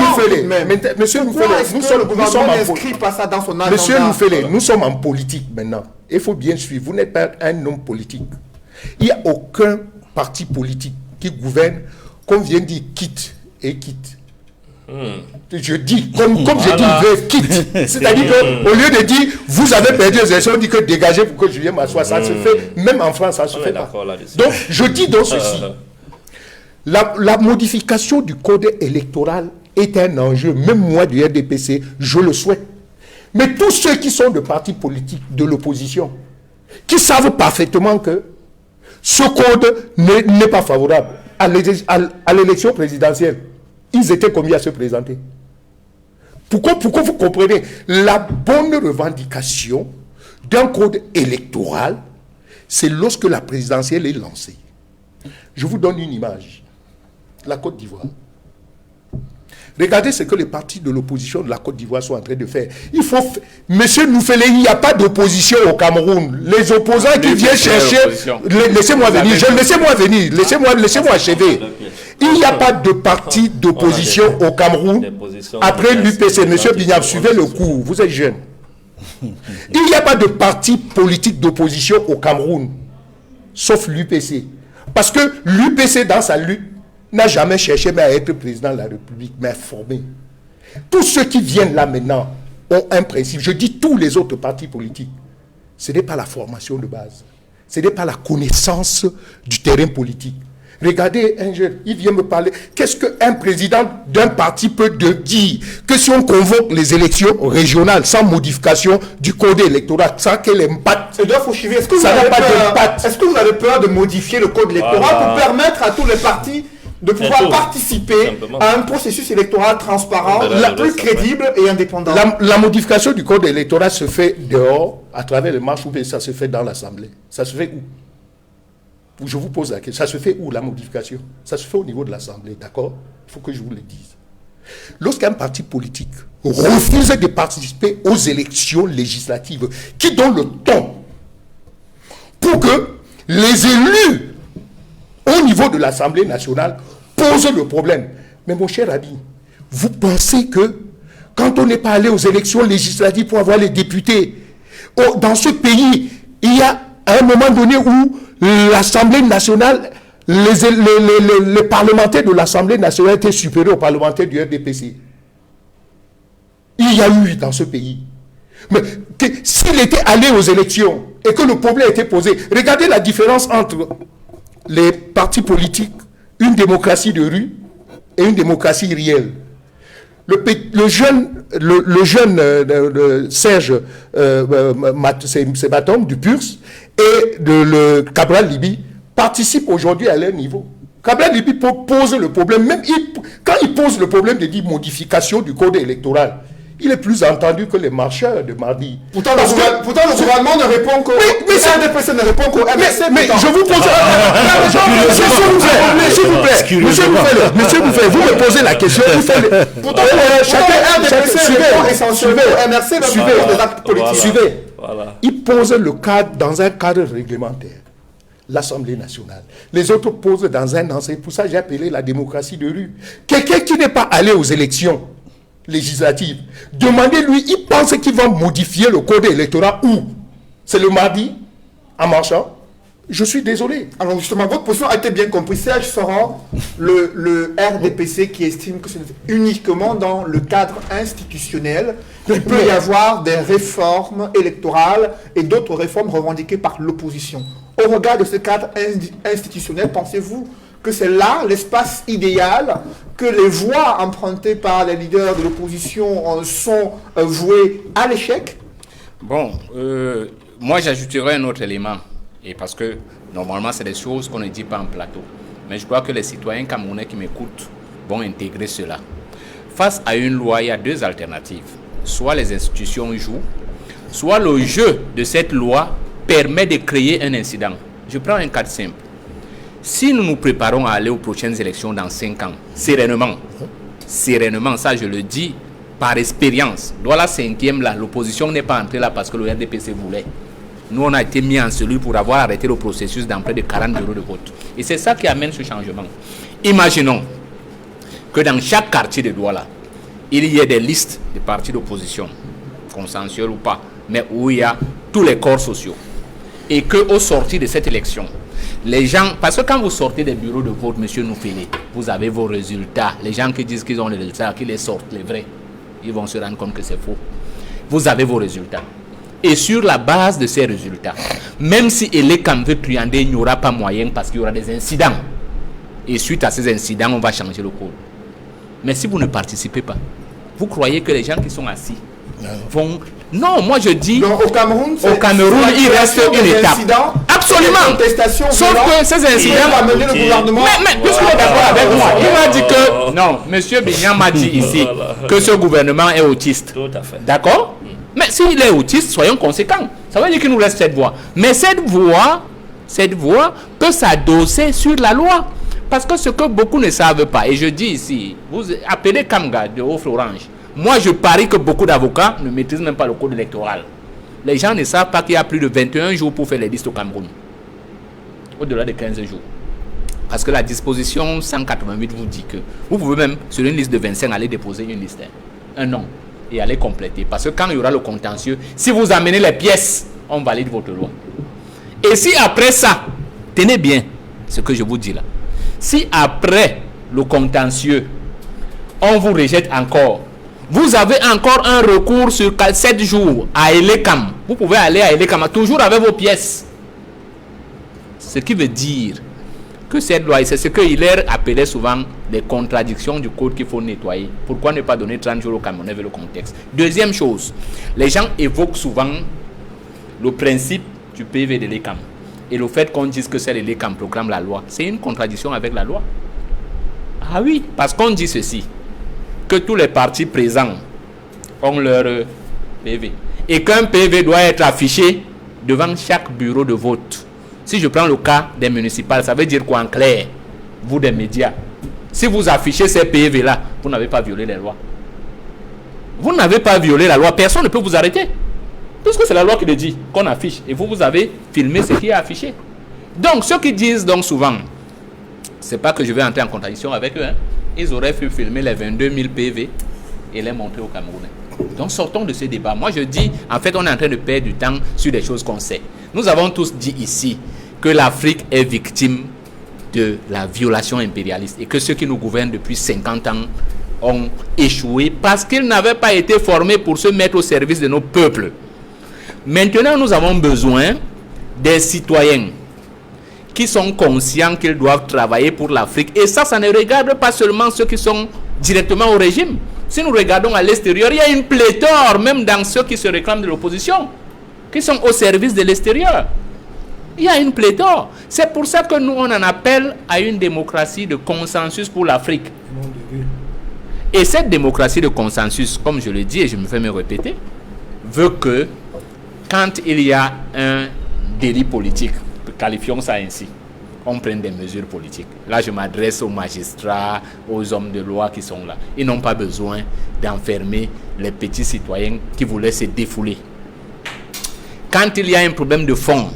Noufélé, nous sommes en politique maintenant. Il faut bien suivre. Vous n'êtes pas un homme politique. Il n'y a aucun parti politique qui gouverne, comme vient de dire, quitte et quitte. Je dis, comme j'ai dit, quitte. C'est-à-dire qu'au lieu de dire, vous avez perdu les élections, on dit que dégagez pour que je vienne m'asseoir. Ça se fait, même en France, ça se fait pas. Donc, je dis donc ceci. La modification du code électoral est un enjeu. Même moi, du RDPC, je le souhaite. Mais tous ceux qui sont de partis politiques de l'opposition, qui savent parfaitement que ce code n'est pas favorable à l'élection présidentielle, ils étaient combien à se présenter? Pourquoi vous comprenez? La bonne revendication d'un code électoral, c'est lorsque la présidentielle est lancée. Je vous donne une image. La Côte d'Ivoire. Regardez ce que les partis de l'opposition de la Côte d'Ivoire sont en train de faire. Monsieur Noufélé, il n'y a pas d'opposition au Cameroun. Les opposants qui viennent chercher... Laissez-moi venir. Laissez-moi achever. Il n'y a pas de parti d'opposition au Cameroun après l'UPC. Monsieur Bignam, suivez le cours. Vous êtes jeune. Il n'y a pas de parti politique d'opposition au Cameroun, sauf l'UPC. Parce que l'UPC, dans sa lutte, n'a jamais cherché à être président de la République, mais à former. Tous ceux qui viennent là maintenant ont un principe. Je dis tous les autres partis politiques. Ce n'est pas la formation de base. Ce n'est pas la connaissance du terrain politique. Regardez un jeune, il vient me parler. Qu'est-ce qu'un président d'un parti peut dire? Que si on convoque les élections régionales sans modification du code électoral, sans qu'elle impacte, est-ce que vous avez peur de modifier le code électoral pour permettre à tous les partis de pouvoir participer à un processus électoral transparent, plus crédible et indépendant? La modification du code électoral se fait dehors, à travers les marches, ou bien ça se fait dans l'Assemblée. Ça se fait où? Je vous pose la question. Ça se fait où, la modification? Ça se fait au niveau de l'Assemblée, d'accord? Il faut que je vous le dise. Lorsqu'un parti politique refuse de participer aux élections législatives, qui donnent le ton pour que les élus au niveau de l'Assemblée nationale posent le problème. Mais mon cher ami, vous pensez que quand on n'est pas allé aux élections législatives pour avoir les députés, dans ce pays, il y a un moment donné où l'Assemblée nationale, les parlementaires de l'Assemblée nationale étaient supérieurs aux parlementaires du RDPC. Il y a eu dans ce pays. Mais s'il était allé aux élections et que le problème était posé, regardez la différence entre les partis politiques, une démocratie de rue et une démocratie réelle. Le jeune Serge Sebatom du PURS et le Cabral Libi participent aujourd'hui à leur niveau. Cabral Libi pose le problème, même quand il pose le problème de modification du code électoral, il est plus entendu que les marcheurs de mardi. Pourtant, le gouvernement ne répond qu'au... Oui, mais RDPC ne répond qu'au MRC. Mais je vous pose... Monsieur Bouffet, vous me posez la question. Pourtant, chacun RDPC répond essentiellement au MRC, des actes politiques. Suivez. Il pose le cadre dans un cadre réglementaire. L'Assemblée nationale. Les autres posent dans un ensemble. Pour ça, j'ai appelé la démocratie de rue. Quelqu'un qui n'est pas allé aux élections législatives, demandez-lui, il pense qu'il va modifier le code électoral où? C'est le mardi, en marchant? Je suis désolé. Alors justement, votre position a été bien comprise. Serge Soran, le RDPC qui estime que c'est uniquement dans le cadre institutionnel qu'il peut y avoir des réformes électorales et d'autres réformes revendiquées par l'opposition. Au regard de ce cadre institutionnel, pensez-vous que c'est là l'espace idéal, que les voies empruntées par les leaders de l'opposition sont vouées à l'échec? Bon, moi j'ajouterais un autre élément, et parce que normalement c'est des choses qu'on ne dit pas en plateau, mais je crois que les citoyens camerounais qui m'écoutent vont intégrer cela. Face à une loi, il y a deux alternatives. Soit les institutions jouent, soit le jeu de cette loi permet de créer un incident. Je prends un cas simple. Si nous nous préparons à aller aux prochaines élections dans 5 ans, sereinement, ça je le dis par expérience, dans la 5e là, l'opposition n'est pas entrée là parce que le RDPC voulait. Nous on a été mis en celui pour avoir arrêté le processus dans près de 40 bureaux de vote. Et c'est ça qui amène ce changement. Imaginons que dans chaque quartier de Douala, il y ait des listes de partis d'opposition, consensuels ou pas, mais où il y a tous les corps sociaux. Et qu'au sortir de cette élection, les gens, parce que quand vous sortez des bureaux de vote, monsieur Noufélé, vous avez vos résultats. Les gens qui disent qu'ils ont les résultats, qu'ils les sortent, les vrais, ils vont se rendre compte que c'est faux. Vous avez vos résultats. Et sur la base de ces résultats, même si Elekam veut truander, il n'y aura pas moyen parce qu'il y aura des incidents. Et suite à ces incidents, on va changer le code. Mais si vous ne participez pas, vous croyez que les gens qui sont assis vont... Non, moi je dis... Donc, au Cameroun, il reste une étape. Absolument. Sauf que ces incidents... amener le gouvernement... Mais puisqu'il est d'accord avec moi, il m'a dit que... Non, M. Bignan m'a dit ici que ce gouvernement est autiste. Tout à fait. D'accord? Mais s'il est autiste, soyons conséquents. Ça veut dire qu'il nous reste cette voie. Mais cette voie peut s'adosser sur la loi. Parce que ce que beaucoup ne savent pas, et je dis ici, vous appelez Kamga de Haut-Florange. Moi, je parie que beaucoup d'avocats ne maîtrisent même pas le code électoral. Les gens ne savent pas qu'il y a plus de 21 jours pour faire les listes au Cameroun. Au-delà de 15 jours. Parce que la disposition 188 vous dit que vous pouvez même, sur une liste de 25, aller déposer une liste, un nom, et aller compléter. Parce que quand il y aura le contentieux, si vous amenez les pièces, on valide votre loi. Et si après ça, tenez bien ce que je vous dis là, si après le contentieux, on vous rejette encore, vous avez encore un recours sur 7 jours à Elekam. Vous pouvez aller à Elekam, toujours avec vos pièces. Ce qui veut dire que cette loi, c'est ce que Hilaire appelait souvent des contradictions du code qu'il faut nettoyer. Pourquoi ne pas donner 30 jours au Camerounais avec le contexte? Deuxième chose, les gens évoquent souvent le principe du PV de l'ECAM. Et le fait qu'on dise que c'est l'ECAM proclame la loi, c'est une contradiction avec la loi. Ah oui, parce qu'on dit ceci, que tous les partis présents ont leur PV. Et qu'un PV doit être affiché devant chaque bureau de vote. Si je prends le cas des municipales, ça veut dire quoi en clair? Vous des médias, si vous affichez ces PV-là, vous n'avez pas violé les lois. Vous n'avez pas violé la loi, personne ne peut vous arrêter. Puisque c'est la loi qui le dit, qu'on affiche. Et vous avez filmé ce qui est affiché. Donc, ceux qui disent donc souvent, c'est pas que je vais entrer en contradiction avec eux, hein. Ils auraient pu filmer les 22 000 PV et les montrer aux Camerounais. Donc sortons de ce débat. Moi je dis, en fait on est en train de perdre du temps sur des choses qu'on sait. Nous avons tous dit ici que l'Afrique est victime de la violation impérialiste et que ceux qui nous gouvernent depuis 50 ans ont échoué parce qu'ils n'avaient pas été formés pour se mettre au service de nos peuples. Maintenant, nous avons besoin des citoyens qui sont conscients qu'ils doivent travailler pour l'Afrique. Et ça ne regarde pas seulement ceux qui sont directement au régime. Si nous regardons à l'extérieur, il y a une pléthore, même dans ceux qui se réclament de l'opposition, qui sont au service de l'extérieur. Il y a une pléthore. C'est pour ça que nous, on en appelle à une démocratie de consensus pour l'Afrique. Et cette démocratie de consensus, comme je le dis et je me fais me répéter, veut que quand il y a un délit politique, qualifions ça ainsi, on prenne des mesures politiques. Là, je m'adresse aux magistrats, aux hommes de loi qui sont là. Ils n'ont pas besoin d'enfermer les petits citoyens qui voulaient se défouler. Quand il y a un problème de fond,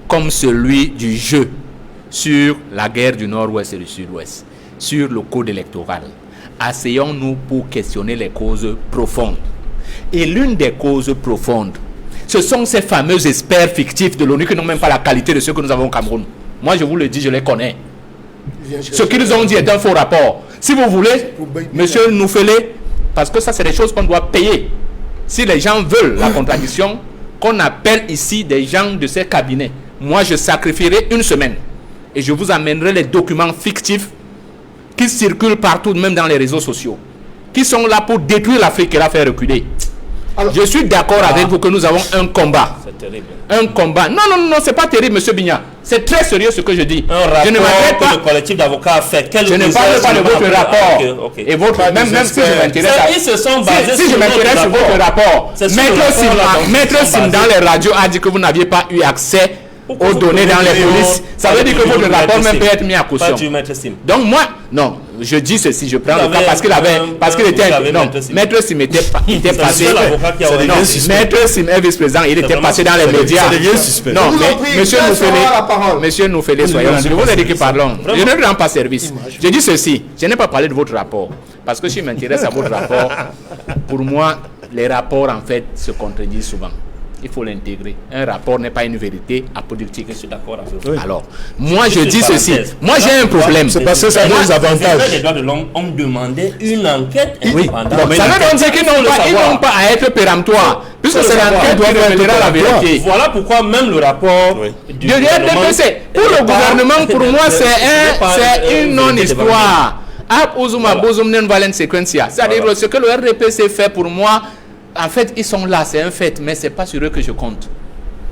comme celui du jeu sur la guerre du Nord-Ouest et du Sud-Ouest, sur le code électoral, asseyons-nous pour questionner les causes profondes. Et l'une des causes profondes, ce sont ces fameux experts fictifs de l'ONU qui n'ont même pas la qualité de ceux que nous avons au Cameroun. Moi, je vous le dis, je les connais. Ce qu'ils ont dit est un faux rapport. Si vous voulez, monsieur Noufélé, parce que ça, c'est des choses qu'on doit payer. Si les gens veulent la contradiction, qu'on appelle ici des gens de ces cabinets. Moi, je sacrifierai une semaine et je vous amènerai les documents fictifs qui circulent partout, même dans les réseaux sociaux, qui sont là pour détruire l'Afrique et la faire reculer. Alors, je suis d'accord avec vous que nous avons un combat. C'est terrible. Un combat. Non, c'est pas terrible, monsieur Bigna. C'est très sérieux ce que je dis. Un rapport je ne que le collectif d'avocats a fait. Je ne parle pas de votre rapport. Okay. Et votre, même si je m'intéresse ils se sont basés si je m'intéresse sur votre rapport, Maître Sim dans les radios a dit que vous n'aviez pas eu accès aux données dans les polices. Ça veut dire que votre rapport même peut être mis à caution. Donc moi, non, je dis ceci, je prends le cas parce qu'il était, non, Maître Sim était passé, non, Maître Sim est vice-président, il était passé dans les médias. Non, mais monsieur Noufélé, soyons, je vous ai dit que parlons. Je ne rends pas service. Je dis ceci, je n'ai pas parlé de votre rapport, parce que si je m'intéresse à votre rapport, pour moi, les rapports en fait se contredisent souvent. Il faut l'intégrer. Un rapport n'est pas une vérité apodictique. Je suis d'accord avec vous. Alors, moi je dis ceci. Moi j'ai un problème. C'est parce que ça a des avantages. Les droits de l'homme ont demandé une enquête indépendante. Ça veut dire qu'ils n'ont pas à être péremptoires. Puisque c'est l'enquête qui révélera la vérité. Voilà pourquoi même le rapport du RDPC, pour le gouvernement, pour moi, c'est une non-histoire. C'est-à-dire ce que le RDPC fait pour moi. En fait, ils sont là, c'est un fait, mais ce n'est pas sur eux que je compte.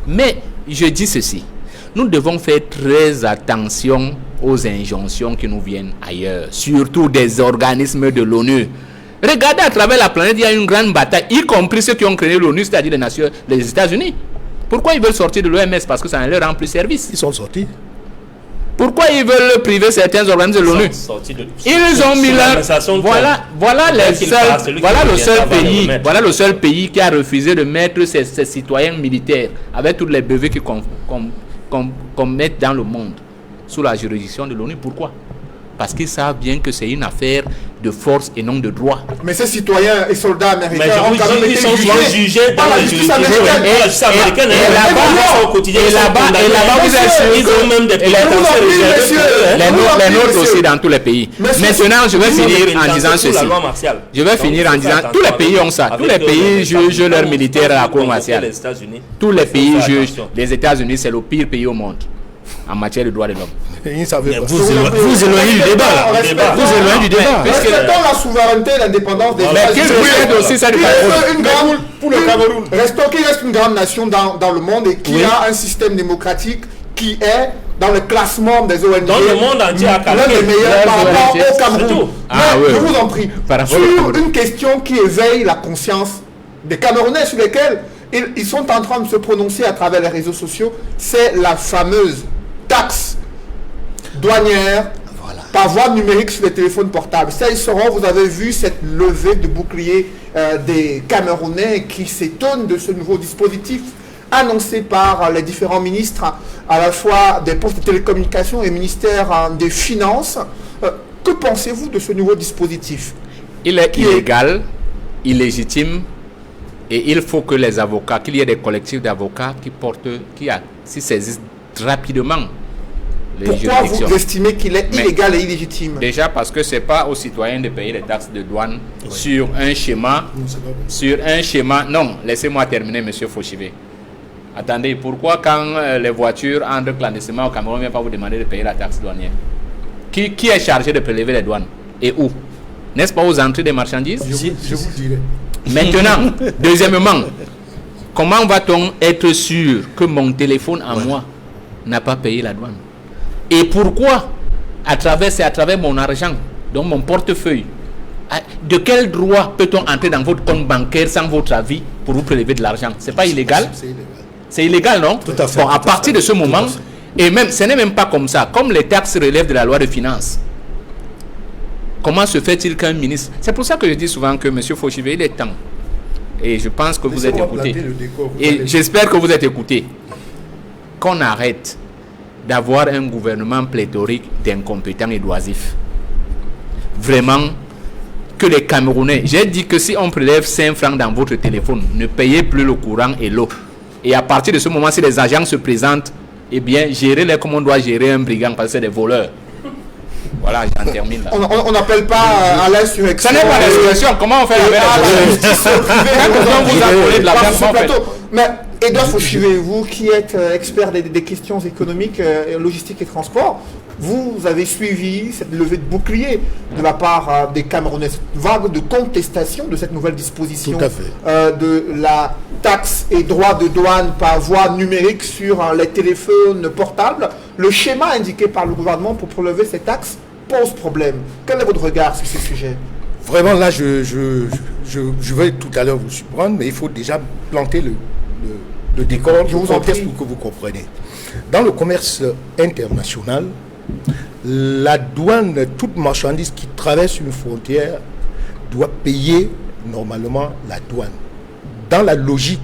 Mais je dis ceci, nous devons faire très attention aux injonctions qui nous viennent ailleurs, surtout des organismes de l'ONU. Regardez à travers la planète, il y a une grande bataille, y compris ceux qui ont créé l'ONU, c'est-à-dire les États-Unis. Pourquoi ils veulent sortir de l'OMS? Parce que ça ne leur rend plus service. Ils sont sortis. Pourquoi ils veulent priver certains organismes de l'ONU? Ils ont mis leur... Voilà le seul pays qui a refusé de mettre ses citoyens militaires avec toutes les bevées qu'on met dans le monde sous la juridiction de l'ONU. Pourquoi? Parce qu'ils savent bien que c'est une affaire de force et non de droit. Mais ces citoyens et soldats américains ont quand même été jugés dans la justice américaine. Et là-bas, vous êtes ils ont même des les nôtres aussi dans tous les pays. Maintenant, je vais finir en disant ceci. Je vais finir en disant, tous les pays ont ça. Tous les pays jugent leurs militaires à la cour martiale. Tous les pays jugent. Les États-Unis, c'est le pire pays au monde en matière de droits de l'homme. Vous éloignez du débat. Vous éloignez du débat. Respectons la souveraineté et l'indépendance des États-Unis. Pour le Cameroun. Restons qu'il reste une grande nation dans le monde et qui a un système démocratique qui est dans le classement des ONG. Dans le monde entier, l'un des meilleurs par rapport au Cameroun. Je vous en prie. Sur une question qui éveille la conscience des Camerounais sur lesquels ils sont en train de se prononcer à travers les réseaux sociaux, c'est la fameuse taxe douanière par voie numérique sur les téléphones portables. Ça, vous avez vu cette levée de bouclier des Camerounais qui s'étonnent de ce nouveau dispositif annoncé par les différents ministres, à la fois des postes de télécommunications et ministère des Finances. Que pensez-vous de ce nouveau dispositif? Il est illégal, illégitime, et il faut que les avocats, qu'il y ait des collectifs d'avocats qui saisissent rapidement les juridictions. Pourquoi vous estimez qu'il est illégal et illégitime? Déjà parce que ce n'est pas aux citoyens de payer les taxes de douane sur un schéma. Non, laissez-moi terminer, monsieur Fauchivé. Attendez, pourquoi quand les voitures entrent clandestinement au Cameroun, on ne vient pas vous demander de payer la taxe douanière? Qui est chargé de prélever les douanes? Et où? N'est-ce pas aux entrées des marchandises? Je vous dirai. Maintenant, deuxièmement, comment va-t-on être sûr que mon téléphone à moi n'a pas payé la douane? Et pourquoi? C'est à travers mon argent, donc mon portefeuille. De quel droit peut-on entrer dans votre compte bancaire sans votre avis pour vous prélever de l'argent? C'est pas illégal? C'est illégal. C'est illégal, non? Tout à fait. Bon, à partir de ce moment, et même, ce n'est même pas comme ça. Comme les taxes relèvent de la loi de finances, comment se fait-il qu'un ministre... C'est pour ça que je dis souvent que M. Fauchivé, il est temps. Et je pense que vous êtes écouté. Et j'espère que vous êtes écouté. Qu'on arrête d'avoir un gouvernement pléthorique d'incompétents et d'oisifs. Vraiment, que les Camerounais... J'ai dit que si on prélève 5 francs dans votre téléphone, ne payez plus le courant et l'eau. Et à partir de ce moment, si les agents se présentent, eh bien, gérez-les comme on doit gérer un brigand, parce que c'est des voleurs. Voilà, j'en termine là. On n'appelle pas à l'insurrection. Ça n'est pas l'insurrection. Comment on fait la justice privée quand on vous a volé de la personne? Mais Edouard Fauchivé, vous qui êtes expert des questions économiques, logistiques et transports, vous avez suivi cette levée de bouclier de la part des Camerounais, cette vague de contestation de cette nouvelle disposition de la taxe et droit de douane par voie numérique sur les téléphones portables. Le schéma indiqué par le gouvernement pour prélever ces taxes pose problème. Quel est votre regard sur ce sujet? Vraiment, là, je vais tout à l'heure vous surprendre, mais il faut déjà planter le décor, le contexte pour que vous compreniez. Dans le commerce international, la douane, toute marchandise qui traverse une frontière doit payer normalement la douane. Dans la logique,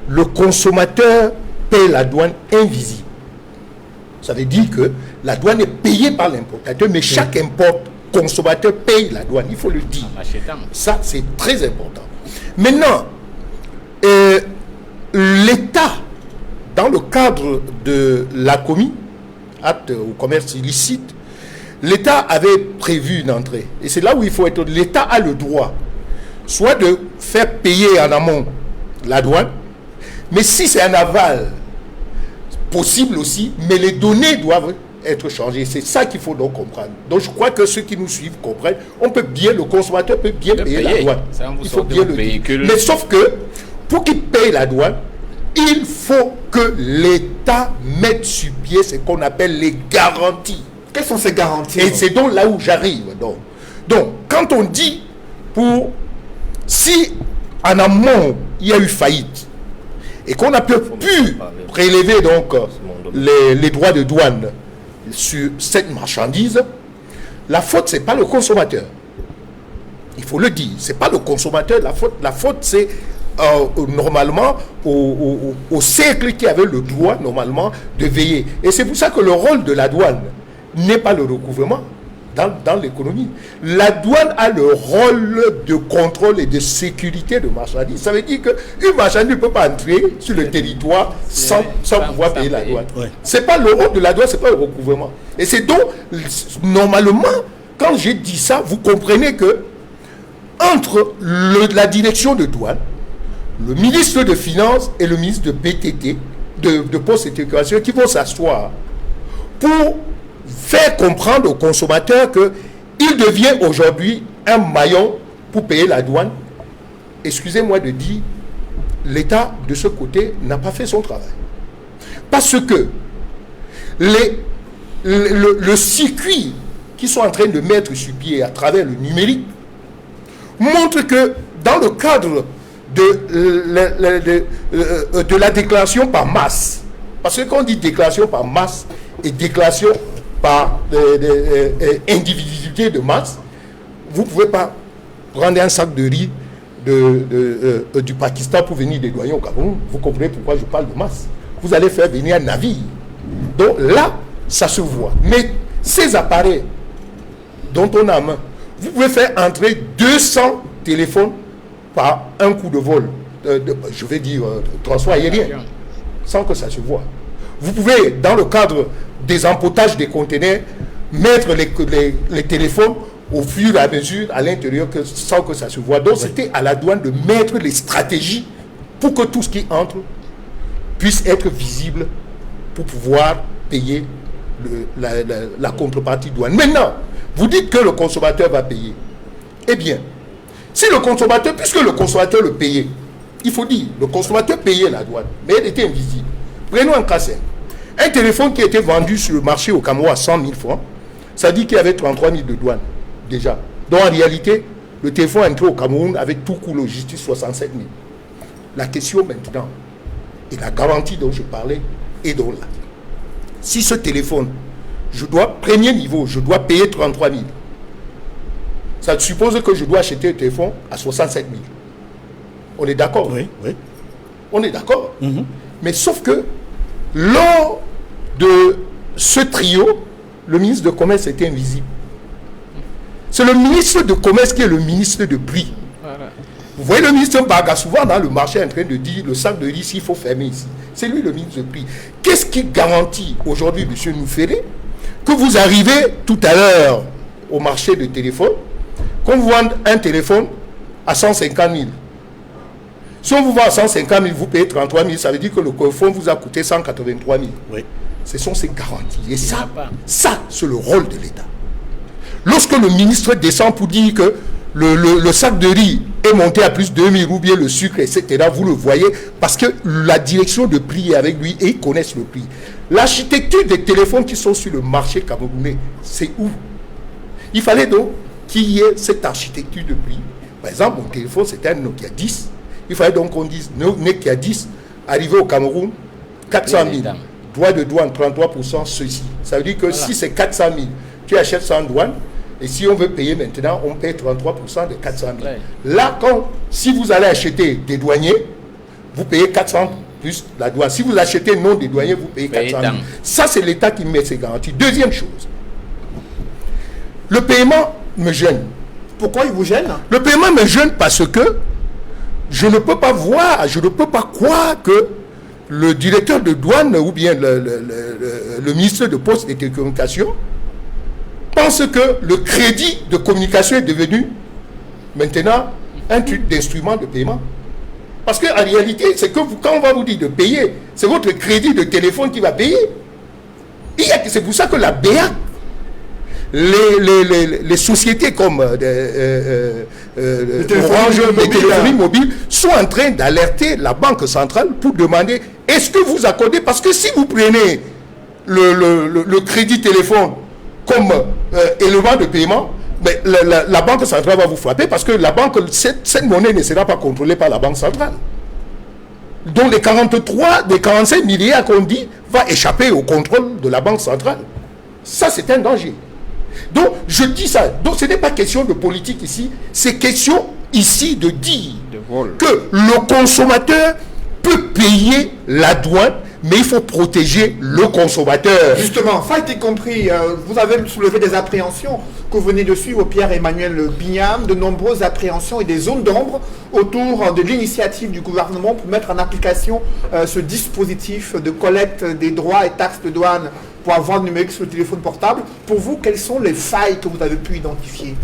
le consommateur paie la douane invisible. Ça veut dire que la douane est payée par l'importateur, mais chaque consommateur paye la douane, il faut le dire. Ça, c'est très important. Maintenant, l'État, dans le cadre de l'ACOMI, acte au commerce illicite, l'État avait prévu une entrée. Et c'est là où il faut être. L'État a le droit, soit de faire payer en amont la douane, mais si c'est un aval, possible aussi, mais les données doivent être changées. C'est ça qu'il faut donc comprendre. Donc je crois que ceux qui nous suivent comprennent. Le consommateur peut bien payer la douane. Il faut bien le dire. Mais sauf que, pour qu'il paye la douane, il faut que l'État mette sur pied ce qu'on appelle les garanties. Quelles sont ces garanties? Et c'est donc là où j'arrive. Donc, quand on dit si en amont il y a eu faillite et qu'on a pu prélever donc les droits de douane sur cette marchandise, la faute c'est pas le consommateur. Il faut le dire, c'est pas le consommateur la faute c'est normalement au cercle qui avait le droit normalement de veiller. Et c'est pour ça que le rôle de la douane n'est pas le recouvrement dans l'économie. La douane a le rôle de contrôle et de sécurité de marchandises. Ça veut dire qu'une marchandise ne peut pas entrer sur le territoire sans pouvoir payer la douane. Ouais. C'est pas le rôle de la douane, c'est pas le recouvrement. Et c'est donc, normalement, quand j'ai dit ça, vous comprenez que entre la direction de douane, le ministre de Finances et le ministre de BTT, de Poste et Télécommunications, qui vont s'asseoir pour faire comprendre aux consommateurs qu'il devient aujourd'hui un maillon pour payer la douane. Excusez-moi de dire, l'État de ce côté n'a pas fait son travail. Parce que le circuit qu'ils sont en train de mettre sur pied à travers le numérique montre que dans le cadre de la déclaration par masse, parce que quand on dit déclaration par masse et déclaration par individualité de masse, vous ne pouvez pas prendre un sac de riz du Pakistan pour venir dédouaner au Cameroun. Vous comprenez pourquoi je parle de masse. Vous allez faire venir un navire. Donc là, ça se voit. Mais ces appareils dont on a en main, vous pouvez faire entrer 200 téléphones par un coup de vol, je vais dire transport aérien, sans que ça se voit. Vous pouvez, dans le cadre des empotages des conteneurs, mettre les téléphones au fur et à mesure à l'intérieur sans que ça se voit. Donc c'était à la douane de mettre les stratégies pour que tout ce qui entre puisse être visible pour pouvoir payer la contrepartie douane. Maintenant, vous dites que le consommateur va payer. Eh bien, si le consommateur, puisque le consommateur le payait, il faut dire, le consommateur payait la douane, mais elle était invisible. Prenons un cas simple. Un téléphone qui était vendu sur le marché au Cameroun à 100 000 francs, ça dit qu'il y avait 33 000 de douane, déjà. Donc en réalité, le téléphone entré au Cameroun avec tout coût logistique 67 000. La question maintenant, et la garantie dont je parlais, est donc là. Si ce téléphone, premier niveau, je dois payer 33 000, ça suppose que je dois acheter un téléphone à 67 000. On est d'accord? Oui, oui. On est d'accord. Mais sauf que, lors de ce trio, le ministre de Commerce était invisible. C'est le ministre de Commerce qui est le ministre de prix. Voilà. Vous voyez le ministre Baga souvent dans le marché en train de dire le sac de riz, il faut fermer ici. C'est lui le ministre de prix. Qu'est-ce qui garantit aujourd'hui, M. Noufélé, que vous arrivez tout à l'heure au marché de téléphone, qu'on vous vende un téléphone à 150 000. Si on vous vend à 150 000, vous payez 33 000, ça veut dire que le téléphone vous a coûté 183 000. Oui. Ce sont ces garanties. Et ça, c'est le rôle de l'État. Lorsque le ministre descend pour dire que le sac de riz est monté à plus de 2 000 ou bien le sucre, etc., vous le voyez, parce que la direction de prix est avec lui et ils connaissent le prix. L'architecture des téléphones qui sont sur le marché camerounais, c'est où? Il fallait donc qu'il y ait cette architecture de prix. Par exemple, mon téléphone, c'était un Nokia 10. Il fallait donc qu'on dise Nokia 10, arrivé au Cameroun, 400 000. Droit de douane, 33%, ceci. Ça veut dire que si c'est 400 000, tu achètes sans douane. Et si on veut payer maintenant, on paye 33% de 400 000. Là, si vous allez acheter des douaniers, vous payez 400 plus la douane. Si vous achetez non des douaniers, vous payez 400 000. Ça, c'est l'État qui met ses garanties. Deuxième chose, le paiement me gêne. Pourquoi il vous gêne? Le paiement me gêne parce que je ne peux pas voir, je ne peux pas croire que le directeur de douane ou bien le ministre de Poste et Télécommunications pense que le crédit de communication est devenu maintenant un truc d'instrument de paiement. Parce qu'en réalité, c'est que quand on va vous dire de payer, c'est votre crédit de téléphone qui va payer. C'est pour ça que la BEAC, les sociétés comme Orange, les téléphonie mobiles sont en train d'alerter la Banque centrale pour demander est-ce que vous accordez, parce que si vous prenez le crédit téléphone comme élément de paiement, mais la Banque centrale va vous frapper parce que la banque, cette monnaie ne sera pas contrôlée par la Banque centrale. Donc les 45 milliards qu'on dit va échapper au contrôle de la Banque centrale. Ça, c'est un danger. Donc, je dis ça. Donc, ce n'est pas question de politique ici. C'est question ici de dire que le consommateur peut payer la douane, mais il faut protéger le consommateur. Justement, ça a été compris. Vous avez soulevé des appréhensions que vous venez de suivre, Pierre-Emmanuel Bignam, de nombreuses appréhensions et des zones d'ombre autour de l'initiative du gouvernement pour mettre en application ce dispositif de collecte des droits et taxes de douane pour avoir le numérique sur le téléphone portable. Pour vous, quelles sont les failles que vous avez pu identifier?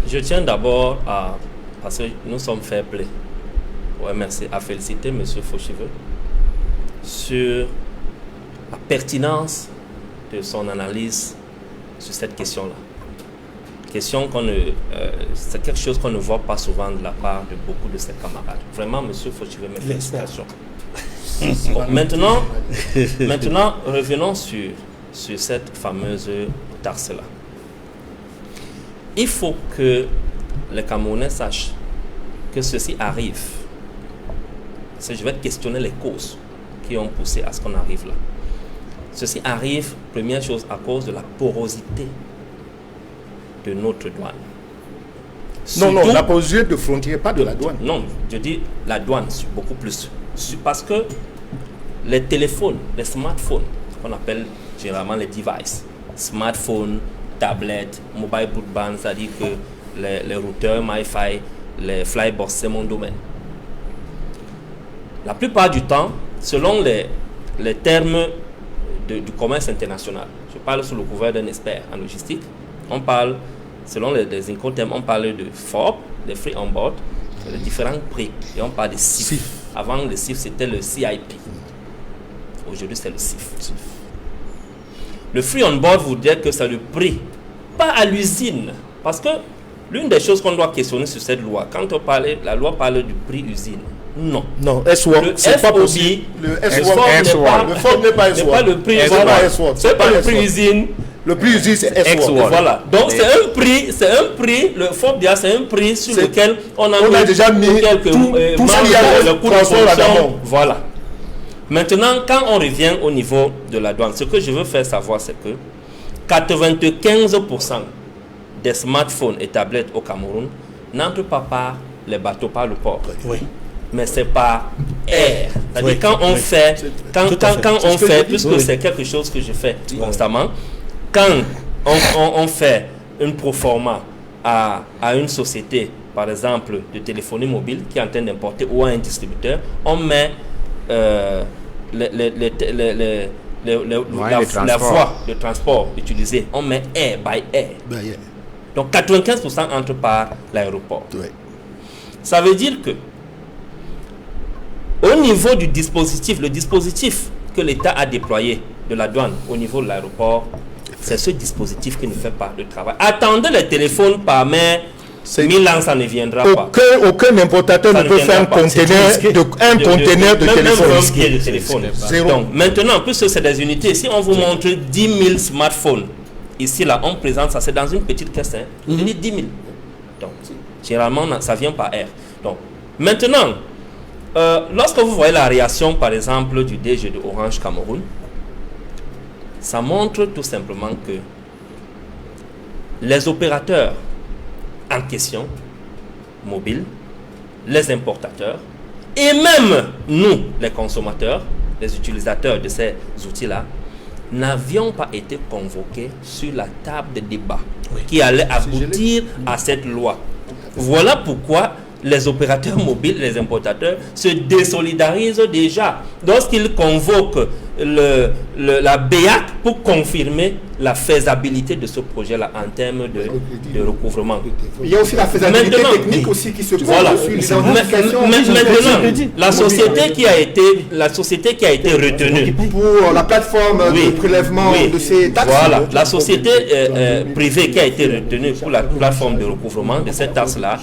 Je tiens d'abord à, parce que nous sommes fair play, au MRC, à féliciter M. Faucheveux sur la pertinence de son analyse sur cette question-là. C'est quelque chose qu'on ne voit pas souvent de la part de beaucoup de ses camarades. Vraiment, M. Faucheveux, mes félicitations. Bon, maintenant, revenons sur cette fameuse taxe-là. Il faut que les Camerounais sachent que ceci arrive. Parce que je vais questionner les causes qui ont poussé à ce qu'on arrive là. Ceci arrive, première chose, à cause de la porosité de notre douane. Non, la porosité de frontière, pas de la douane. Non, je dis la douane, beaucoup plus. Parce que les téléphones, les smartphones, qu'on appelle généralement les devices, smartphones, tablettes, mobile broadband, c'est-à-dire que les routeurs, Wi-Fi, les flybox, c'est mon domaine. La plupart du temps, selon les termes du commerce international, je parle sous le couvert d'un expert en logistique, on parle, selon les incoterms, on parle de FOB, des free on board, les différents prix, et on parle de CIF. Avant le CIF, c'était le CIP. Aujourd'hui, c'est le CIF. Le free on board vous dit que c'est le prix, pas à l'usine. Parce que l'une des choses qu'on doit questionner sur cette loi, quand on parle, la loi parle du prix usine. Non. Non, S-Word, c'est pas possible. Le FOB n'est pas le prix usine. C'est pas le prix usine. Le prix usine, c'est S-Word. Voilà. Donc c'est un prix, le FOB dia c'est un prix sur lequel on a déjà mis tout ce qu'il y a le coût de production. Voilà. Maintenant, quand on revient au niveau de la douane, ce que je veux faire savoir, c'est que 95% des smartphones et tablettes au Cameroun n'entrent pas par les bateaux, par le port. Oui. Mais c'est par air. C'est-à-dire quand on fait, puisque c'est quelque chose que je fais constamment, quand on fait une proforma à une société, par exemple, de téléphonie mobile qui est en train d'importer ou à un distributeur, on met la voie de transport utilisée, on met air by air. Donc 95% entre par l'aéroport. Oui. Ça veut dire que au niveau du dispositif, le dispositif que l'État a déployé de la douane au niveau de l'aéroport, c'est ce dispositif qui ne fait pas de travail. Attendez les téléphones par mer, 1000 ans ça ne viendra pas. Aucun importateur ne peut faire un conteneur de téléphone. Donc maintenant, puisque c'est des unités, si on vous montre 10 000 smartphones, ici là, on présente ça, c'est dans une petite caisse, on dit 10 000. Donc généralement, ça vient par air. Donc maintenant, lorsque vous voyez la réaction, par exemple, du DG de Orange Cameroun, ça montre tout simplement que les opérateurs en question, mobiles, les importateurs, et même nous, les consommateurs, les utilisateurs de ces outils-là, n'avions pas été convoqués sur la table de débat qui allait aboutir à cette loi. Voilà pourquoi les opérateurs mobiles, les importateurs, se désolidarisent déjà lorsqu'ils convoquent la BEAC pour confirmer la faisabilité de ce projet-là en termes de recouvrement. Il y a aussi la faisabilité technique aussi qui se pose sur l'identification. Maintenant, la société qui a été retenue pour la plateforme de prélèvement de ces taxes. Voilà, la société privée qui a été retenue pour la plateforme de recouvrement de cette taxe-là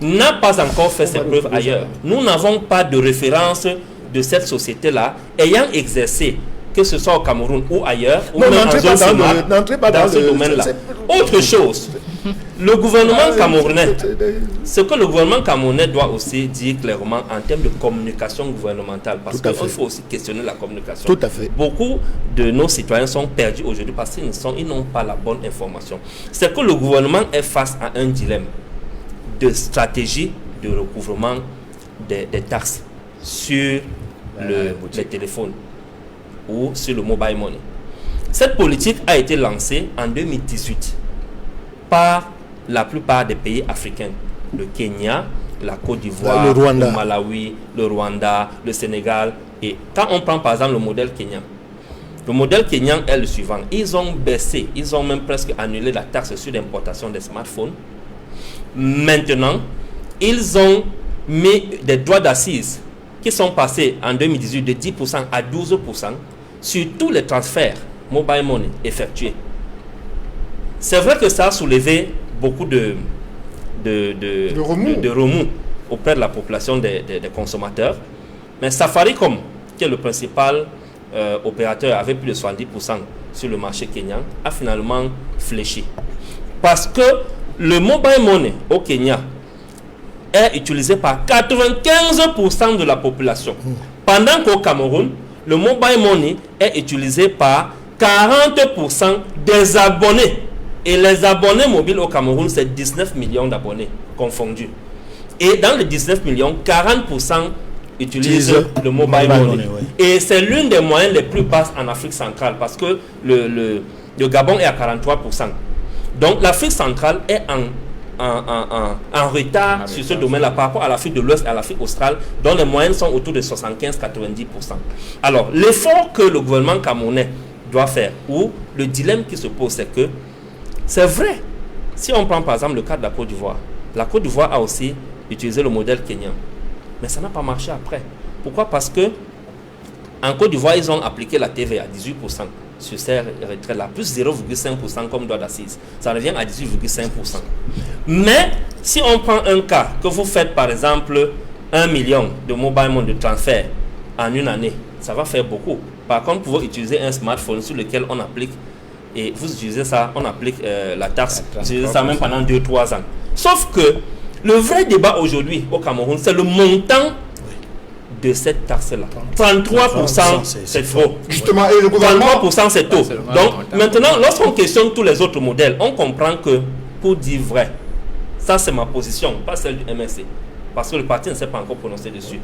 n'a pas encore fait ses preuves ailleurs. Nous n'avons pas de référence de cette société-là ayant exercé, que ce soit au Cameroun ou ailleurs, ou même en zone CIMAC, dans ce domaine-là. Autre chose, le gouvernement camerounais, ce que le gouvernement camerounais doit aussi dire clairement en termes de communication gouvernementale, parce qu'il faut aussi questionner la communication. Tout à fait. Beaucoup de nos citoyens sont perdus aujourd'hui parce qu'ils n'ont pas la bonne information. C'est que le gouvernement est face à un dilemme de stratégie de recouvrement des taxes sur les téléphones ou sur le mobile money. Cette politique a été lancée en 2018 par la plupart des pays africains, le Kenya, la Côte d'Ivoire, le Malawi, le Rwanda, le Sénégal. Et quand on prend par exemple le modèle kenyan, le modèle kenyan est le suivant. Ils ont baissé, ils ont même presque annulé la taxe sur l'importation des smartphones. Maintenant, ils ont mis des droits d'assises qui sont passés en 2018 de 10% à 12% sur tous les transferts mobile money effectués. C'est vrai que ça a soulevé beaucoup de remous auprès de la population des consommateurs, mais Safaricom, qui est le principal opérateur avec plus de 70% sur le marché kenyan, a finalement fléchi. Parce que le mobile money au Kenya est utilisé par 95% de la population. Pendant qu'au Cameroun, le mobile money est utilisé par 40% des abonnés. Et les abonnés mobiles au Cameroun, c'est 19 millions d'abonnés confondus. Et dans les 19 millions, 40% utilisent le mobile money. Et c'est l'une des moyennes les plus basses en Afrique centrale parce que le Gabon est à 43%. Donc l'Afrique centrale est en retard sur ce domaine-là par rapport à l'Afrique de l'Ouest et à l'Afrique australe, dont les moyennes sont autour de 75-90%. Alors, l'effort que le gouvernement camerounais doit faire, ou le dilemme qui se pose, c'est que c'est vrai, si on prend par exemple le cas de la Côte d'Ivoire a aussi utilisé le modèle kenyan, mais ça n'a pas marché après. Pourquoi? Parce que En Côte d'Ivoire, ils ont appliqué la TVA à 18% sur ces retraites-là, plus 0,5% comme droit d'assise. Ça revient à 18,5%. Mais si on prend un cas, que vous faites par exemple 1 million de mobile money de transfert en une année, ça va faire beaucoup. Par contre, vous utilisez un smartphone sur lequel on applique, et vous utilisez ça, on applique la taxe, vous utilisez ça même pendant 2-3 ans. Sauf que le vrai débat aujourd'hui au Cameroun, c'est le montant de cette taxe-là. 33%, c'est faux. Justement, et le gouvernement... 33%, c'est tôt. Donc, maintenant, lorsqu'on questionne tous les autres modèles, on comprend que, pour dire vrai, ça c'est ma position, pas celle du MSC, parce que le parti ne s'est pas encore prononcé dessus.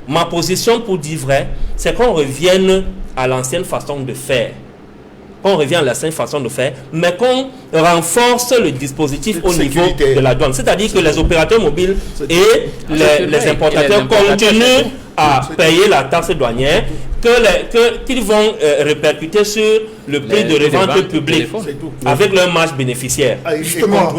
Ma position, pour dire vrai, c'est qu'on revienne à l'ancienne façon de faire. Qu'on revienne à l'ancienne façon de faire, mais qu'on renforce le dispositif au niveau de la douane. C'est-à-dire que les opérateurs mobiles et les importateurs continuent à payer la taxe douanière, qu'ils vont répercuter sur le prix de revente publique avec leur marge bénéficiaire. Justement,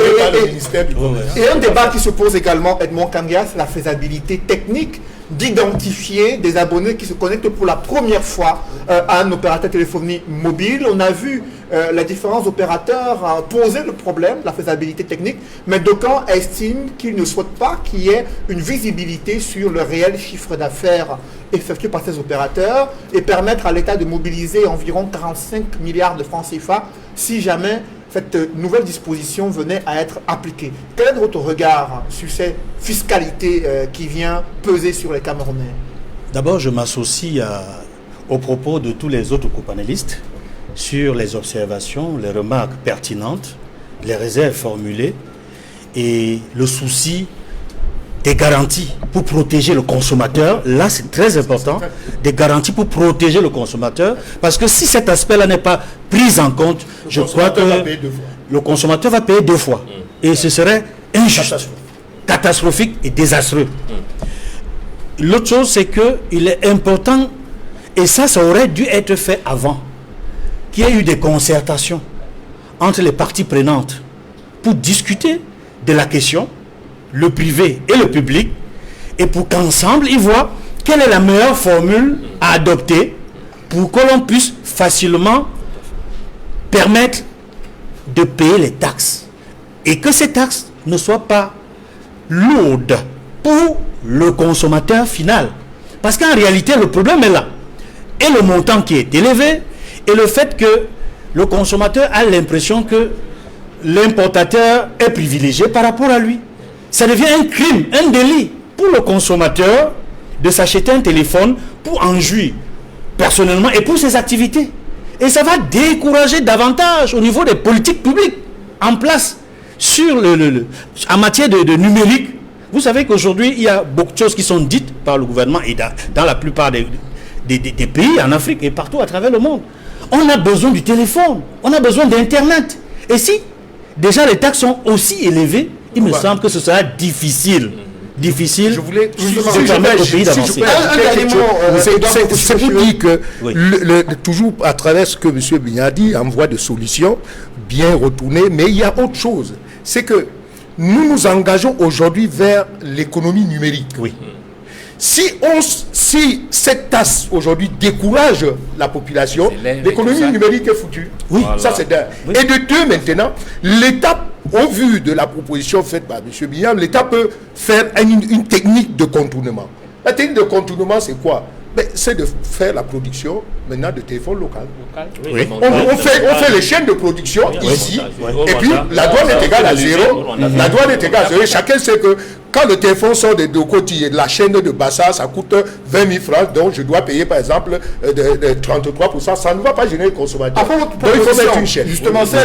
et un débat qui se pose également, Edmond Kangia, c'est la faisabilité technique d'identifier des abonnés qui se connectent pour la première fois à un opérateur téléphonie mobile. On a vu les différents opérateurs poser le problème, la faisabilité technique, mais d'aucuns estiment qu'ils ne souhaitent pas qu'il y ait une visibilité sur le réel chiffre d'affaires effectué par ces opérateurs et permettre à l'État de mobiliser environ 45 milliards de francs CFA si jamais cette nouvelle disposition venait à être appliquée. Quel est votre regard sur cette fiscalité qui vient peser sur les Camerounais? D'abord, je m'associe aux propos de tous les autres co-panélistes sur les observations, les remarques pertinentes, les réserves formulées et le souci des garanties pour protéger le consommateur. Là, c'est très important, des garanties pour protéger le consommateur, parce que si cet aspect-là n'est pas pris en compte, je crois que le consommateur va payer 2 fois. Et ce serait injuste, catastrophique et désastreux. L'autre chose, c'est qu'il est important, et ça aurait dû être fait avant, qu'il y ait eu des concertations entre les parties prenantes pour discuter de la question, le privé et le public, et pour qu'ensemble ils voient quelle est la meilleure formule à adopter pour que l'on puisse facilement permettre de payer les taxes et que ces taxes ne soient pas lourdes pour le consommateur final, parce qu'en réalité le problème est là, et le montant qui est élevé et le fait que le consommateur a l'impression que l'importateur est privilégié par rapport à lui. Ça devient un crime, un délit pour le consommateur de s'acheter un téléphone pour en jouir personnellement et pour ses activités. Et ça va décourager davantage au niveau des politiques publiques en place sur en matière de numérique. Vous savez qu'aujourd'hui, il y a beaucoup de choses qui sont dites par le gouvernement et dans la plupart des pays en Afrique et partout à travers le monde. On a besoin du téléphone, on a besoin d'Internet. Et si déjà les taxes sont aussi élevées, il me semble que ce sera difficile. Je voulais permettre au pays d'avancer. C'est pour dire que, toujours à travers ce que M. Bignard dit, en voie de solution, bien retourné, mais il y a autre chose. C'est que nous nous engageons aujourd'hui vers l'économie numérique. Oui. Si cette taxe aujourd'hui décourage la population, l'économie numérique est foutue. Oui. Voilà. Ça c'est d'un. Oui. Et de deux, maintenant, l'État, au vu de la proposition faite par M. Bignard, l'État peut faire une technique de contournement. La technique de contournement, c'est quoi? C'est de faire la production maintenant de téléphones locaux. Oui. On fait les chaînes de production ici, et puis la douane est égale à 0. La douane est égale à 0. Chacun sait que quand le téléphone sort de côté de la chaîne de Bassa, ça coûte 20 000 francs, donc je dois payer par exemple de 33%. Ça ne va pas gêner le consommateur. Donc il faut mettre une chaîne. Justement, ça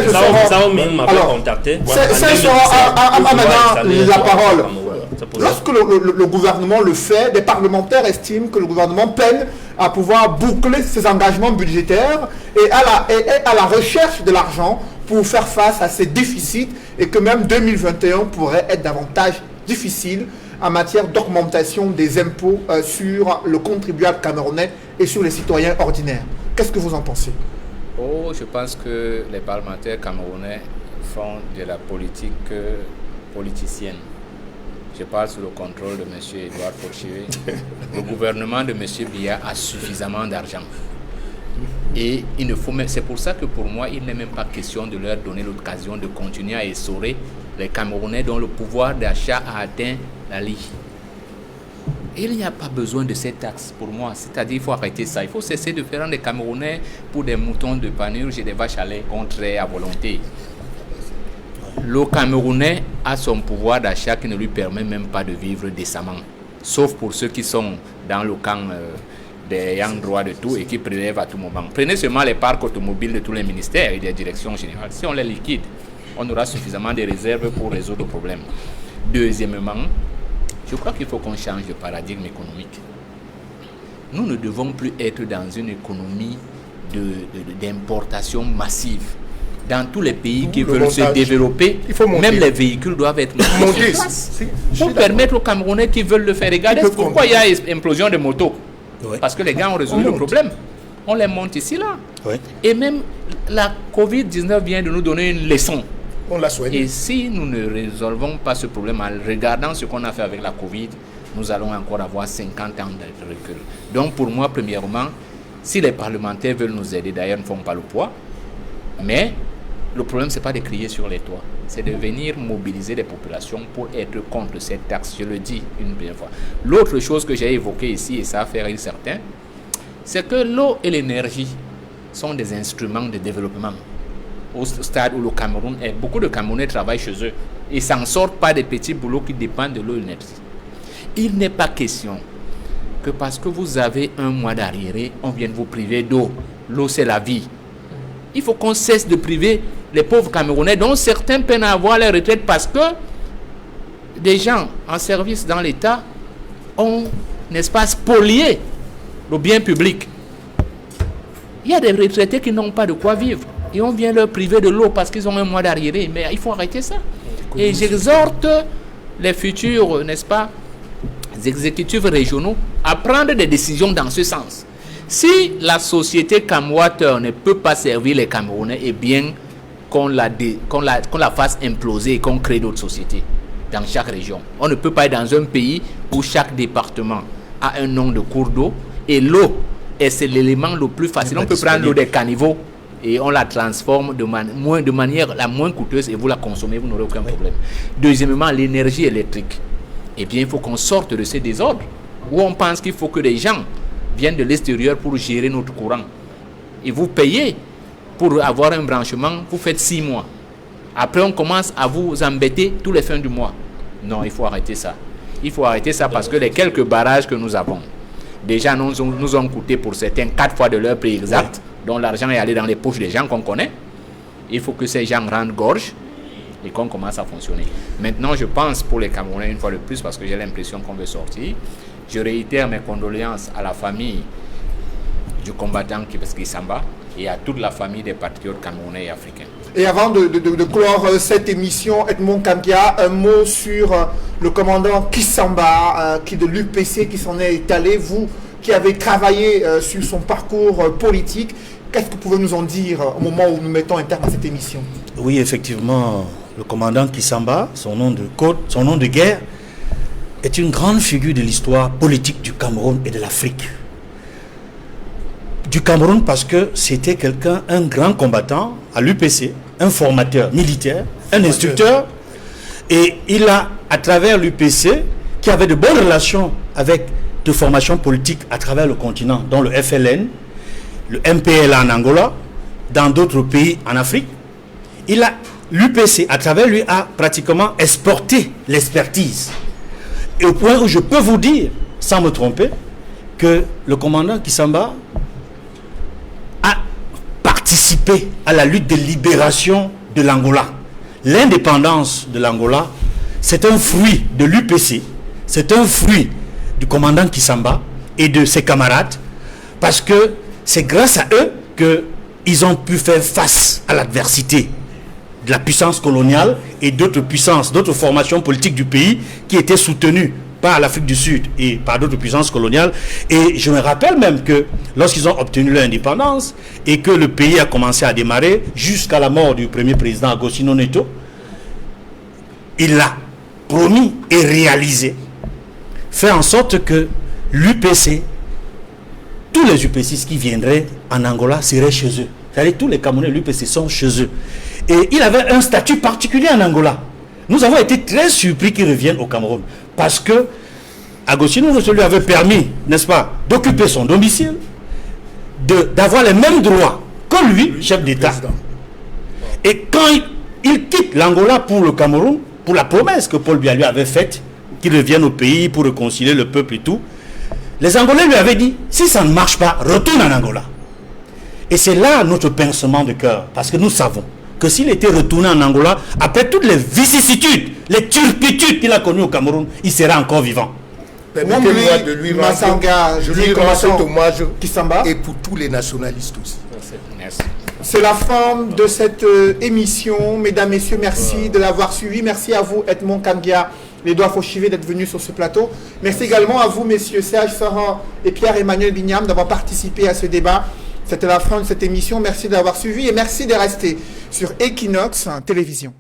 m'avait contacté. Ça sera maintenant la parole. Lorsque le gouvernement le fait, des parlementaires estiment que le gouvernement peine à pouvoir boucler ses engagements budgétaires et à la recherche de l'argent pour faire face à ces déficits, et que même 2021 pourrait être davantage difficile en matière d'augmentation des impôts sur le contribuable camerounais et sur les citoyens ordinaires. Qu'est-ce que vous en pensez? Je pense que les parlementaires camerounais font de la politique politicienne. je parle sous le contrôle de M. Edouard Forchier, le gouvernement de M. Biya a suffisamment d'argent. Et il ne faut même, c'est pour ça que pour moi, il n'est même pas question de leur donner l'occasion de continuer à essorer les Camerounais dont le pouvoir d'achat a atteint la lie. Il n'y a pas besoin de cette taxe pour moi. C'est-à-dire qu'il faut arrêter ça. Il faut cesser de faire des Camerounais pour des moutons de panurge et des vaches à lait contre à volonté. Le Camerounais a son pouvoir d'achat qui ne lui permet même pas de vivre décemment. Sauf pour ceux qui sont dans le camp des ayants droit de tout et qui prélèvent à tout moment. Prenez seulement les parcs automobiles de tous les ministères et des directions générales. Si on les liquide, on aura suffisamment de réserves pour résoudre le problème. Deuxièmement, je crois qu'il faut qu'on change de paradigme économique. Nous ne devons plus être dans une économie d'importation massive. Dans tous les pays qui veulent se développer, même les véhicules doivent être montés pour permettre aux Camerounais qui veulent le faire. Regardez pourquoi il y a une implosion de motos. Oui. Parce que les gars ont résolu le problème. On les monte ici, là. Oui. Et même la Covid-19 vient de nous donner une leçon. On l'a soigné. Et si nous ne résolvons pas ce problème en regardant ce qu'on a fait avec la Covid, nous allons encore avoir 50 ans de recul. Donc pour moi, premièrement, si les parlementaires veulent nous aider, d'ailleurs ne font pas le poids, mais le problème, ce n'est pas de crier sur les toits, c'est de venir mobiliser les populations pour être contre cette taxe, je le dis une première fois. L'autre chose que j'ai évoquée ici, et ça va faire certains, c'est que l'eau et l'énergie sont des instruments de développement. Au stade où le Cameroun est, beaucoup de Camerounais travaillent chez eux et s'en sortent pas des petits boulots qui dépendent de l'eau et l'énergie. Il n'est pas question que parce que vous avez un mois d'arriéré, on vienne vous priver d'eau. L'eau, c'est la vie. Il faut qu'on cesse de priver les pauvres Camerounais dont certains peinent à avoir leur retraite parce que des gens en service dans l'État ont, n'est-ce pas, spolié le bien public. Il y a des retraités qui n'ont pas de quoi vivre et on vient leur priver de l'eau parce qu'ils ont un mois d'arriéré. Mais il faut arrêter ça. Et j'exhorte les futurs, n'est-ce pas, exécutifs régionaux à prendre des décisions dans ce sens. Si la société Camwater ne peut pas servir les Camerounais, eh bien qu'on la fasse imploser et qu'on crée d'autres sociétés dans chaque région. On ne peut pas être dans un pays où chaque département a un nombre de cours d'eau et l'eau c'est l'élément le plus facile. On peut prendre l'eau des caniveaux et on la transforme de manière la moins coûteuse et vous la consommez, vous n'aurez aucun problème. Deuxièmement, l'énergie électrique. Eh bien, il faut qu'on sorte de ces désordres où on pense qu'il faut que les gens viennent de l'extérieur pour gérer notre courant. Et vous payez pour avoir un branchement, vous faites 6 mois. Après, on commence à vous embêter tous les fins du mois. Non, il faut arrêter ça. Il faut arrêter ça parce que les quelques barrages que nous avons, déjà nous ont coûté pour certains 4 fois de leur prix exact, dont l'argent est allé dans les poches des gens qu'on connaît. Il faut que ces gens rendent gorge et qu'on commence à fonctionner. Maintenant, je pense pour les Camerounais, une fois de plus, parce que j'ai l'impression qu'on veut sortir, je réitère mes condoléances à la famille du combattant Kipes-Kisamba et à toute la famille des patriotes camerounais et africains. Et avant de clore cette émission, Edmond Kambia, un mot sur le commandant Kisamba, qui de l'UPC, qui s'en est étalé, vous qui avez travaillé sur son parcours politique, qu'est-ce que vous pouvez nous en dire au moment où nous mettons un terme à cette émission? Oui, effectivement, le commandant Kisamba, son nom de code, son nom de guerre, est une grande figure de l'histoire politique du Cameroun et de l'Afrique. Du Cameroun parce que c'était quelqu'un, un grand combattant à l'UPC, un formateur militaire, un instructeur, et il a, à travers l'UPC, qui avait de bonnes relations avec de formations politiques à travers le continent, dont le FLN, le MPLA en Angola, dans d'autres pays en Afrique, l'UPC, à travers lui, a pratiquement exporté l'expertise. Et au point où je peux vous dire, sans me tromper, que le commandant Kisamba a participé à la lutte de libération de l'Angola. L'indépendance de l'Angola, c'est un fruit de l'UPC, c'est un fruit du commandant Kisamba et de ses camarades, parce que c'est grâce à eux qu'ils ont pu faire face à l'adversité de la puissance coloniale et d'autres puissances, d'autres formations politiques du pays qui étaient soutenues par l'Afrique du Sud et par d'autres puissances coloniales. Et je me rappelle même que lorsqu'ils ont obtenu leur indépendance et que le pays a commencé à démarrer jusqu'à la mort du premier président Agostinho Neto, il a promis et réalisé fait en sorte que l'UPC, tous les UPCistes qui viendraient en Angola seraient chez eux. C'est-à-dire tous les Camerounais de l'UPC sont chez eux. Et il avait un statut particulier en Angola. Nous avons été très surpris qu'il revienne au Cameroun. Parce que Agostino lui avait permis, n'est-ce pas, d'occuper son domicile, d'avoir les mêmes droits que lui, chef d'État. Et quand il quitte l'Angola pour le Cameroun, pour la promesse que Paul Biya lui avait faite, qu'il revienne au pays pour réconcilier le peuple et tout, les Angolais lui avaient dit, si ça ne marche pas, retourne en Angola. Et c'est là notre pincement de cœur, parce que nous savons que s'il était retourné en Angola, après toutes les vicissitudes, les turpitudes qu'il a connues au Cameroun, il serait encore vivant. Permettez-moi de lui rendre cet hommage Kissamba. Et pour tous les nationalistes aussi. Merci. C'est la fin de cette émission. Mesdames, Messieurs, merci de l'avoir suivi. Merci à vous, Edmond Kambia, Edouard Fauchivé, d'être venus sur ce plateau. Merci également à vous, messieurs Serge Ferrand et Pierre-Emmanuel Bignam, d'avoir participé à ce débat. C'était la fin de cette émission. Merci de l'avoir suivi et merci de rester sur Equinox Télévision.